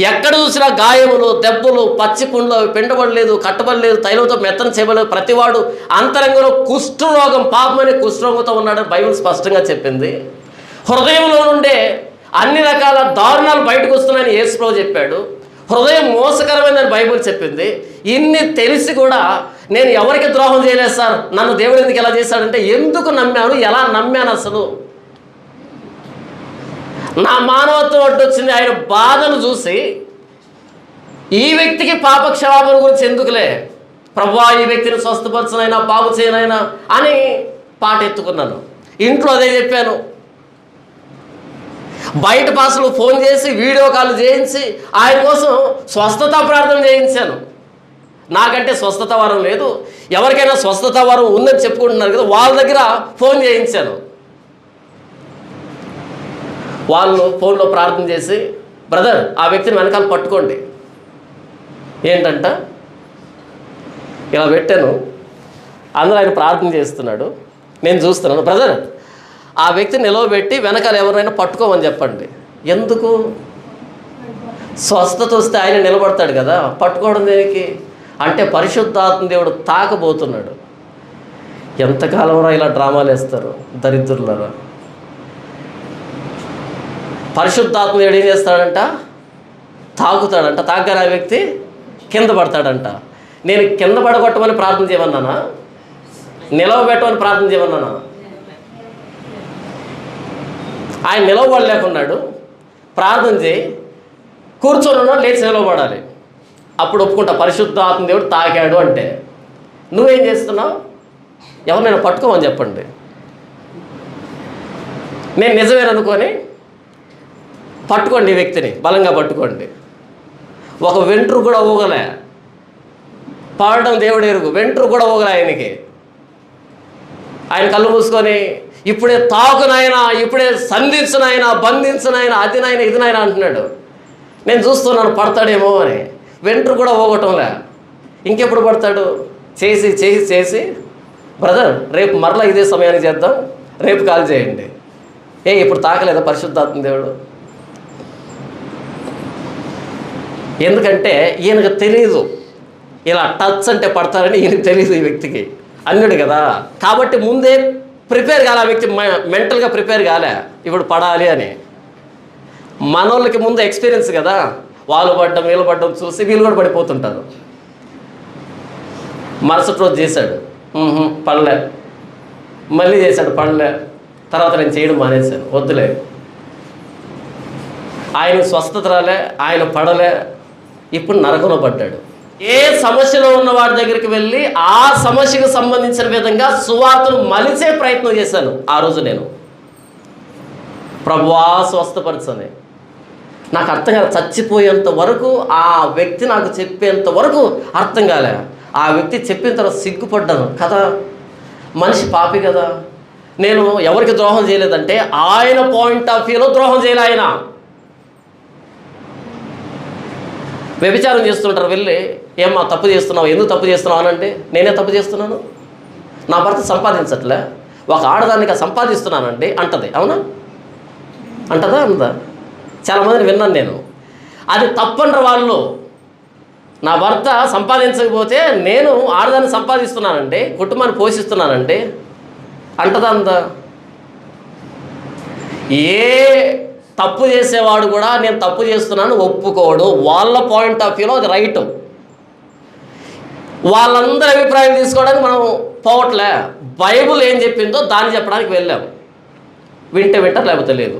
ఎక్కడ చూసినా గాయములు దెబ్బలు పచ్చిపుండ్లు అవి పిండబడలేదు కట్టబడలేదు తైలంతో మెత్తన చేయబడలేదు, ప్రతివాడు అంతరంగంలో కుష్ఠరోగం పాపమని కుష్ఠరోగంతో ఉన్నాడని బైబిల్ స్పష్టంగా చెప్పింది. హృదయంలో నుండే అన్ని రకాల దారుణాలు బయటకు వస్తున్నాయని యేసుప్రభువు చెప్పాడు. హృదయం మోసకరమైనదని బైబిల్ చెప్పింది. ఇన్ని తెలిసి కూడా నేను ఎవరికి ద్రోహం చేయలేదు సార్, నన్ను దేవుడు ఎందుకు ఎలా చేశాడంటే ఎందుకు నమ్మాను, ఎలా నమ్మాను, అసలు నా మానవత్వం అడ్డొచ్చింది. ఆయన బాధను చూసి ఈ వ్యక్తికి పాప క్షమాపణ గురించి ఎందుకులే ప్రభువా ఈ వ్యక్తిని స్వస్థపరచనైనా బాగు చేయనైనా అని పాట ఎత్తుకున్నాను. ఇంట్లో అదే చెప్పాను. బయట పాసలు ఫోన్ చేసి వీడియో కాల్ చేయించి ఆయన కోసం స్వస్థత ప్రార్థన చేయించాను. నాకంటే స్వస్థత వరం లేదు, ఎవరికైనా స్వస్థత వరం ఉందని చెప్పుకుంటున్నారు కదా, వాళ్ళ దగ్గర ఫోన్ చేయించాను. వాళ్ళు ఫోన్లో ప్రార్థన చేసి బ్రదర్ ఆ వ్యక్తిని వెనకాల పట్టుకోండి, ఏంటంట ఇలా పెట్టాను, అందరూ ఆయన ప్రార్థన చేస్తున్నాడు, నేను చూస్తున్నాను, బ్రదర్ ఆ వ్యక్తిని నిలవబెట్టి వెనకాల ఎవరైనా పట్టుకోమని చెప్పండి. ఎందుకు? స్వస్థత వస్తే ఆయన నిలబడతాడు కదా, పట్టుకోవడం దేనికి అంటే పరిశుద్ధాత్మ దేవుడు తాకబోతున్నాడు. ఎంతకాలంలో ఇలా డ్రామాలు వేస్తారు దరిద్రులారా. పరిశుద్ధాత్మ దేవుడు ఏం చేస్తాడంట, తాకుతాడంట, తాకగానే ఆ వ్యక్తి కింద పడతాడంట. నేను కింద పడగొట్టమని ప్రార్థన చేయమన్నానా, నిలవబెట్టమని ప్రార్థన చేయమన్నానా? ఆయన నిలవబడలేకున్నాడు, ప్రార్థన చేయి, కూర్చొని ఉన్నాడు, లేచి నిలవబడాలి, అప్పుడు ఒప్పుకుంటా పరిశుద్ధాత్మ దేవుడు తాకాడు అంటే. నువ్వేం చేస్తున్నావు? ఎవరినైనా పట్టుకోమని చెప్పండి. నేను నిజమేననుకొని పట్టుకోండి, ఈ వ్యక్తిని బలంగా పట్టుకోండి. ఒక వెంట్రు కూడా ఊగలే, పాడడం దేవుడు ఎరుగు, వెంట్రు కూడా ఊగలే ఆయనకి. ఆయన కళ్ళు మూసుకొని ఇప్పుడే తాకునైనా, ఇప్పుడే సంధించినైనా, బంధించినైనా, అదినైనా ఇదినైనా అంటున్నాడు. నేను చూస్తున్నాను పడతాడేమో అని. వెంట్రు కూడా ఊగటంలే, ఇంకెప్పుడు పడతాడు? చేసి చేసి చేసి బ్రదర్ రేపు మరలా ఇదే సమయానికి చేద్దాం, రేపు కాల్ చేయండి. ఇప్పుడు తాకలేదా పరిశుద్ధాత్మ దేవుడు? ఎందుకంటే ఈయనకు తెలీదు ఇలా టచ్ అంటే పడతారని, ఈయనకు తెలీదు ఈ వ్యక్తికి, అన్యుడు కదా. కాబట్టి ముందే ప్రిపేర్ కాలే ఆ వ్యక్తి, మెంటల్గా ప్రిపేర్ కాలే ఇప్పుడు పడాలి అని. మనోళ్ళకి ముందు ఎక్స్పీరియన్స్ కదా, వాళ్ళు పడ్డం వీళ్ళు పడ్డం చూసి వీళ్ళు కూడా పడిపోతుంటారు. మరుసటి రోజు చేశాడు, పడలే, మళ్ళీ చేశాడు, పడలే, తర్వాత నేను చేయడం మానేశాను, వద్దులే. ఆయన స్వస్థత రాలే, ఆయన పడలే, ఇప్పుడు నరకంలో పడ్డాడు. ఏ సమస్యలో ఉన్న వాడి దగ్గరికి వెళ్ళి ఆ సమస్యకు సంబంధించిన విధంగా సువార్తను మలిచే ప్రయత్నం చేశాను. ఆ రోజు నేను ప్రభువా స్వస్థపరచని, నాకు అర్థం కాలే. చచ్చిపోయేంత వరకు ఆ వ్యక్తి నాకు చెప్పేంత వరకు అర్థం కాలే. ఆ వ్యక్తి చెప్పిన తర్వాత సిగ్గుపడ్డాను కదా, మనిషి పాపి కదా. నేను ఎవరికి ద్రోహం చేయలేదంటే ఆయన పాయింట్ ఆఫ్ వ్యూలో ద్రోహం చేయలే. ఆయన వ్యభిచారం చేస్తుంటారు, వెళ్ళి ఏమ్మా తప్పు చేస్తున్నావు, ఎందుకు తప్పు చేస్తున్నావు అనంటే నేనే తప్పు చేస్తున్నాను, నా భర్త సంపాదించట్లే, ఒక ఆడదానికి సంపాదిస్తున్నానండి అంటది. అవునా? అంటదా? అందా? చాలామందిని విన్నాను నేను. అది తప్పండ్ర వాళ్ళు. నా భర్త సంపాదించకపోతే నేను ఆడదాన్ని సంపాదిస్తున్నానంటే, కుటుంబాన్ని పోషిస్తున్నానంటే అంటదంతా. ఏ తప్పు చేసేవాడు కూడా నేను తప్పు చేస్తున్నాను ఒప్పుకోడు. వాళ్ళ పాయింట్ ఆఫ్ వ్యూలో అది రైట్. వాళ్ళందరి అభిప్రాయం తీసుకోవడానికి మనం పోవట్లే. బైబుల్ ఏం చెప్పిందో దాన్ని చెప్పడానికి వెళ్ళాం. వింటారు, లేకపోతే లేదు.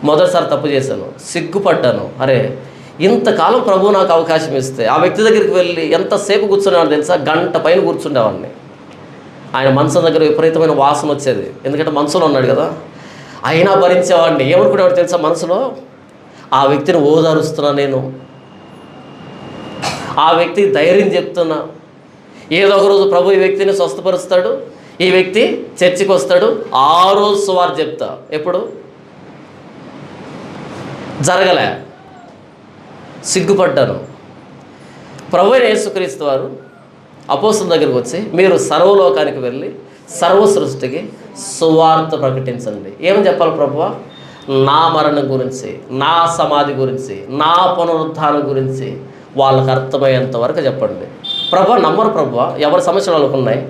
మొదటిసారి తప్పు చేశాను, సిగ్గుపడ్డాను. అరే, ఇంతకాలం ప్రభువు నాకు అవకాశం ఇస్తే ఆ వ్యక్తి దగ్గరికి వెళ్ళి ఎంతసేపు కూర్చునేవాడిని తెలుసా? గంట పైన కూర్చుండేవాడిని. ఆయన మనసు దగ్గర విపరీతమైన వాసన వచ్చేది, ఎందుకంటే మనసులో ఉన్నాడు కదా. అయినా భరించేవాడిని. ఏమనుకునేవాడు తెలుసా మనసులో? ఆ వ్యక్తిని ఓదారుస్తున్నా, నేను ఆ వ్యక్తికి ధైర్యం చెప్తున్నా. ఏదో ఒక రోజు ప్రభు ఈ వ్యక్తిని స్వస్థపరుస్తాడు, ఈ వ్యక్తి చర్చికి వస్తాడు, ఆ రోజు సువార్త చెప్తా. ఎప్పుడు జరగలే, సిగ్గుపడ్డాను. ప్రభు అయిన యేసుక్రీస్తు వారు అపోస్తలుల దగ్గరికి వచ్చి, మీరు సర్వలోకానికి వెళ్ళి సర్వ సృష్టికి సువార్త ప్రకటించండి. ఏమని చెప్పాలి ప్రభువా? నా మరణం గురించి, నా సమాధి గురించి, నా పునరుద్ధానం గురించి వాళ్ళకి అర్థమయ్యేంత వరకు చెప్పండి. ప్రభువా నమ్మరు ప్రభువా, ఎవరి సమస్యలు వాళ్ళకు ఉన్నాయి.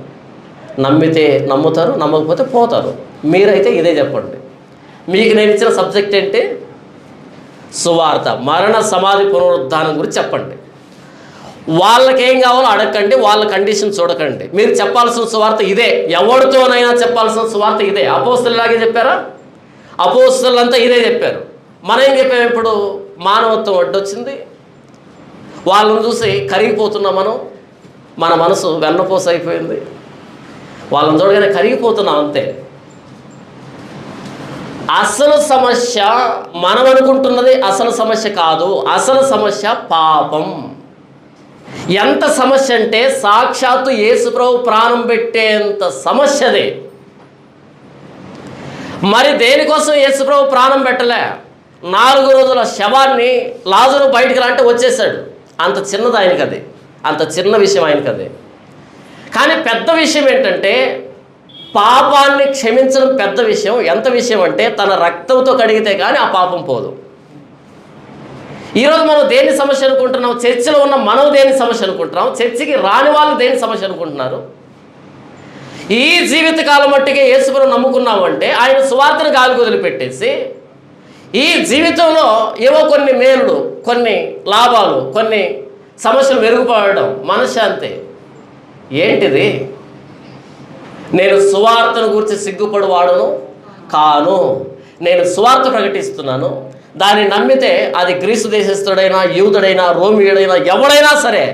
నమ్మితే నమ్ముతారు, నమ్మకపోతే పోతారు. మీరైతే ఇదే చెప్పండి. మీకు నేను ఇచ్చిన సబ్జెక్ట్ ఏంటి? సువార్త, మరణ సమాధి పునరుద్ధానం గురించి చెప్పండి. వాళ్ళకి ఏం కావాలో అడగండి, వాళ్ళ కండిషన్ చూడకండి. మీరు చెప్పాల్సిన సువార్త ఇదే. ఎవరితోనైనా చెప్పాల్సిన సువార్త ఇదే. అపోస్తలు ఇలాగే చెప్పారా? అపోస్తలంతా ఇదే చెప్పారు. మనం ఏం చెప్పాము? ఇప్పుడు మానవత్వం అడ్డొచ్చింది, వాళ్ళని చూసి కరిగిపోతున్నాం. మన మనసు వెన్నపూస అయిపోయింది. వాళ్ళని చూడగానే కరిగిపోతున్నాం అంతే. అసలు సమస్య మనం అనుకుంటున్నది అసలు సమస్య కాదు. అసలు సమస్య పాపం. ఎంత సమస్య అంటే సాక్షాత్తు యేసుప్రభు ప్రాణం పెట్టేంత సమస్యదే. మరి దేనికోసం యేసుప్రభు ప్రాణం పెట్టలే? 4 రోజుల శవాన్ని లాజరు బయటికి రా అంటే వచ్చేసాడు. అంత చిన్నది ఆయనకి అది, అంత చిన్న విషయం ఆయనకి అది. కానీ పెద్ద విషయం ఏంటంటే పాపాన్ని క్షమించడం పెద్ద విషయం. ఎంత విషయం అంటే తన రక్తంతో కడిగితే కానీ ఆ పాపం పోదు. ఈరోజు మనం దేని సమస్య అనుకుంటున్నాం? చర్చిలో ఉన్న మనం దేని సమస్య అనుకుంటున్నాం? చర్చికి రాని వాళ్ళు దేని సమస్య అనుకుంటున్నారు? ఈ జీవితకాలం మట్టికే యేసుప్రభువును నమ్ముకున్నామంటే ఆయన సువార్తను గాలికి వదిలిపెట్టేసి ఈ జీవితంలో ఏవో కొన్ని మేలులు, కొన్ని లాభాలు, కొన్ని సమస్యలు మెరుగుపడడం, మనశ్శాంతి. ఏంటిది? నేను సువార్తను గురించి సిగ్గుపడువాడును కాను. నేను సువార్త ప్రకటిస్తున్నాను. దాన్ని నమ్మితే అది గ్రీసు దేశస్థుడైనా, యూదుడైనా, రోమియుడైనా, ఎవడైనా సరే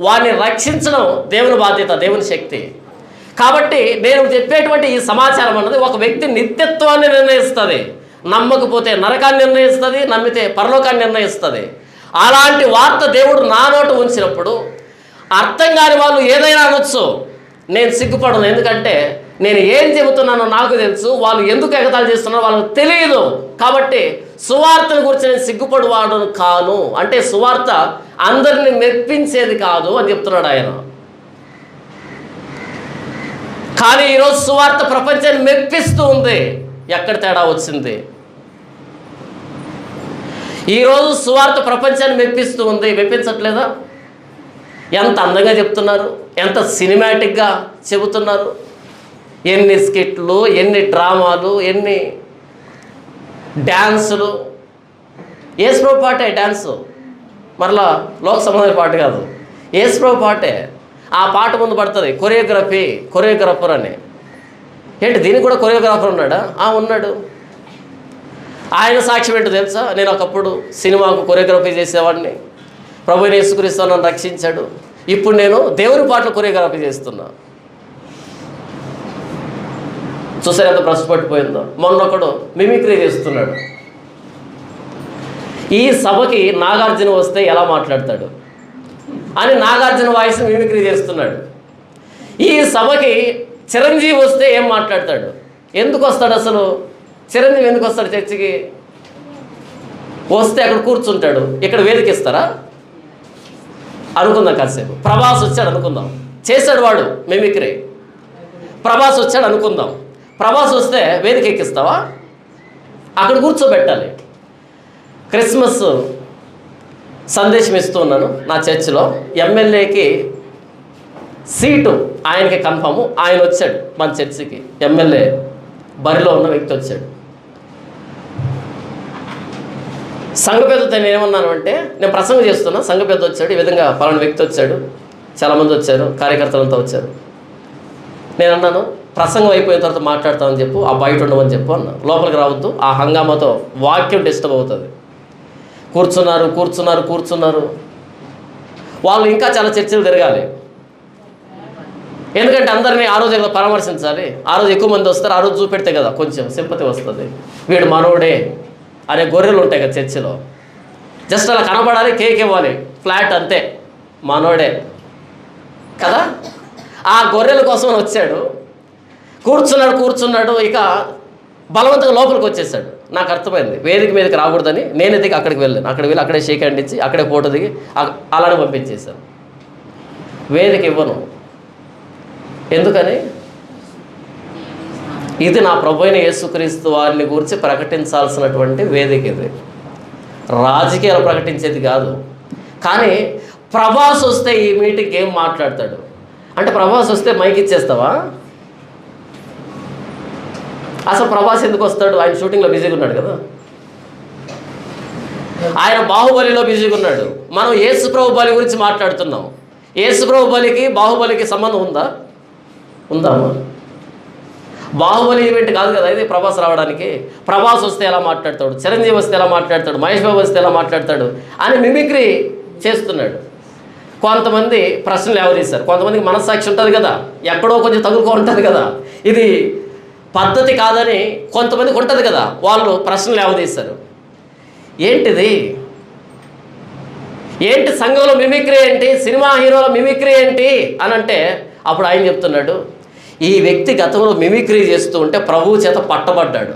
వారిని రక్షించడం దేవుని బాధ్యత, దేవుని శక్తి. కాబట్టి నేను చెప్పేటువంటి ఈ సమాచారం అన్నది ఒక వ్యక్తి నిత్యత్వాన్ని నిర్ణయిస్తుంది. నమ్మకపోతే నరకాన్ని నిర్ణయిస్తుంది, నమ్మితే పరలోకాన్ని నిర్ణయిస్తుంది. అలాంటి వార్త దేవుడు నా నోట ఉంచినప్పుడు అర్థం కాని వాళ్ళు ఏదైనా అనొచ్చు, నేను సిగ్గుపడను. ఎందుకంటే నేను ఏం చెబుతున్నానో నాకు తెలుసు. వాళ్ళు ఎందుకు ఎగతాళి చేస్తున్నారో వాళ్ళకి తెలియదు. కాబట్టి సువార్తను గురించి నేను సిగ్గుపడువాడును కాను. అంటే సువార్త అందరిని మెప్పించేది కాదు అని చెప్తున్నాడు ఆయన. కానీ ఈరోజు సువార్త ప్రపంచాన్ని మెప్పిస్తూ ఉంది. ఎక్కడ తేడా వచ్చింది? ఈరోజు సువార్త ప్రపంచాన్ని మెప్పిస్తూ ఉంది. మెప్పించట్లేదా? ఎంత అందంగా చెప్తున్నారు, ఎంత సినిమాటిక్గా చెబుతున్నారు. ఎన్ని స్కిట్లు, ఎన్ని డ్రామాలు, ఎన్ని డ్యాన్సులు. యేసుప్రభు పాటే డ్యాన్సు, మరలా లోక సంబంధమైన పాట కాదు, యేసుప్రభు పాటే. ఆ పాట ముందు పడుతుంది కొరియోగ్రాఫర్ అని. ఏంటి దీనికి కూడా కొరియోగ్రాఫర్ ఉన్నాడా? ఉన్నాడు. ఆయన సాక్ష్యం ఏంటో తెలుసా? నేను ఒకప్పుడు సినిమాకు కొరియోగ్రఫీ చేసేవాడిని. ప్రభువుని యేసుక్రీస్తు నన్ను రక్షించాడు. ఇప్పుడు నేను దేవుని పాటలు కొరియోగ్రఫీ చేస్తున్నా. చూసారు ఎంత ప్రశ్నపట్టిపోయిందో. మొన్నొకడు మిమిక్రీ చేస్తున్నాడు. ఈ సభకి నాగార్జున వస్తే ఎలా మాట్లాడతాడు అని నాగార్జున వాయిస్ మిమిక్రీ చేస్తున్నాడు. ఈ సభకి చిరంజీవి వస్తే ఏం మాట్లాడతాడు? ఎందుకు వస్తాడు అసలు? చిరంజీవి ఎందుకు వస్తాడు చర్చికి? వస్తే అక్కడ కూర్చుంటాడు. ఇక్కడ వేదిక ఇస్తారా అనుకుందాం. కాసేపు ప్రభాస్ వచ్చాడు అనుకుందాం, చేశాడు వాడు మిమిక్రీ. ప్రభాస్ వచ్చాడు అనుకుందాం, ప్రభాస్ వస్తే వేదిక ఎక్కిస్తావా? అక్కడ కూర్చోబెట్టాలి. క్రిస్మస్ సందేశం ఇస్తూ ఉన్నాను నా చర్చిలో. ఎమ్మెల్యేకి సీటు ఆయనకి కన్ఫాము. ఆయన వచ్చాడు మన చర్చికి, ఎమ్మెల్యే బరిలో ఉన్న వ్యక్తి వచ్చాడు. సంఘ పెద్దతో నేను ఏమన్నాను అంటే, నేను ప్రసంగం చేస్తున్నా, సంఘ పెద్ద వచ్చాడు, ఈ విధంగా పలానా వ్యక్తి వచ్చాడు, చాలామంది వచ్చారు, కార్యకర్తలంతా వచ్చారు. నేను అన్నాను, ప్రసంగం అయిపోయిన తర్వాత మాట్లాడతామని చెప్పు, ఆ బయట ఉండమని చెప్పు అన్నా. లోపలికి రావద్దు, ఆ హంగామాతో వాక్యం డిస్టర్బ్ అవుతుంది. కూర్చున్నారు. వాళ్ళు ఇంకా చాలా చర్చలు తిరగాలి. ఎందుకంటే అందరినీ ఆ రోజు పరామర్శించాలి. ఆ రోజు ఎక్కువ మంది వస్తారు, ఆ రోజు చూపెడితే కదా కొంచెం సింపతి వస్తుంది. వీడు మనోడే అనే గొర్రెలు ఉంటాయి కదా చర్చిలో, జస్ట్ అలా కనబడాలి, కేక్ ఇవ్వాలి, ఫ్లాట్ అంతే, మనోడే కదా. ఆ గొర్రెల కోసం వచ్చాడు, కూర్చున్నాడు. ఇక బలవంతంగా లోపలికి వచ్చేసాడు. నాకు అర్థమైంది వేదిక మీదకి రాకూడదని. నేను దిగి అక్కడికి వెళ్ళాను. అక్కడికి వెళ్ళి అక్కడే షేక్ హ్యాండ్ ఇచ్చి అక్కడే ఫోటో దిగి అలానే పంపించేశాను. వేదిక ఇవ్వను. ఎందుకని? ఇది నా ప్రభు అయిన యేసుక్రీస్తు వారిని గురించి ప్రకటించాల్సినటువంటి వేదిక. ఇది రాజకీయాలు ప్రకటించేది కాదు. కానీ ప్రభాస్ వస్తే ఈ మీటింగ్కి ఏం మాట్లాడతాడు అంటే, ప్రభాస్ వస్తే మైక్ ఇచ్చేస్తావా? అసలు ప్రభాస్ ఎందుకు వస్తాడు? ఆయన షూటింగ్లో బిజీగా ఉన్నాడు కదా, ఆయన బాహుబలిలో బిజీగా ఉన్నాడు. మనం యేసు ప్రభు బలి గురించి మాట్లాడుతున్నాం. యేసు ప్రభు బలికి బాహుబలికి సంబంధం ఉందా? బాహుబలి ఈవెంట్ కాదు కదా ఇది ప్రభాస్ రావడానికి. ప్రభాస్ వస్తే ఎలా మాట్లాడతాడు, చిరంజీవి వస్తే ఎలా మాట్లాడతాడు, మహేష్ బాబు వస్తే ఎలా మాట్లాడతాడు అని మిమిక్రీ చేస్తున్నాడు. కొంతమంది ప్రశ్నలు ఎవరీశారు, కొంతమందికి మనస్సాక్షి ఉంటుంది కదా, ఎక్కడో కొంచెం తగులుకో ఉంటుంది కదా, ఇది పద్ధతి కాదని కొంతమందికి ఉంటుంది కదా, వాళ్ళు ప్రశ్నలు ఎవరీశారు. ఏంటి సంఘంలో మిమిక్రీ ఏంటి, సినిమా హీరోల మిమిక్రీ ఏంటి అని అంటే, అప్పుడు ఆయన చెప్తున్నాడు, ఈ వ్యక్తి గతంలో మిమిక్రీ చేస్తూ ఉంటే ప్రభువు చేత పట్టబడ్డాడు.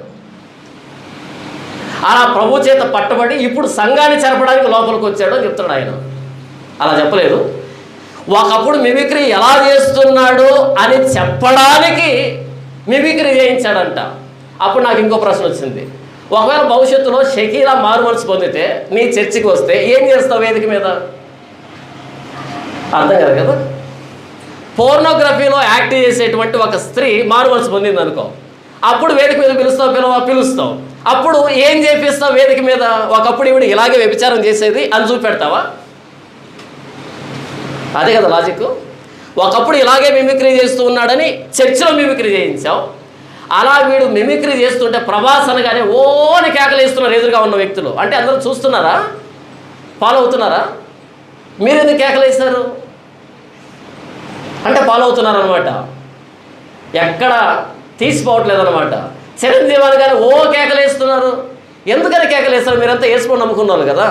అలా ప్రభు చేత పట్టబడి ఇప్పుడు సంఘాన్ని చెరపడానికి లోపలికి వచ్చాడు అని చెప్తున్నాడు ఆయన. అలా చెప్పలేదు. ఒకప్పుడు మిమిక్రీ ఎలా చేస్తున్నాడు అని చెప్పడానికి మిమిక్రీ చేయించాడంట. అప్పుడు నాకు ఇంకో ప్రశ్న వచ్చింది, ఒకవేళ భవిష్యత్తులో షకీలా మారుమనసు పొందితే నీ చర్చికి వస్తే ఏం చేస్తావు వేదిక మీద? అర్థం కాదు కదా. పోర్నోగ్రఫీలో యాక్ట్ చేసేటువంటి ఒక స్త్రీ మారుమనసు పొందింది అనుకో, అప్పుడు వేదిక మీద పిలుస్తావు. అప్పుడు ఏం చేపిస్తావు వేదిక మీద? ఒకప్పుడు ఈవిడ ఇలాగే వ్యభిచారం చేసేది అని చూపెడతావా? అదే కదా లాజిక్. ఒకప్పుడు ఇలాగే మిమిక్రీ చేస్తూ ఉన్నాడని చర్చిలో మిమిక్రీ చేయించావు. అలా వీడు మిమిక్రీ చేస్తుంటే ప్రభాస్ అనగానే ఓని కేకలేస్తున్నారు ఎదురుగా ఉన్న వ్యక్తులు. అంటే అందరూ చూస్తున్నారా, ఫాలో అవుతున్నారా? మీరు ఎందుకు కేకలేస్తారు అంటే ఫాలో అవుతున్నారు అనమాట, ఎక్కడ తీసిపోవట్లేదన్నమాట. చిరంజీవి అనగానే ఓ కేకలేస్తున్నారు. ఎందుకని కేకలేస్తారు? మీరంతా వేసుకొని నమ్ముకున్నారు కదా.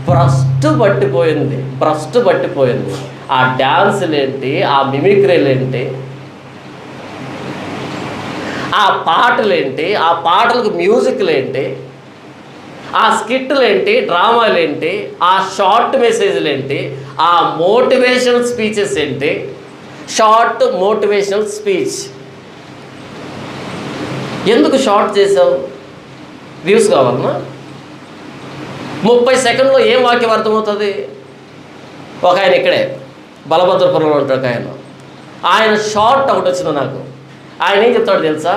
భ్రష్టు పట్టిపోయింది. ఆ డ్యాన్సులేంటి, ఆ మిమిక్రీలేంటి, ఆ పాటలేంటి, ఆ పాటలకు మ్యూజిక్లేంటి, ఆ స్కిట్లేంటి, డ్రామాలేంటి, ఆ షార్ట్ మెసేజ్లేంటి, ఆ మోటివేషనల్ స్పీచెస్ ఏంటి. షార్ట్ మోటివేషనల్ స్పీచ్ ఎందుకు షార్ట్ చేసావు? వ్యూస్ కావాలన్నా? 30 సెకండ్లో ఏం వాక్యం అర్థమవుతుంది? ఒక ఆయన ఇక్కడే బలభద్రపురంలో ఉంటాడు ఆయన షార్ట్ ఒకటి వచ్చింది నాకు. ఆయన ఏం చెప్తాడు తెలుసా,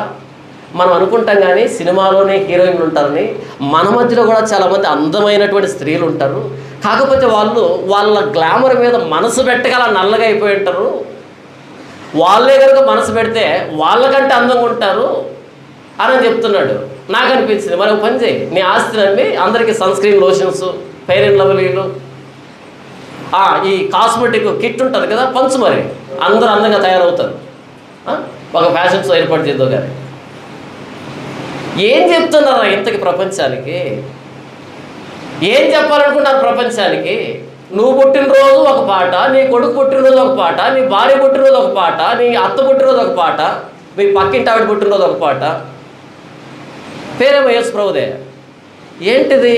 మనం అనుకుంటాం కానీ సినిమాలోనే హీరోయిన్లు ఉంటారని, మన మధ్యలో కూడా చాలామంది అందమైనటువంటి స్త్రీలు ఉంటారు, కాకపోతే వాళ్ళ గ్లామర్ మీద మనసు పెట్టగల నల్లగా అయిపోయి ఉంటారు, వాళ్ళే కనుక మనసు పెడితే వాళ్ళకంటే అందంగా ఉంటారు అని చెప్తున్నాడు. నాకు అనిపించింది, మరి ఒక పని చేయి, నీ ఆస్తి నమ్మి అందరికీ sunscreen lotions, fair and లవ్లీలు, ఈ కాస్మెటిక్ కిట్ ఉంటుంది కదా, పంచు, మరి అందరూ అందంగా తయారవుతారు. ఒక ఫ్యాషన్ షో ఏర్పాటు చేద్దాం. కానీ ఏం చెప్తున్నారా ఇంతకి ప్రపంచానికి? ఏం చెప్పాలనుకున్నారు ప్రపంచానికి? నువ్వు పుట్టినరోజు ఒక పాట, నీ కొడుకు పుట్టినరోజు ఒక పాట, నీ భార్య పుట్టినరోజు ఒక పాట, నీ అత్త పుట్టినరోజు ఒక పాట, మీ పక్కింటి ఆవిడ పుట్టినరోజు ఒక పాట, పేరేమో యేసు ప్రభుదే. ఏంటిది?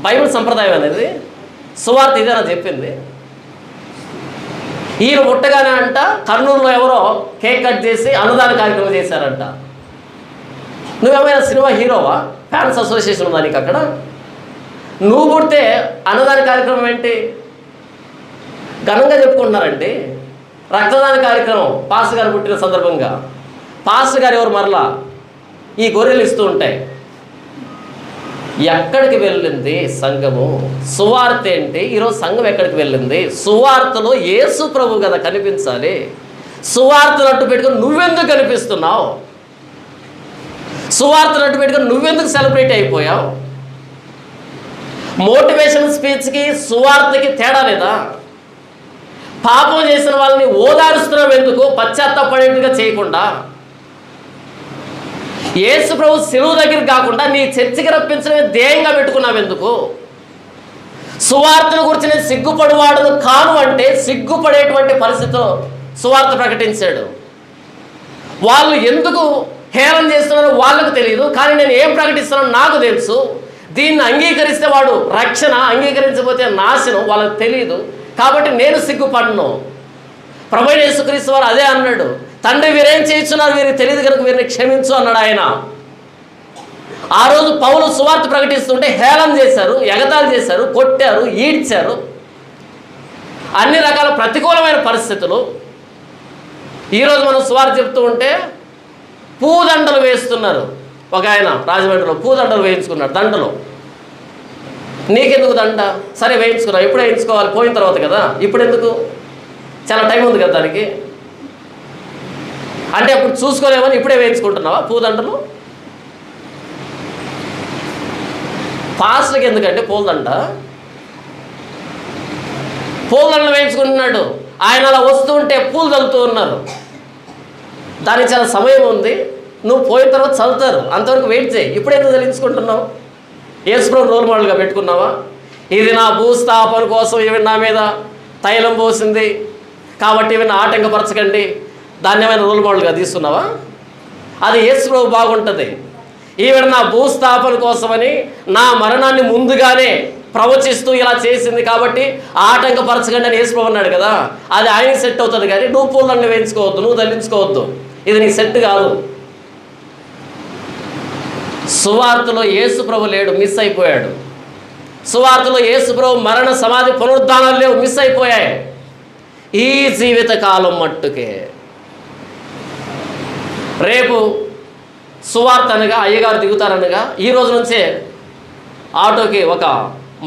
బైబిల్ సంప్రదాయం అనేది, సువార్త ఇదేనా చెప్పింది? ఈయన పుట్టగానే అంట కర్నూలులో ఎవరో కేక్ కట్ చేసి అన్నదాన కార్యక్రమం చేశారంట. నువ్వేమైనా సినిమా హీరోవా? ఫ్యాన్స్ అసోసియేషన్ ఉందా నీకు అక్కడ? నువ్వు పుడితే అన్నదాన కార్యక్రమం ఏంటి? ఘనంగా చెప్పుకుంటున్నారండి. రక్తదాన కార్యక్రమం పాస్టర్ గారు పుట్టిన సందర్భంగా. పాస్టర్ గారు ఎవరు? మరలా ఈ గొర్రెలు ఇస్తూ ఉంటాయి. ఎక్కడికి వెళ్ళింది సంఘము? సువార్త ఏంటి? ఈరోజు సంఘం ఎక్కడికి వెళ్ళింది? సువార్తలో యేసు ప్రభు కదా కనిపించాలి. సువార్తను అడ్డు పెట్టుకొని నువ్వెందుకు కనిపిస్తున్నావు? సువార్తను అడ్డు పెట్టుకొని నువ్వెందుకు సెలబ్రేట్ అయిపోయావు? మోటివేషన్ స్పీచ్కి సువార్తకి తేడా లేదా? పాపం చేసిన వాళ్ళని ఓదారుస్తున్నావు ఎందుకు? పశ్చాత్తాపడేట్టుగా చేయకుండా. యేసు ప్రభు శిలువ దగ్గరికి కాకుండా నీ చర్చికి రప్పించడమే ధ్యేయంగా పెట్టుకున్నావు ఎందుకు? సువార్తను గురించి నేను సిగ్గుపడివాడును కాను అంటే సిగ్గుపడేటువంటి పరిస్థితిలో సువార్త ప్రకటించాడు. వాళ్ళు ఎందుకు హేళన చేస్తున్నారో వాళ్ళకు తెలియదు, కానీ నేను ఏం ప్రకటిస్తున్నానో నాకు తెలుసు. దీన్ని అంగీకరిస్తే వాడు రక్షణ, అంగీకరించకపోతే నాశనం. వాళ్ళకి తెలియదు, కాబట్టి నేను సిగ్గుపడను. ప్రభువైన యేసుక్రీస్తు వారు అదే అన్నాడు. తండ్రి వీరేం చేస్తున్నారు వీరికి తెలియదు కనుక వీరిని క్షమించు అన్నాడు ఆయన. ఆ రోజు పౌలు సువార్త ప్రకటిస్తుంటే హేళన చేశారు, ఎగతాళి చేశారు, కొట్టారు, ఈడ్చారు. అన్ని రకాల ప్రతికూలమైన పరిస్థితులు. ఈరోజు మనం సువార్త చెప్తూ ఉంటే పూదండలు వేస్తున్నారు. ఒక ఆయన రాజమండ్రిలో పూదండలు వేయించుకున్నాడు. దండలు నీకెందుకు దండ? సరే వేయించుకున్నావు, ఎప్పుడు వేయించుకోవాలి? పోయిన తర్వాత కదా. ఇప్పుడు ఎందుకు? చాలా టైం ఉంది కదా దానికి. అంటే అప్పుడు చూసుకోలేమని ఇప్పుడే వేయించుకుంటున్నావా పూదండలు? పాస్టర్కి ఎందుకంటే పూలదండ? పూలదండలు వేయించుకుంటున్నాడు ఆయన. అలా వస్తూ ఉంటే పూలు చల్లుతూ ఉన్నారు. దానికి చాలా సమయం ఉంది. నువ్వు పోయిన తర్వాత చల్లుతారు, అంతవరకు వెయిట్ చేయి. ఇప్పుడు ఎందుకు చల్లించుకుంటున్నావు? యేసుప్రభుని రోల్ మోడల్గా పెట్టుకున్నావా? ఇది నా భూస్థాపన కోసం ఈవెన్ నా మీద తైలం పోసింది కాబట్టి ఈవెన్ ఆటంకపరచకండి, దాన్ని ఏమైనా రోల్ మోడల్గా తీసుకున్నావా? అది యేసుప్రభు బాగుంటుంది. ఈవెన్ నా భూస్థాపన కోసమని నా మరణాన్ని ముందుగానే ప్రవచిస్తూ ఇలా చేసింది కాబట్టి ఆటంకపరచకండి అని యేసుప్రభు అన్నాడు కదా. అది ఆయనకి సెట్ అవుతుంది, కానీ నువ్వు పూలన్నీ వేయించుకోవద్దు, నువ్వు తల్లించుకోవద్దు. ఇది నీకు సెట్ కాదు. సువార్తలో యేసుప్రభు లేడు, మిస్ అయిపోయాడు. సువార్తలో యేసుప్రభు మరణ సమాధి పునరుద్ధానాలు లేవు, మిస్ అయిపోయాయి. ఈ జీవిత కాలం మట్టుకే. రేపు సువార్త అనగా అయ్యగారు దిగుతారనగా ఈ రోజు నుంచే ఆటోకి ఒక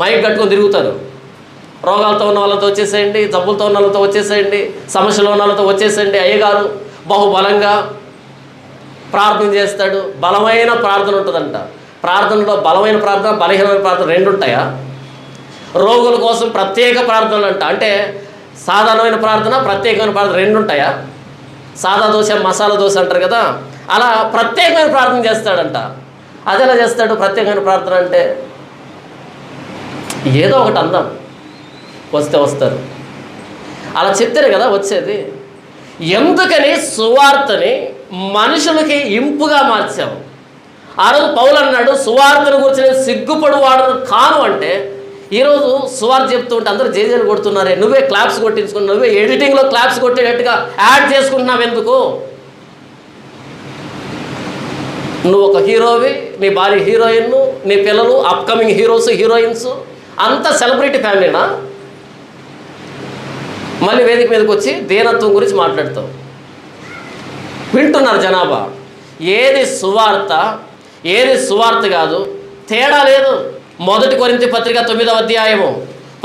మైక్ కట్టుకొని తిరుగుతారు. రోగాలతో ఉన్న వాళ్ళతో వచ్చేసేయండి, జబ్బులతో ఉన్న వాళ్ళతో వచ్చేసేయండి, సమస్యలు ఉన్న వాళ్ళతో వచ్చేసేయండి. అయ్యగారు బహుబలంగా ప్రార్థన చేస్తాడు. బలమైన ప్రార్థన ఉంటుందంట. ప్రార్థనలో బలమైన ప్రార్థన, బలహీనమైన ప్రార్థన రెండు ఉంటాయా? రోగుల కోసం ప్రత్యేక ప్రార్థనలు అంట. అంటే సాధారణమైన ప్రార్థన, ప్రత్యేకమైన ప్రార్థన రెండు ఉంటాయా? సాదా దోశ, మసాలా దోశ అంటారు కదా, అలా ప్రత్యేకమైన ప్రార్థన చేస్తాడంట. అది ఎలా చేస్తాడు ప్రత్యేకమైన ప్రార్థన అంటే? ఏదో ఒకటి అందాం, వస్తే వస్తారు, అలా చెప్తారు కదా వచ్చేది. ఎందుకని సువార్తని మనుషులకి ఇంపుగా మార్చావు? ఆ రోజు పౌలు అన్నాడు సువార్తను గురించి నేను సిగ్గుపడువాడు కాను అంటే, ఈరోజు సువార్త చెప్తూ ఉంటే అందరూ జేజేలు కొడుతున్నారే. నువ్వే క్లాప్స్ కొట్టించుకుని, నువ్వే ఎడిటింగ్లో క్లాప్స్ కొట్టేటట్టుగా యాడ్ చేసుకుంటున్నావు ఎందుకు? నువ్వు ఒక హీరోవి, నీ భార్య హీరోయిన్, నీ పిల్లలు అప్కమింగ్ హీరోస్, హీరోయిన్స్, అంతా సెలబ్రిటీ ఫ్యామిలీనా? మళ్ళీ వేదిక మీదకి వచ్చి దీనత్వం గురించి మాట్లాడతావు. వింటున్నారు జనాభా. ఏది సువార్త, ఏది సువార్త కాదు, తేడా లేదు. 1 కొరింథీ పత్రిక 9వ అధ్యాయము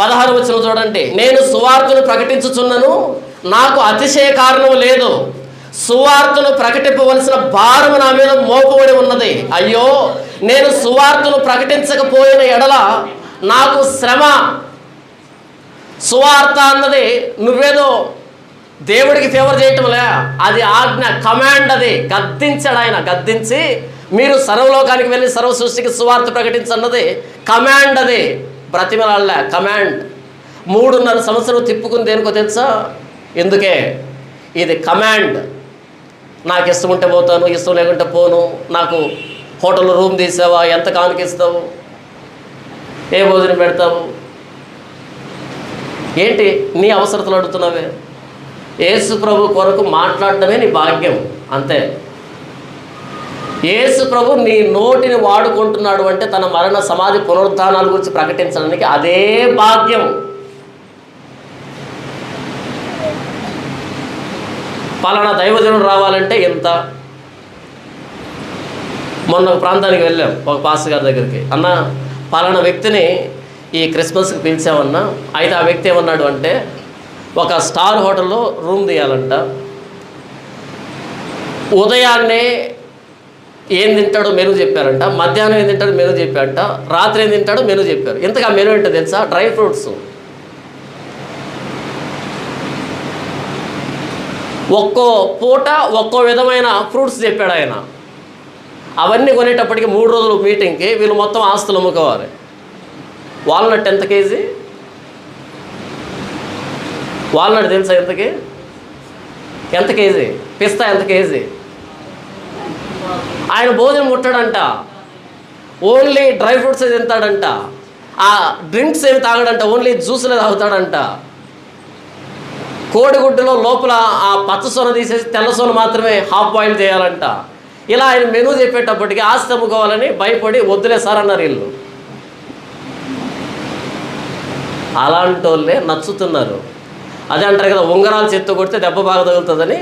16వ వచనం చూడండి. నేను సువార్తను ప్రకటించుచున్నను, నాకు అతిశయ కారణం లేదు. సువార్తను ప్రకటింపవలసిన భారము నా మీద మోపబడి ఉన్నది. అయ్యో, నేను సువార్తను ప్రకటించకపోయిన ఎడల నాకు శ్రమ. సువార్త అన్నది నువ్వేదో దేవుడికి ఫేవర్ చేయటంలే, అది ఆజ్ఞ, కమాండ్. అది గద్దించాడు ఆయన. గద్దించి మీరు సర్వలోకానికి వెళ్ళి సర్వ సృష్టికి సువార్త ప్రకటించన్నది కమాండ్. అది బ్రతిమలాడలే, కమాండ్. 3.5 సంవత్సరం తిప్పుకుని దేనికో తెలుసా? ఎందుకే? ఇది కమాండ్. నాకు ఇష్టం ఉంటే పోతాను, ఇష్టం లేకుంటే పోను. నాకు హోటల్లో రూమ్ తీసావా, ఎంత కానుకిస్తావు, ఏ భోజనం పెడతావు, ఏంటి నీ అవసరతలు అడుగుతున్నావే? యేసు ప్రభు కొరకు మాట్లాడటమే నీ భాగ్యం, అంతే. యేసు ప్రభు నీ నోటిని వాడుకుంటున్నాడు అంటే తన మరణ సమాధి పునరుద్ధానాల గురించి ప్రకటించడానికి అదే భాగ్యం. పలానా దైవజనుడు రావాలంటే ఎంత. మొన్న ఒక ప్రాంతానికి వెళ్ళాం ఒక పాస్టర్ గారి దగ్గరికి. అన్న పలానా వ్యక్తిని ఈ క్రిస్మస్కి పిలిచామన్నా, అయితే ఆ వ్యక్తి ఏమన్నాడు అంటే ఒక స్టార్ హోటల్లో రూమ్ తీయాలంట, ఉదయాన్నే ఏం తింటాడో మెనూ చెప్పారంట, మధ్యాహ్నం ఏం తింటాడో మెనూ చెప్పారంట, రాత్రి ఏం తింటాడో మెనూ చెప్పారు. ఇంతగా మెనూ ఏంటో తెలుసా? Dry fruits. ఒక్కో పూట ఒక్కో విధమైన ఫ్రూట్స్ చెప్పాడు ఆయన. అవన్నీ కొనేటప్పటికి 3 రోజులు మీటింగ్కి వీళ్ళు మొత్తం ఆస్తులు అమ్ముకోవాలి. వాల్నట్ ఎంత కేజీ? వాల్నట్ తెలుసా ఎంత కేజీ? పిస్తా ఎంత కేజీ? ఆయన భోజనం ముట్టాడంట, ఓన్లీ డ్రై ఫ్రూట్స్ తింటాడంట, ఆ డ్రింక్స్ ఏమి తాగడంట, ఓన్లీ జ్యూస్లే తాగుతాడంట. కోడిగుడ్డులో లోపల ఆ పచ్చ సొన తీసేసి తెల్ల సొన మాత్రమే హాఫ్ బాయిల్ చేయాలంట. ఇలా ఆయన మెనూ చెప్పేటప్పటికి ఆస్తి అమ్ముకోవాలని భయపడి వద్దులే సార్ అన్నారు వీళ్ళు. అలాంటి వాళ్ళే నచ్చుతున్నారు. అదే అంటారు కదా, ఉంగరాలు చేత్తో కొడితే దెబ్బ బాగా తగులుతుందని.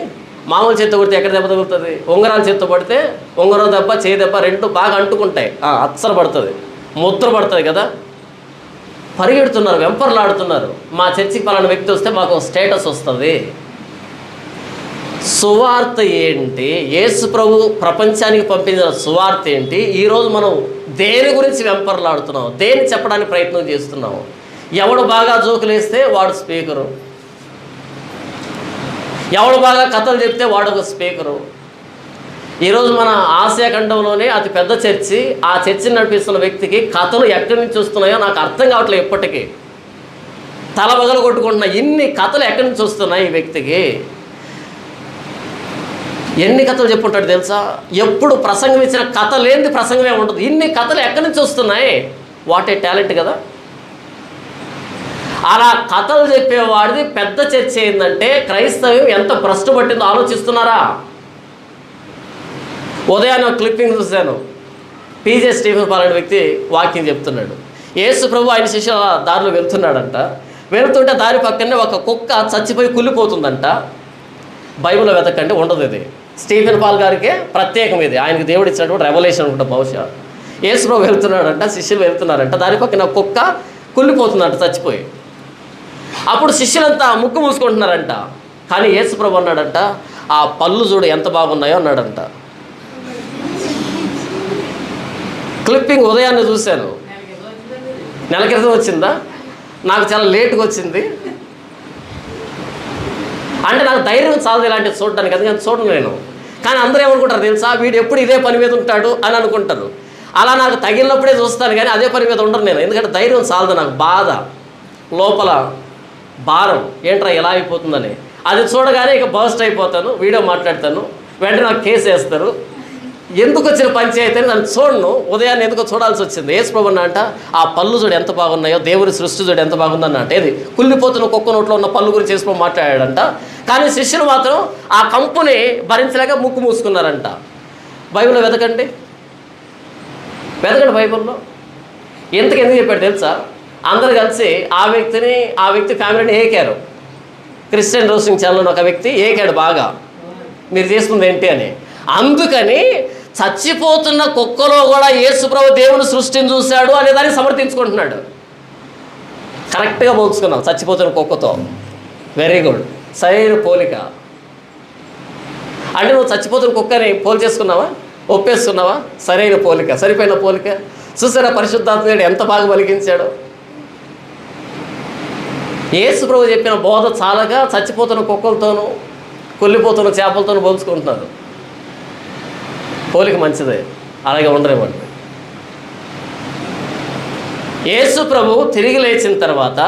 మామూలు చేత్తో కొడితే ఎక్కడ దెబ్బ తగులుతుంది? ఉంగరాలు చేత్తో పడితే ఉంగరం దెబ్బ చేయి దెబ్బ రెండు బాగా అంటుకుంటాయి, అచ్చర పడుతుంది, ముద్ర పడుతుంది కదా. పరిగెడుతున్నారు, వెంపర్లాడుతున్నారు. మా చర్చికి పలానా వ్యక్తి వస్తే మాకు స్టేటస్ వస్తుంది. సువార్త ఏంటి? యేసు ప్రభు ప్రపంచానికి పంపించిన సువార్త ఏంటి? ఈరోజు మనం దేని గురించి వెంపర్లాడుతున్నాం? దేన్ని చెప్పడానికి ప్రయత్నం చేస్తున్నాం? ఎవడు బాగా జోకులు వేస్తే వాడు స్పీకరు, ఎవడు బాగా కథలు చెప్తే వాడు ఒక స్పీకరు. ఈరోజు మన ఆసియా ఖండంలోనే అతి పెద్ద చర్చి, ఆ చర్చిని నడిపిస్తున్న వ్యక్తికి కథలు ఎక్కడి నుంచి వస్తున్నాయో నాకు అర్థం కావట్లేదు. ఎప్పటికీ తల బగలు కొట్టుకుంటున్నా, ఇన్ని కథలు ఎక్కడి నుంచి వస్తున్నాయి ఈ వ్యక్తికి? ఎన్ని కథలు చెప్పుంటాడు తెలుసా? ఎప్పుడు ప్రసంగం ఇచ్చిన కథ లేనిది ప్రసంగమే ఉంటుంది. ఇన్ని కథలు ఎక్కడి నుంచి వస్తున్నాయి? వాట్ ఏ టాలెంట్ కదా. అలా కథలు చెప్పేవాడిది పెద్ద చర్చ ఏంటంటే క్రైస్తవ్యం ఎంత భ్రష్టు పట్టిందో ఆలోచిస్తున్నారా? ఉదయాన్నే క్లిప్పింగ్ చూశాను. పీజే స్టీఫెన్ పాల్ అనే వ్యక్తి వాక్యం చెప్తున్నాడు. యేసు ప్రభు ఆయన శిష్యుల దారిలో వెళ్తున్నాడంట. వెళ్తుంటే దారి పక్కనే ఒక కుక్క చచ్చిపోయి కుళ్ళిపోతుందంట. బైబిల్లో వెతకండి, ఉండదు. ఇది స్టీఫెన్ పాల్ గారికే ప్రత్యేకం. ఇది ఆయనకు దేవుడు ఇచ్చినటువంటి రెవల్యూషన్ అనుకుంటా బహుశా. యేసు ప్రభు వెళ్తున్నాడంట, శిష్యులు వెళ్తున్నారంట, దారి పక్కన కుక్క కుళ్ళిపోతుందంట చచ్చిపోయి. అప్పుడు శిష్యులంతా ముక్కు మూసుకుంటున్నారంట. కానీ యేసు ప్రభు అన్నాడంట, ఆ పళ్ళు చూడు ఎంత బాగున్నాయో అన్నాడంట. క్లిప్పింగ్ ఉదయాన్నే చూశాను. నెల క్రితం వచ్చిందా? నాకు చాలా లేటుగా వచ్చింది. అంటే నాకు ధైర్యం చాలదు ఇలాంటివి చూడడానికి, అందుకని చూడను నేను. కానీ అందరూ ఏమనుకుంటారు తెలుసా? వీడు ఎప్పుడు ఇదే పని మీద ఉంటాడు అని అనుకుంటారు. అలా నాకు తగిలినప్పుడే చూస్తాను, కానీ అదే పని మీద ఉండను నేను. ఎందుకంటే ధైర్యం చాలదు, నాకు బాధ, లోపల భారం, ఏంట్రా ఎలా అయిపోతుందని. అది చూడగానే ఇక బర్స్ట్ అయిపోతాను, వీడియో మాట్లాడతాను, వెంటనే నాకు కేసు వేస్తారు. ఎందుకు వచ్చిన పంచాయతీ అని నన్ను చూడను. ఉదయాన్నే ఎందుకో చూడాల్సి వచ్చింది. యేసు ప్రభు అన్నట, ఆ పళ్ళు చూడు ఎంత బాగున్నాయో, దేవుని సృష్టి చూడు ఎంత బాగుందన్నట్టు. ఏది కుళ్ళిపోతున్న కుక్క నోట్లో ఉన్న పళ్ళు గురించి యేసు ప్రభు మాట్లాడాడంట. కానీ శిష్యులు మాత్రం ఆ కంపుని భరించలేక ముక్కు మూసుకున్నారంట. బైబిల్లో వెతకండి బైబిల్లో ఎందుకు చెప్పాడు తెలుసా? అందరు కలిసి ఆ వ్యక్తి ఫ్యామిలీని ఏకారు. క్రిస్టియన్ రోస్టింగ్ ఛానల్లో ఒక వ్యక్తి ఏకాడు బాగా, మీరు చేసుకుంది ఏంటి అని. అందుకని చచ్చిపోతున్న కుక్కలో కూడా యేసు ప్రభు దేవుని సృష్టిని చూశాడు అనే దాన్ని సమర్థించుకుంటున్నాడు. కరెక్ట్గా పోల్చుకున్నాం చచ్చిపోతున్న కుక్కతో. వెరీ గుడ్, సరైన పోలిక. అంటే నువ్వు చచ్చిపోతున్న కుక్కని పోల్ చేసుకున్నావా, ఒప్పేసుకున్నావా? సరైన పోలిక, సరిపోయిన పోలిక. చూసారా పరిశుద్ధాత్మ ఎంత బాగా పలికించాడు. యేసు ప్రభు చెప్పిన బోధ చాలగా చచ్చిపోతున్న కుక్కలతోనూ కుళ్ళిపోతున్న చేపలతోనూ పోల్చుకుంటున్నారు. పోలిక మంచిదే, అలాగే ఉండరేమండి. యేసు ప్రభు తిరిగి లేచిన తర్వాత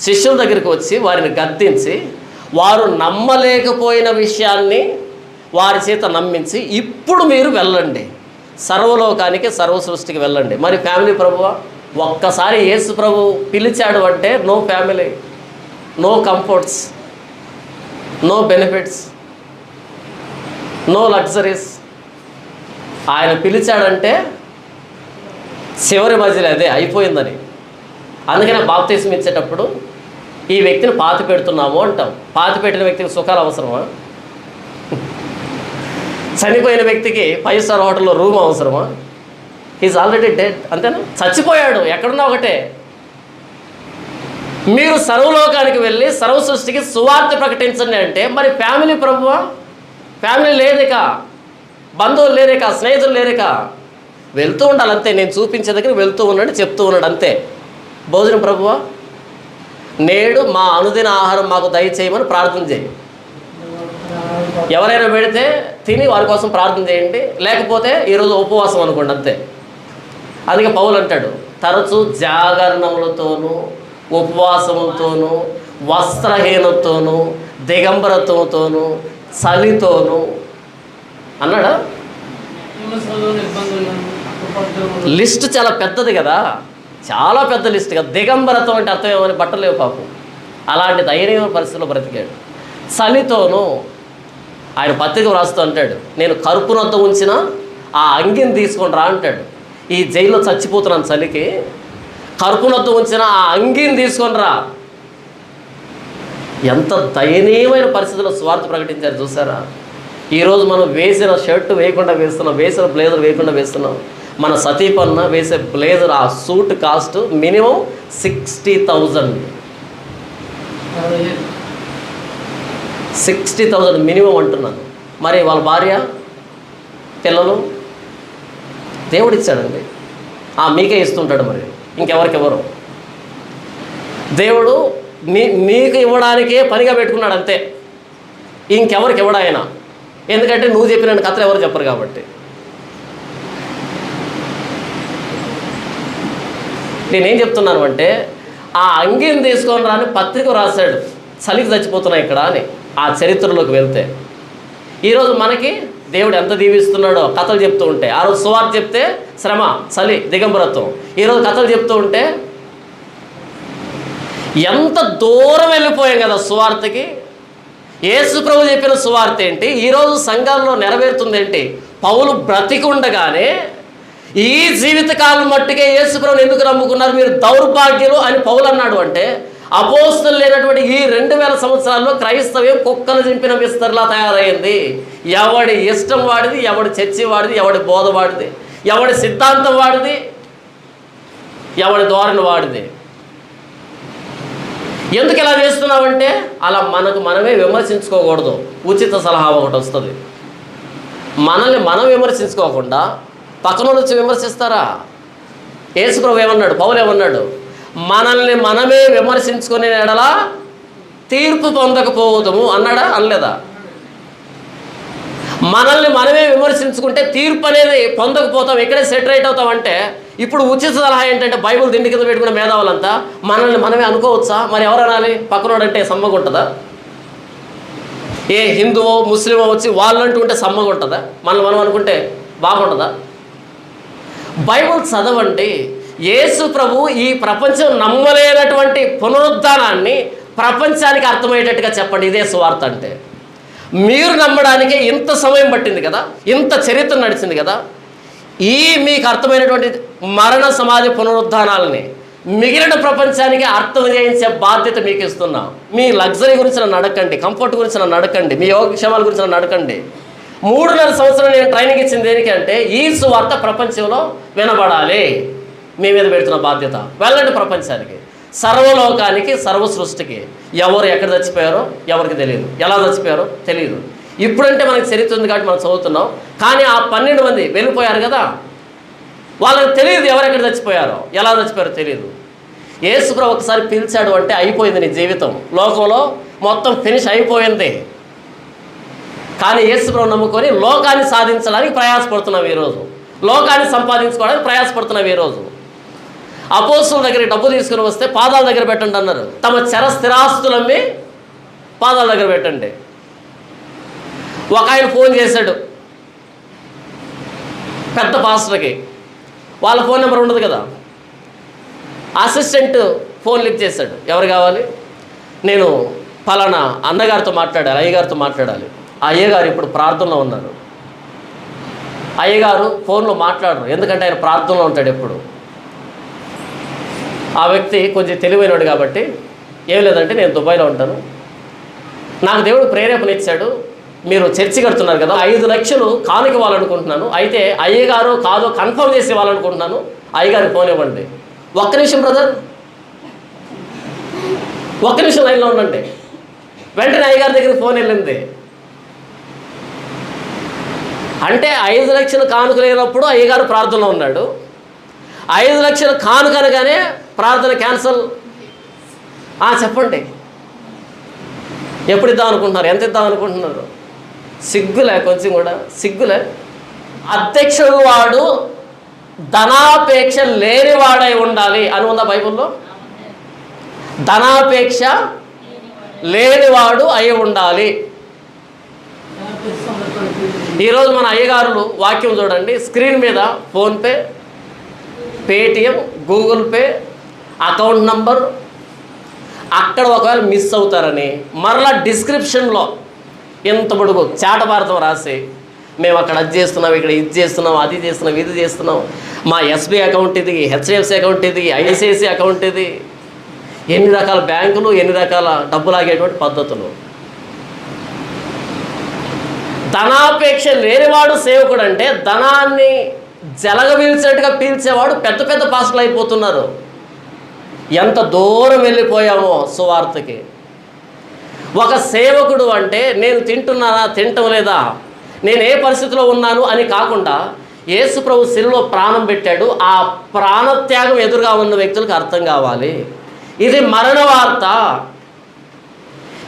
శిష్యుల దగ్గరికి వచ్చి వారిని గద్దించి, వారు నమ్మలేకపోయిన విషయాన్ని వారి చేత నమ్మించి, ఇప్పుడు మీరు వెళ్ళండి, సర్వలోకానికి సర్వ సృష్టికి వెళ్ళండి. మరి ఫ్యామిలీ ప్రభువా? ఒక్కసారి యేసు ప్రభు పిలిచాడు అంటే no family, no comforts, no benefits, no luxuries. ఆయన పిలిచాడంటే చివరి మధ్యలో అదే అయిపోయిందని. అందుకనే బాప్తిస్మం ఇచ్చేటప్పుడు ఈ వ్యక్తిని పాతి పెడుతున్నాము అంటాం. పాతి పెట్టిన వ్యక్తికి సుఖాలు అవసరమా? చనిపోయిన వ్యక్తికి 5 స్టార్ హోటల్లో రూమ్ అవసరమా? ఈజ్ ఆల్రెడీ డెడ్, అంతేనా? చచ్చిపోయాడు, ఎక్కడున్నా ఒకటే. మీరు సర్వలోకానికి వెళ్ళి సర్వ సృష్టికి సువార్త ప్రకటించండి అంటే మరి ఫ్యామిలీ ప్రభువా? ఫ్యామిలీ లేరిక, బంధువులు లేరిక, స్నేహితులు లేరిక. వెళ్తూ ఉండాలి అంతే. నేను చూపించే దగ్గర వెళ్తూ ఉన్నాడు, చెప్తూ ఉన్నాడు అంతే. భోజనం ప్రభువా, నేడు మా అనుదిన ఆహారం మాకు దయచేయమని ప్రార్థన చేయి. ఎవరైనా పెడితే తిని వారి కోసం ప్రార్థన చేయండి, లేకపోతే ఈరోజు ఉపవాసం అనుకోండి అంతే. అందుకే పౌలు అంటాడు, తరచూ జాగరణములతోనూ ఉపవాసములతోనూ వస్త్రహీనతోనూ దిగంబరత్వంతోనూ చలితోనూ అన్నాడా? లిస్ట్ చాలా పెద్దది కదా, చాలా పెద్ద లిస్ట్ కదా. దిగంబరత్వం అంటే అర్థం ఏమని? బట్టలేవు పాపం. అలాంటి దయనీయమైన పరిస్థితుల్లో బ్రతికాడు. చలితోనూ ఆయన పత్రిక వ్రాస్తూ అంటాడు, నేను కరుపునొద్ద ఉంచిన ఆ అంగిని తీసుకొని రా అంటాడు. ఈ జైల్లో చచ్చిపోతున్నాను చలికి, కరుపునొద్ద ఉంచిన ఆ అంగిని తీసుకొని రా. ఎంత దయనీయమైన పరిస్థితుల్లో స్వార్థ ప్రకటించారు చూసారా? ఈరోజు మనం వేసిన షర్టు వేయకుండా వేస్తున్నాం, వేసిన బ్లేజర్ వేయకుండా వేస్తున్నాం. మన సతీపన్న వేసే బ్లేజర్, ఆ సూట్ కాస్ట్ మినిమం 60,000. 60,000 మినిమం అంటున్నాను. మరి వాళ్ళ భార్య పిల్లలు దేవుడు ఇచ్చాడండి, మీకే ఇస్తుంటాడు. మరి ఇంకెవరికెవరు? దేవుడు నీకు ఇవ్వడానికే పనిగా పెట్టుకున్నాడు అంతే, ఇంకెవరికి ఇవ్వడు ఆయన. ఎందుకంటే నువ్వు చెప్పిన కథలు ఎవరు చెప్పరు కాబట్టి. నేనేం చెప్తున్నాను అంటే, ఆ అంగిని తీసుకొని రాని పత్రిక రాశాడు, చలికి చచ్చిపోతున్నాయి ఇక్కడ అని. ఆ చరిత్రలోకి వెళ్తే ఈరోజు మనకి దేవుడు ఎంత దీవిస్తున్నాడో కథలు చెప్తూ ఉంటే. ఆ రోజు సువార్త చెప్తే శ్రమ, చలి, దిగంబరత్వం. ఈరోజు కథలు చెప్తూ ఉంటే ఎంత దూరం వెళ్ళిపోయాం కదా సువార్తకి. యేసు ప్రభు చెప్పిన సువార్త ఏంటి ఈరోజు సంఘాల్లో నెరవేరుతుంది ఏంటి? పౌలు బ్రతికుండగానే ఈ జీవితకాలం మట్టుకే యేసు ప్రభుని ఎందుకు నమ్ముకున్నారు మీరు దౌర్భాగ్యులు అని పౌలు అన్నాడు. అంటే అపోస్తలు లేనటువంటి ఈ 2000 సంవత్సరాల్లో క్రైస్తవ్యం కుక్కలు చింపిన విస్తర్లా తయారైంది. ఎవడి ఇష్టం వాడిది, ఎవడి చర్చి వాడిది, ఎవడి బోధ వాడిది, ఎవడి సిద్ధాంతం వాడిది, ఎవడి ధోరణి వాడిది. ఎందుకు ఇలా చేస్తున్నామంటే అలా మనకు మనమే విమర్శించుకోకూడదు. ఉచిత సలహా ఒకటి వస్తుంది. మనల్ని మనం విమర్శించుకోకుండా పక్కన వచ్చి విమర్శిస్తారా? యేసు ప్రభు ఏమన్నాడు, పౌలు ఏమన్నాడు? మనల్ని మనమే విమర్శించుకునే ఎడల తీర్పు పొందకపోవద్దు అన్నాడా? అనలేదా? మనల్ని మనమే విమర్శించుకుంటే తీర్పు అనేది పొందకపోతాం, ఇక్కడే సెటరేట్ అవుతాం. అంటే ఇప్పుడు ఉచిత సలహా ఏంటంటే బైబుల్ దిండి కింద పెట్టుకున్న మేధావులంతా మనల్ని మనమే అనుకోవచ్చా? మరి ఎవరు అనాలి? పక్కనోడంటే సమ్మగా ఉంటుందా? ఏ హిందువో ముస్లిమో వచ్చి వాళ్ళంటూ ఉంటే సమ్మగా ఉంటుందా? మనల్ని మనం అనుకుంటే బాగుంటుందా? బైబుల్ చదవండి. యేసు ప్రభు ఈ ప్రపంచం నమ్మలేనటువంటి పునరుద్ధానాన్ని ప్రపంచానికి అర్థమయ్యేటట్టుగా చెప్పండి. ఇదే సువార్త అంటే. మీరు నమ్మడానికి ఇంత సమయం పట్టింది కదా, ఇంత చరిత్ర నడిచింది కదా. ఈ మీకు అర్థమైనటువంటి మరణ సమాధి పునరుద్ధానాలని మిగిలిన ప్రపంచానికి అర్థం చేయించే బాధ్యత మీకు ఇస్తున్నాం. మీ లగ్జరీ గురించి నన్ను అడగండి, కంఫర్ట్ గురించి నన్ను అడగండి, మీ యోగక్షేమాల గురించి నన్ను అడగండి. 3.5 సంవత్సరాలు నేను ట్రైనింగ్ ఇచ్చింది దేనికంటే ఈ సువార్త ప్రపంచంలో వినబడాలి. మీ మీద పెడుతున్న బాధ్యత. వెళ్ళండి ప్రపంచానికి, సర్వలోకానికి, సర్వ సృష్టికి. ఎవరు ఎక్కడ చచ్చిపోయారో ఎవరికి తెలియదు, ఎలా చచ్చిపోయారో తెలియదు. ఇప్పుడంటే మనకి చరిత్ర ఉంది కాబట్టి మనం చదువుతున్నాం. కానీ ఆ 12 మంది వెళ్ళిపోయారు కదా, వాళ్ళకి తెలియదు ఎవరెక్కడ చచ్చిపోయారో, ఎలా చచ్చిపోయారో తెలియదు. యేసు ప్రభు ఒకసారి పిలిచాడు అంటే అయిపోయింది నీ జీవితం. లోకంలో మొత్తం ఫినిష్ అయిపోయింది. కానీ యేసు ప్రభు నమ్ముకొని లోకాన్ని సాధించడానికి ప్రయాసపడుతున్నాం ఈరోజు. లోకాన్ని సంపాదించుకోవడానికి ప్రయాసపడుతున్నాం ఈరోజు. అపోస్తలుల దగ్గర డబ్బు తీసుకుని వస్తే పాదాల దగ్గర పెట్టండి అన్నారు. తమ చర స్థిరాస్తులమ్మి పాదాల దగ్గర పెట్టండి. ఒక ఆయన ఫోన్ చేశాడు పెద్ద పాస్టర్కి. వాళ్ళ ఫోన్ నెంబర్ ఉండదు కదా. అసిస్టెంట్ ఫోన్ లిఫ్ట్ చేశాడు. ఎవరు కావాలి? నేను పలానా అన్నగారితో మాట్లాడాలి, అయ్యగారితో మాట్లాడాలి. ఆ అయ్యగారు ఇప్పుడు ప్రార్థనలో ఉన్నారు. అయ్యగారు ఫోన్లో మాట్లాడరు, ఎందుకంటే ఆయన ప్రార్థనలో ఉంటాడు ఎప్పుడు. ఆ వ్యక్తి కొంచెం తెలివైనవాడు కాబట్టి, ఏం లేదంటే నేను దుబాయ్లో ఉంటాను, నాకు దేవుడు ప్రేరేపణ ఇచ్చాడు, మీరు చర్చి కడుతున్నారు కదా, 5 లక్షలు కానుక ఇవ్వాలనుకుంటున్నాను, అయితే అయ్యగారు కాదో కన్ఫర్మ్ చేసి ఇవ్వాలనుకుంటున్నాను, అయ్యగారికి ఫోన్ ఇవ్వండి. ఒక్క నిమిషం బ్రదర్, ఒక్క నిమిషం లైన్లో ఉండండి. వెంటనే అయ్యగారి దగ్గరికి ఫోన్ వెళ్ళింది. అంటే 5 లక్షలు కానుక లేనప్పుడు అయ్యగారు ప్రార్థనలో ఉన్నాడు, 5 లక్షలు కానుక అనగానే ప్రార్థన క్యాన్సల్. చెప్పండి, ఎప్పుడు ఇద్దాం అనుకుంటున్నారు, ఎంత ఇద్దాం అనుకుంటున్నారు? సిగ్గులే, కొంచెం కూడా సిగ్గులే. అధ్యక్షుడు వాడు ధనాపేక్ష లేనివాడై ఉండాలి అని ఉందా బైబిల్లో? ధనాపేక్ష లేనివాడు అయి ఉండాలి. ఈరోజు మన అయ్యగారులు వాక్యం చూడండి, స్క్రీన్ మీద PhonePe, Paytm, Google pay, account number, అక్కడ ఒకవేళ మిస్ అవుతారని మరలా డిస్క్రిప్షన్లో ఎంత పొడుగు చాటభారతం రాసి, మేము అక్కడ అది చేస్తున్నాం, ఇక్కడ ఇది చేస్తున్నాం, అది చేస్తున్నాం, ఇది చేస్తున్నాం, మా ఎస్బీఐ అకౌంట్ ఇది, హెచ్డిఎఫ్సి అకౌంట్ ఇది, ఐసిఐసి అకౌంట్ ఇది, ఎన్ని రకాల బ్యాంకులు, ఎన్ని రకాల డబ్బులు ఆగేటువంటి పద్ధతులు. ధనాపేక్ష లేనివాడు సేవకుడు అంటే ధనాన్ని జలగబీల్చేట్టుగా పీల్చేవాడు పెద్ద పెద్ద పాస్టర్లు అయిపోతున్నారు. ఎంత దూరం వెళ్ళిపోయామో సువార్తకి. ఒక సేవకుడు అంటే నేను తింటున్నానా, తింటం లేదా, నేను ఏ పరిస్థితిలో ఉన్నాను అని కాకుండా యేసు ప్రభు శిలువలో ప్రాణం పెట్టాడు, ఆ ప్రాణత్యాగం ఎదురుగా ఉన్న వ్యక్తులకు అర్థం కావాలి. ఇది మరణ వార్త,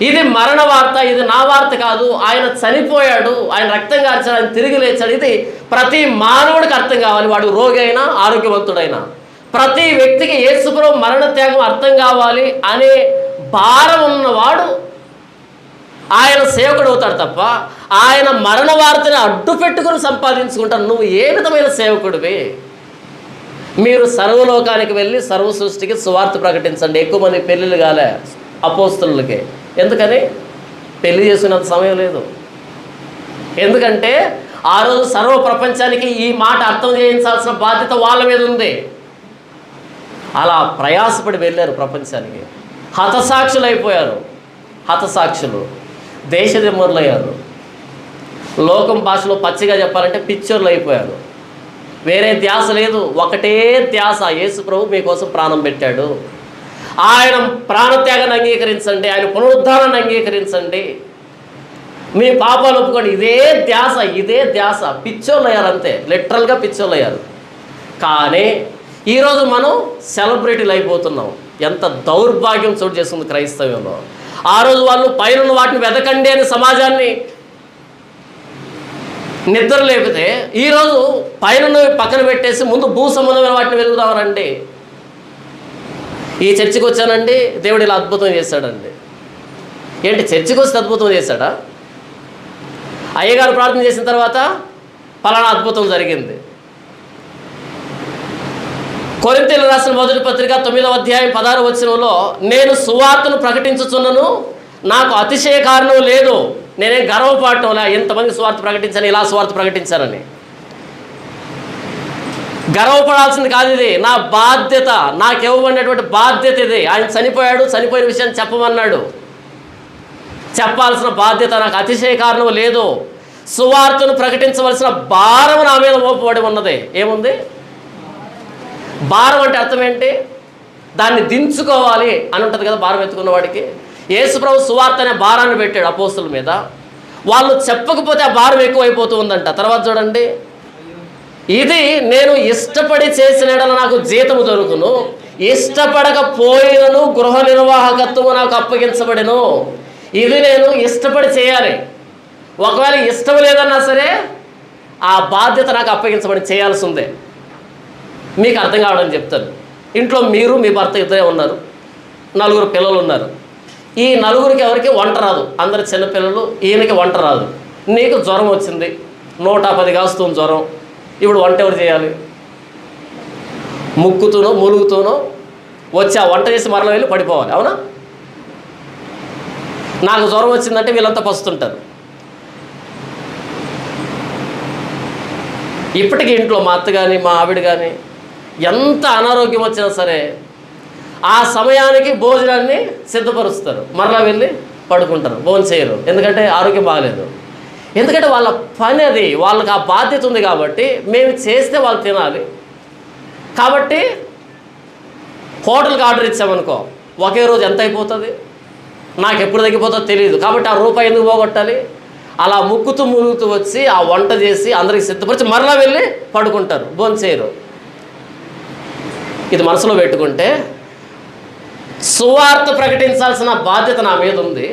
ఇది మరణ వార్త, ఇది నా వార్త కాదు. ఆయన చనిపోయాడు, ఆయన రక్తం కార్చాడు, ఆయన తిరిగి లేచాడు. ఇది ప్రతి మానవుడికి అర్థం కావాలి, వాడు రోగి అయినా ఆరోగ్యవంతుడైనా. ప్రతి వ్యక్తికి యేసు ప్రభు మరణ త్యాగం అర్థం కావాలి అనే భారం ఉన్నవాడు ఆయన సేవకుడు అవుతాడు తప్ప ఆయన మరణ వార్తని అడ్డు పెట్టుకుని సంపాదించుకుంటాడు. నువ్వు ఏ విధమైన సేవకుడివి? మీరు సర్వలోకానికి వెళ్ళి సర్వ సృష్టికి సువార్త ప్రకటించండి. ఎక్కువ మంది పెళ్ళిళ్ళు కాలే అపోస్తలులకి. ఎందుకని? పెళ్లి చేసుకున్నంత సమయం లేదు. ఎందుకంటే ఆ రోజు సర్వ ప్రపంచానికి ఈ మాట అర్థం చేయించాల్సిన బాధ్యత వాళ్ళ మీద ఉంది. అలా ప్రయాసపడి వెళ్ళారు ప్రపంచానికి, హతసాక్షులు అయిపోయారు. హతసాక్షులు, దేశదిమ్మరులు అయ్యారు. లోకం భాషలో పచ్చిగా చెప్పాలంటే పిచ్చోర్లు అయిపోయారు. వేరే ధ్యాస లేదు, ఒకటే ధ్యాస, యేసు ప్రభు మీకోసం ప్రాణం పెట్టాడు, ఆయన ప్రాణత్యాగాన్ని అంగీకరించండి, ఆయన పునరుద్ధానాన్ని అంగీకరించండి, మీ పాపాలు ఒప్పుకోండి. ఇదే ధ్యాస, ఇదే ధ్యాస. పిచ్చోళ్ళు అయ్యారు, అంతే, లిటరల్గా పిచ్చోళ్ళు అయ్యారు. కానీ ఈరోజు మనం సెలబ్రిటీలు అయిపోతున్నాం. ఎంత దౌర్భాగ్యం చోటు చేస్తుంది క్రైస్తవ్యంలో. ఆ రోజు వాళ్ళు పైన వాటిని వెతకండి అని సమాజాన్ని నిద్ర లేపితే, ఈరోజు పైన పక్కన పెట్టేసి ముందు భూ సంబంధమైన వాటిని వెతుకుదామనండి. ఈ చర్చికి వచ్చానండి, దేవుడు ఇలా అద్భుతం చేశాడండి. ఏంటి, చర్చికి వస్తే అద్భుతం చేశాడా? అయ్యగారు ప్రార్థన చేసిన తర్వాత ఫలానా అద్భుతం జరిగింది. కొరింథీయులకు రాసిన మొదటి పత్రిక 9వ అధ్యాయం 16వ వచనంలో, నేను సువార్తను ప్రకటించుచున్నను, నాకు అతిశయ కారణం లేదు, నేనేం గర్వపడటంలే, ఎంతమంది సువార్త ప్రకటించాను, ఇలా సువార్త ప్రకటించానని. గర్వపడాల్సింది కాదు, ఇది నా బాధ్యత, నాకు ఇవ్వబడినటువంటి బాధ్యత ఇది. ఆయన చనిపోయాడు, చనిపోయిన విషయాన్ని చెప్పమన్నాడు, చెప్పాల్సిన బాధ్యత నాకు అతిశయ కారణం లేదు. సువార్తను ప్రకటించవలసిన భారం నా మీద మోపబడి ఉన్నది. ఏముంది? భారం అంటే అర్థం ఏంటి? దాన్ని దించుకోవాలి అని ఉంటుంది కదా భారం ఎత్తుకున్న వాడికి. యేసు ప్రభు సువార్త అనే భారాన్ని పెట్టాడు అపోస్తుల మీద. వాళ్ళు చెప్పకపోతే ఆ భారం ఎక్కువైపోతూ ఉందంట. తర్వాత చూడండి, ఇది నేను ఇష్టపడి చేసిన యెడల నాకు జీతము దొరుకును, ఇష్టపడకపోయినను గృహ నిర్వాహకత్వము నాకు అప్పగించబడెను. ఇది నేను ఇష్టపడి చేయాలి. ఒకవేళ ఇష్టం లేదన్నా సరే ఆ బాధ్యత నాకు అప్పగించబడి చేయాల్సిందే. మీకు అర్థం కావడం చెప్తాను. ఇంట్లో మీరు మీ భర్త ఇద్దరే ఉన్నారు, 4 పిల్లలు ఉన్నారు. ఈ 4 ఎవరికి వంట రాదు, అందరు చిన్నపిల్లలు. ఈయనకి వంట రాదు. నీకు జ్వరం వచ్చింది, 110 కాస్తుంది జ్వరం. ఇప్పుడు వంట ఎవరు చేయాలి? ముక్కుతూనో ములుగుతూనో వచ్చి ఆ వంట చేసి మరల వెళ్ళి పడిపోవాలి, అవునా? నాకు జ్వరం వచ్చిందంటే వీళ్ళంతా పస్తుంటారు. ఇప్పటికీ ఇంట్లో మా అత్త కానీ మా ఆవిడ కానీ ఎంత అనారోగ్యం వచ్చినా సరే ఆ సమయానికి భోజనాన్ని సిద్ధపరుస్తారు, మరలా వెళ్ళి పడుకుంటారు, భోజనం చేయరు. ఎందుకంటే ఆరోగ్యం బాగలేదు. ఎందుకంటే వాళ్ళ పని అది, వాళ్ళకి ఆ బాధ్యత ఉంది కాబట్టి మేము చేస్తే వాళ్ళు తినాలి. కాబట్టి హోటల్కి ఆర్డర్ ఇచ్చామనుకో, ఒకే రోజు ఎంత అయిపోతుంది, నాకు ఎప్పుడు తగ్గిపోతుందో తెలియదు. కాబట్టి ఆ రూపాయి ఎందుకు పోగొట్టాలి? అలా ముక్కుతూ మురుగుతూ వచ్చి ఆ వంట చేసి అందరికి సిద్ధపరిచి మరలా వెళ్ళి పడుకుంటారు, భోజనం చేయరు. ఇది మనసులో పెట్టుకుంటే సువార్త ప్రకటించాల్సిన బాధ్యత నా మీద ఉంది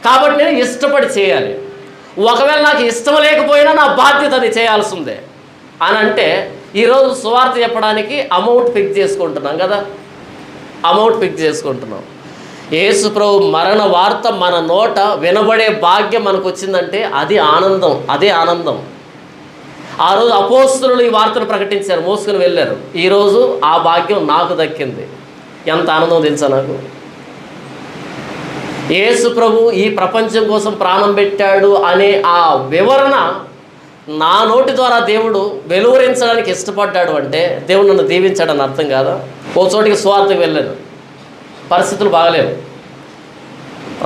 కాబట్టి నేను ఇష్టపడి చేయాలి. ఒకవేళ నాకు ఇష్టం లేకపోయినా నా బాధ్యత అది చేయాల్సిందే అని అంటే ఈరోజు సువార్త చెప్పడానికి అమౌంట్ ఫిక్స్ చేసుకుంటున్నాం కదా, అమౌంట్ ఫిక్స్ చేసుకుంటున్నాం. యేసు ప్రభు మరణ వార్త మన నోట వినబడే భాగ్యం మనకు వచ్చిందంటే అది ఆనందం, అదే ఆనందం. ఆ రోజు అపోస్తలులు ఈ వార్తను ప్రకటించారు, మోసుకుని వెళ్ళారు. ఈరోజు ఆ భాగ్యం నాకు దక్కింది. ఎంత ఆనందం తెలుసా నాకు. యేసు ప్రభు ఈ ప్రపంచం కోసం ప్రాణం పెట్టాడు అనే ఆ వివరణ నా నోటి ద్వారా దేవుడు వెలువరించడానికి ఇష్టపడ్డాడు అంటే దేవుడు నన్ను దీవించాడని అర్థం కాదా. ఓ చోటికి సువార్తకు వెళ్ళాను, పరిస్థితులు బాగలేవు,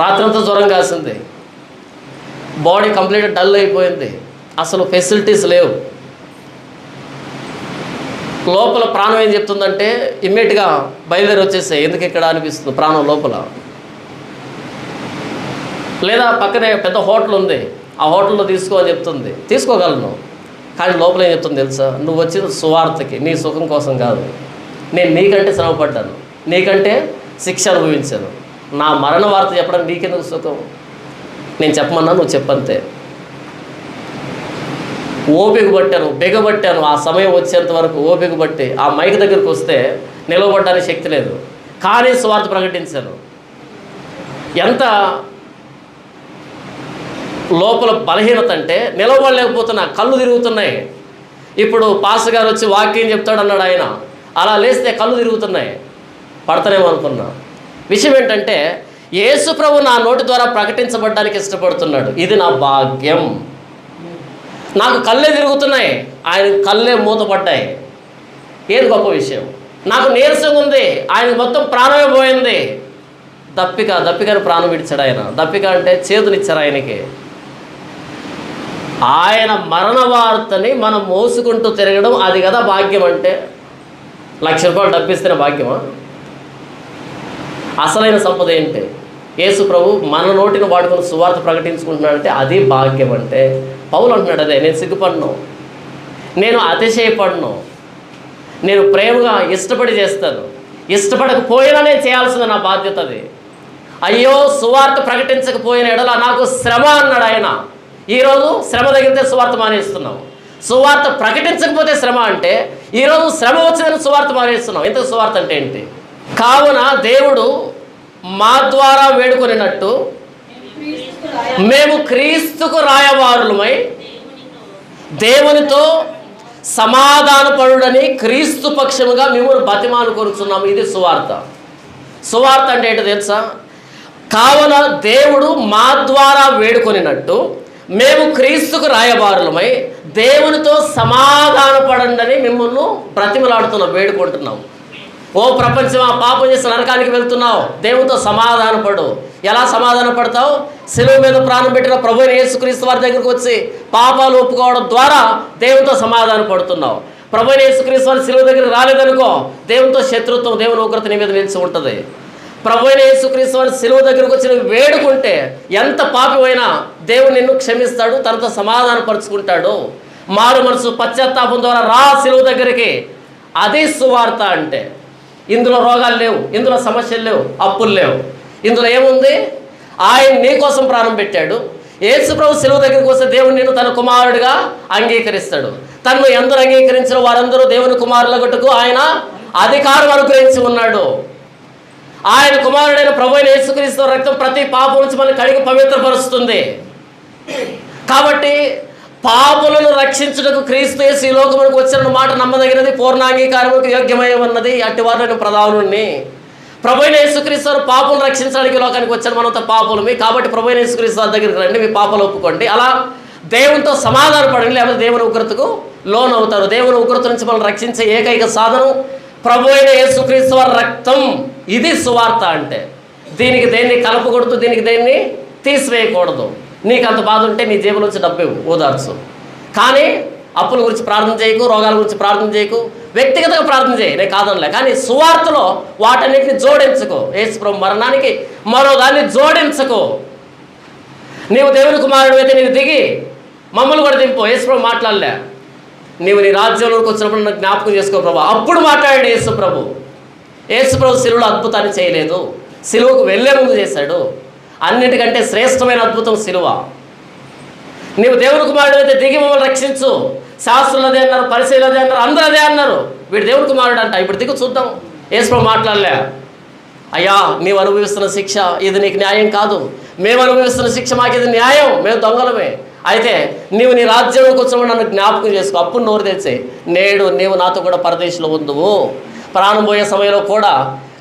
రాత్రంతా జ్వరం కాసింది, బాడీ కంప్లీట్గా డల్ అయిపోయింది, అసలు ఫెసిలిటీస్ లేవు. లోపల ప్రాణం ఏం చెప్తుందంటే ఇమ్మీడియట్గా బయలుదేరి వచ్చేసాయి, ఎందుకు ఇక్కడ అనిపిస్తుంది ప్రాణం లోపల. లేదా పక్కనే పెద్ద హోటల్ ఉంది, ఆ హోటల్లో తీసుకో అని చెప్తుంది, తీసుకోగలను. కానీ లోపల ఏం చెప్తుంది తెలుసా, నువ్వు వచ్చిన సువార్తకి, నీ సుఖం కోసం కాదు, నేను నీకంటే శ్రమపడ్డాను, నీకంటే శిక్ష అనుభవించాను, నా మరణ వార్త చెప్పడానికి నీకెందుకు సుఖం, నేను చెప్పమన్నా నువ్వు చెప్పంతే. ఓపిక పట్టాను, బిగబట్టాను, ఆ సమయం వచ్చేంత వరకు ఓపిక పట్టి ఆ మైక్ దగ్గరికి వస్తే నిలవబడడానికి శక్తి లేదు, కానీ సువార్త ప్రకటించాను. ఎంత లోపల బలహీనత అంటే నిలవబడలేకపోతున్నా, కళ్ళు తిరుగుతున్నాయి. ఇప్పుడు పాస్టర్ గారు వచ్చి వాక్యం చెప్తాడు అన్నాడు ఆయన, అలా లేస్తే కళ్ళు తిరుగుతున్నాయి, పడతానేమో అనుకున్నా. విషయం ఏంటంటే యేసు ప్రభు నా నోటి ద్వారా ప్రకటించబడ్డానికి ఇష్టపడుతున్నాడు, ఇది నా భాగ్యం. నాకు కళ్ళే తిరుగుతున్నాయి, ఆయన కళ్ళే మూతపడ్డాయి, ఏది గొప్ప విషయం. నాకు నీరసంగా ఉంది, ఆయనకు మొత్తం ప్రాణమే పోయింది, దప్పికని ప్రాణం విడిచాడు ఆయన. దప్పిక అంటే చేతునిచ్చారు ఆయనకి. ఆయన మరణ వార్తని మనం మోసుకుంటూ తిరగడం, అది కదా భాగ్యం. అంటే ₹1,00,000 డబ్బిస్తేనే భాగ్యమా? అసలైన సంపద ఏంటి? యేసు ప్రభు మన నోటిని వాడుకొని సువార్త ప్రకటించుకుంటున్నాడంటే అది భాగ్యం. అంటే పౌలు అంటున్నాడు, అదే నేను సిగ్గుపడను, నేను అతిశయపడను, నేను ప్రేమగా ఇష్టపడి చేస్తాను, ఇష్టపడకపోయినా నేను చేయాల్సింది నా బాధ్యత అది. అయ్యో సువార్త ప్రకటించకపోయిన ఎడల నాకు శ్రమ అన్నాడు ఆయన. ఈరోజు శ్రమ తగిలితే సువార్త మానేస్తున్నాం, సువార్త ప్రకటించకపోతే శ్రమ అంటే ఈరోజు శ్రమ వచ్చిందని సువార్త మానేస్తున్నాం. ఇంత సువార్త అంటే ఏంటి? కావున దేవుడు మా ద్వారా వేడుకొనినట్టు మేము క్రీస్తుకు రాయబారులమై దేవునితో సమాధానపడుడని క్రీస్తు పక్షముగా మిమ్మల్ని బతిమాలుకొనుచున్నాము. ఇది సువార్త. సువార్త అంటే ఏంటో తెలుసా? కావున దేవుడు మా ద్వారా వేడుకొనినట్టు మేము క్రీస్తుకు రాయబారులమై దేవునితో సమాధానపడండి మిమ్మల్ని బ్రతిమలాడుతున్నాం, వేడుకుంటున్నాం. ఓ ప్రపంచమా, పాపం చేసి నరకానికి వెళ్తున్నావు, దేవునితో సమాధానపడు. ఎలా సమాధానపడతావు? శిలువ మీద ప్రాణం పెట్టిన ప్రభువైన యేసుక్రీస్తు వారి దగ్గరికి వచ్చి పాపాలు ఒప్పుకోవడం ద్వారా దేవునితో సమాధానపడుతున్నావు. ప్రభువైన యేసుక్రీస్తు వారి శిలువ దగ్గరికి రాలేదనుకో, దేవునితో శత్రుత్వం, దేవుని ఉగ్రత నీ మీద నిలిచి ఉంటుంది. ప్రభువైన యేసుక్రీస్తు వారి శిలువ దగ్గరికి వచ్చి నువ్వు వేడుకుంటే ఎంత పాపమైనా దేవుడు నిన్ను క్షమిస్తాడు, తనతో సమాధానపరుచుకుంటాడు. మారు మనసు పశ్చాత్తాపం ద్వారా రా శిలువ దగ్గరికి. అది సువార్త అంటే. ఇందులో రోగాలు లేవు, ఇందులో సమస్యలు లేవు, అప్పులు లేవు. ఇందులో ఏముంది? ఆయన నీ కోసం ప్రాణం పెట్టాడు. యేసు ప్రభు శిలువ దగ్గరికి వస్తే దేవుడు నిన్ను తన కుమారుడిగా అంగీకరిస్తాడు. తనను ఎందరు అంగీకరించిన వారందరూ దేవుని కుమారులగట్టుకు ఆయన అధికారం అనుగ్రహించి ఉన్నాడు. ఆయన కుమారుడైన ప్రభువైన యేసుక్రీస్తు రక్తం ప్రతి పాపం నుంచి మనల్ని కడిగి పవిత్రపరుస్తుంది. కాబట్టి పాపులను రక్షించుటకు క్రీస్తు యేసు ఈ లోకమునకు వచ్చిన మాట నమ్మదగినది, పూర్ణాంగీకారములకు యోగ్యమై ఉన్నది. అట్టి వారిని ప్రధానుణ్ణి. ప్రభువైన యేసుక్రీస్తు వారు పాపులను రక్షించడానికి లోకానికి వచ్చాడు, మనంతా పాపులమి. కాబట్టి ప్రభువైన యేసుక్రీస్తు వారి దగ్గరికి రండి, మీ పాపాలు ఒప్పుకోండి, అలా దేవునితో సమాధానపడండి, లేకపోతే దేవుని ఉగ్రతకు లోనవుతారు. దేవుని ఉగ్రత నుంచి మనల్ని రక్షించే ఏకైక సాధనం ప్రభు అయిన యేసుక్రీస్తు వారి రక్తం. ఇది సువార్త అంటే. దీనికి దేన్ని కలపకూడదు, దీనికి దేన్ని తీసివేయకూడదు. నీకు అంత బాధ ఉంటే నీ జేబులోంచి డబ్బు ఓదార్చు, కానీ అప్పుల గురించి ప్రార్థన చేయకు, రోగాల గురించి ప్రార్థన చేయకు, వ్యక్తిగతంగా ప్రార్థన చేయి, నేను కాదనలే. కానీ సువార్తలో వాటన్నిటిని జోడించుకో. యేసు ప్రభు మరణానికి మరో దాన్ని జోడించుకో. నీవు దేవుని కుమారుడు అయితే నీవు దిగి మమ్మల్ని కూడా దింపు. యేసు ప్రభు మాట్లాడలే, నీవు నీ రాజ్యంలోకి వచ్చినప్పుడు నన్ను జ్ఞాపకం చేసుకో ప్రభు, అప్పుడు మాట్లాడాడు యేసు ప్రభు. యేసు ప్రభు సిలువలో అద్భుతాన్ని చేయలేదు, సిలువకు వెళ్ళే ముందు చేశాడు. అన్నిటికంటే శ్రేష్టమైన అద్భుతం సిలువ. నీవు దేవుని కుమారుడు అయితే దిగి మమ్మల్ని రక్షించు. శాస్త్రులు అదే అన్నారు, పరిశీలు అదే అన్నారు, అందరూ అదే అన్నారు. వీడు దేవుని కుమారుడు అంట. ఇప్పుడు దిగు చూద్దాం. యేసు ప్రభు మాట్లాడలే, అయ్యా నీవు అనుభవిస్తున్న శిక్ష ఇది నీకు న్యాయం కాదు, మేము అనుభవిస్తున్న శిక్ష మాకు ఇది న్యాయం, మేము దొంగలమే. అయితే నీవు నీ రాజ్యంలోకి వచ్చినప్పుడు నన్ను జ్ఞాపకం చేసుకో, అప్పుడు నోరు తెచ్చే నేడు నీవు నాతో కూడా పరదేశంలో ఉందువు. ప్రాణం పోయే సమయంలో కూడా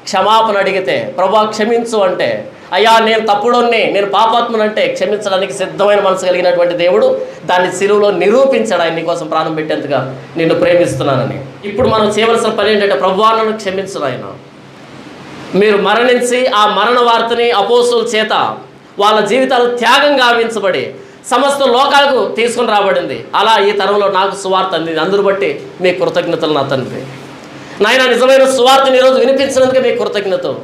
క్షమాపణ అడిగితే ప్రభా క్షమించు అంటే, అయ్యా నేను తప్పుడోన్ని, నేను పాపాత్మనంటే క్షమించడానికి సిద్ధమైన మనసు కలిగినటువంటి దేవుడు దాన్ని సిలువలో నిరూపించాడు. ఆయన నీకోసం ప్రాణం పెట్టేంతగా నిన్ను ప్రేమిస్తున్నానని. ఇప్పుడు మనం చేయవలసిన పని ఏంటంటే, ప్రభువా నన్ను క్షమించు నాయన. మీరు మరణించి ఆ మరణ వార్తని అపోస్తుల చేత వాళ్ళ జీవితాలు త్యాగంగా గావించబడి సమస్త లోకాలకు తీసుకుని రాబడింది. అలా ఈ తరంలో నాకు సువార్త అందింది. అందరూ బట్టి మీ కృతజ్ఞతలు నా తండ్రి. నాయన నిజమైన సువార్తని ఈరోజు వినిపించినందుకే మీ కృతజ్ఞతలు.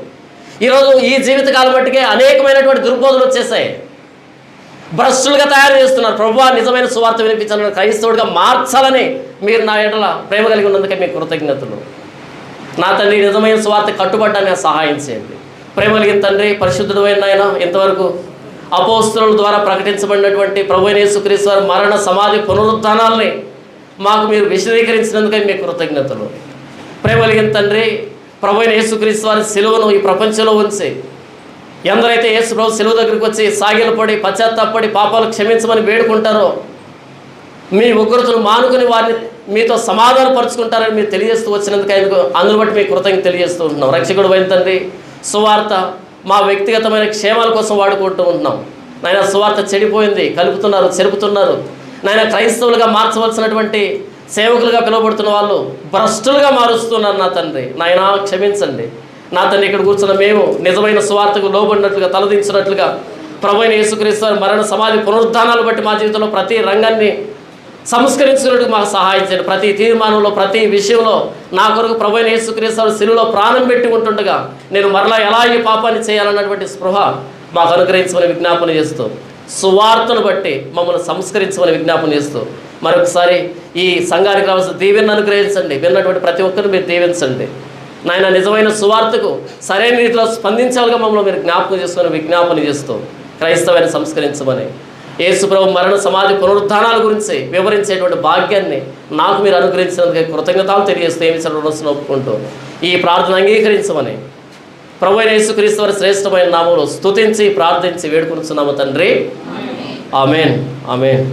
ఈరోజు ఈ జీవితకాలం బట్టికే అనేకమైనటువంటి దుర్బోధలు వచ్చేసాయి, భ్రష్టులుగా తయారు చేస్తున్నారు. ప్రభువా నిజమైన సువార్త వినిపించాలని, క్రైస్తవుడిగా మార్చాలని మీరు నా ఎడల ప్రేమ కలిగి ఉన్నందుకే మీ కృతజ్ఞతలు. నా తండ్రి నిజమైన సువార్త కట్టుబడ్డానికి సహాయం చేయండి. ప్రేమ కలిగిన తండ్రి, పరిశుద్ధుడు అయిన ఆయన, ఇంతవరకు అపోస్తలుల ద్వారా ప్రకటించబడినటువంటి ప్రభువైన యేసుక్రీస్తు వారి మరణ సమాధి పునరుద్ధానాల్ని మాకు మీరు విశదీకరించినందుకే మీ కృతజ్ఞతలు. ప్రేమ కలిగిన తండ్రి, ప్రభువైన యేసుక్రీస్తు వారి సిలువను ఈ ప్రపంచంలో ఉంచి ఎందరైతే యేసు ప్రభు సిలువ దగ్గరికి వచ్చి సాగిలపడి పశ్చాత్తాపడి పాపాలు క్షమించమని వేడుకుంటారో, మీ ఉగ్రతను మానుకుని వారిని మీతో సమాధానపరుచుకుంటారని మీరు తెలియజేస్తూ వచ్చినందుకు అందును బట్టి మీ కృతజ్ఞత తెలియజేస్తూ ఉంటున్నాం. రక్షకుడు అయిన తండ్రి, సువార్త మా వ్యక్తిగతమైన క్షేమాల కోసం వాడుకుంటూ ఉంటున్నాం. నాయన సువార్త చెడిపోయింది, కలుపుతున్నారు, చెరుపుతున్నారు. నాయన క్రైస్తవులుగా మార్చవలసినటువంటి సేవకులుగా పిలువబడుతున్న వాళ్ళు భ్రష్టులుగా మారుస్తున్నారు. నా తండ్రి నాయన క్షమించండి. నా తండ్రి ఇక్కడ కూర్చున్న మేము నిజమైన సువార్తకు లోబడినట్లుగా, తలదించినట్లుగా ప్రభువైన యేసుక్రీస్తు వారి మరణ సమాధి పునరుద్ధానాలు బట్టి మా జీవితంలో ప్రతి రంగాన్ని సంస్కరించుకున్నట్టుగా మాకు సహాయం చేయండి. ప్రతి తీర్మానంలో, ప్రతి విషయంలో నా కొరకు ప్రభువైన యేసుక్రీస్తు వారి సిలువలో ప్రాణం పెట్టి ఉంటుండగా నేను మరలా ఎలా ఈ పాపాన్ని చేయాలన్నటువంటి స్పృహ మాకు అనుగ్రహించమని విజ్ఞాపన చేస్తూ, సువార్తను బట్టి మమ్మల్ని సంస్కరించమని విజ్ఞాపన చేస్తూ, మరొకసారి ఈ సంఘానికి రావాల్సిన దీవెనను అనుగ్రహించండి. విన్నటువంటి ప్రతి ఒక్కరిని మీరు దీవించండి. నాయన నిజమైన సువార్తకు సరైన రీతిలో స్పందించాలిగా మమ్మల్ని మీరు జ్ఞాపకం చేసుకొని విజ్ఞాపన చేస్తూ క్రైస్తవాన్ని సంస్కరించమని, యేసు ప్రభు మరణ సమాధి పునరుద్ధానాల గురించి వివరించేటువంటి భాగ్యాన్ని నాకు మీరు అనుగ్రహించినందుకు కృతజ్ఞతలు తెలియజేస్తూ ఏమి రుణస్తున్న ఒప్పుకుంటూ ఈ ప్రార్థన అంగీకరించమని ప్రభువైన యేసుక్రీస్తు వారి శ్రేష్టమైన నామములో స్తుతించి ప్రార్థించి వేడుకొనుచున్నాము తండ్రి. ఆమేన్, ఆమేన్.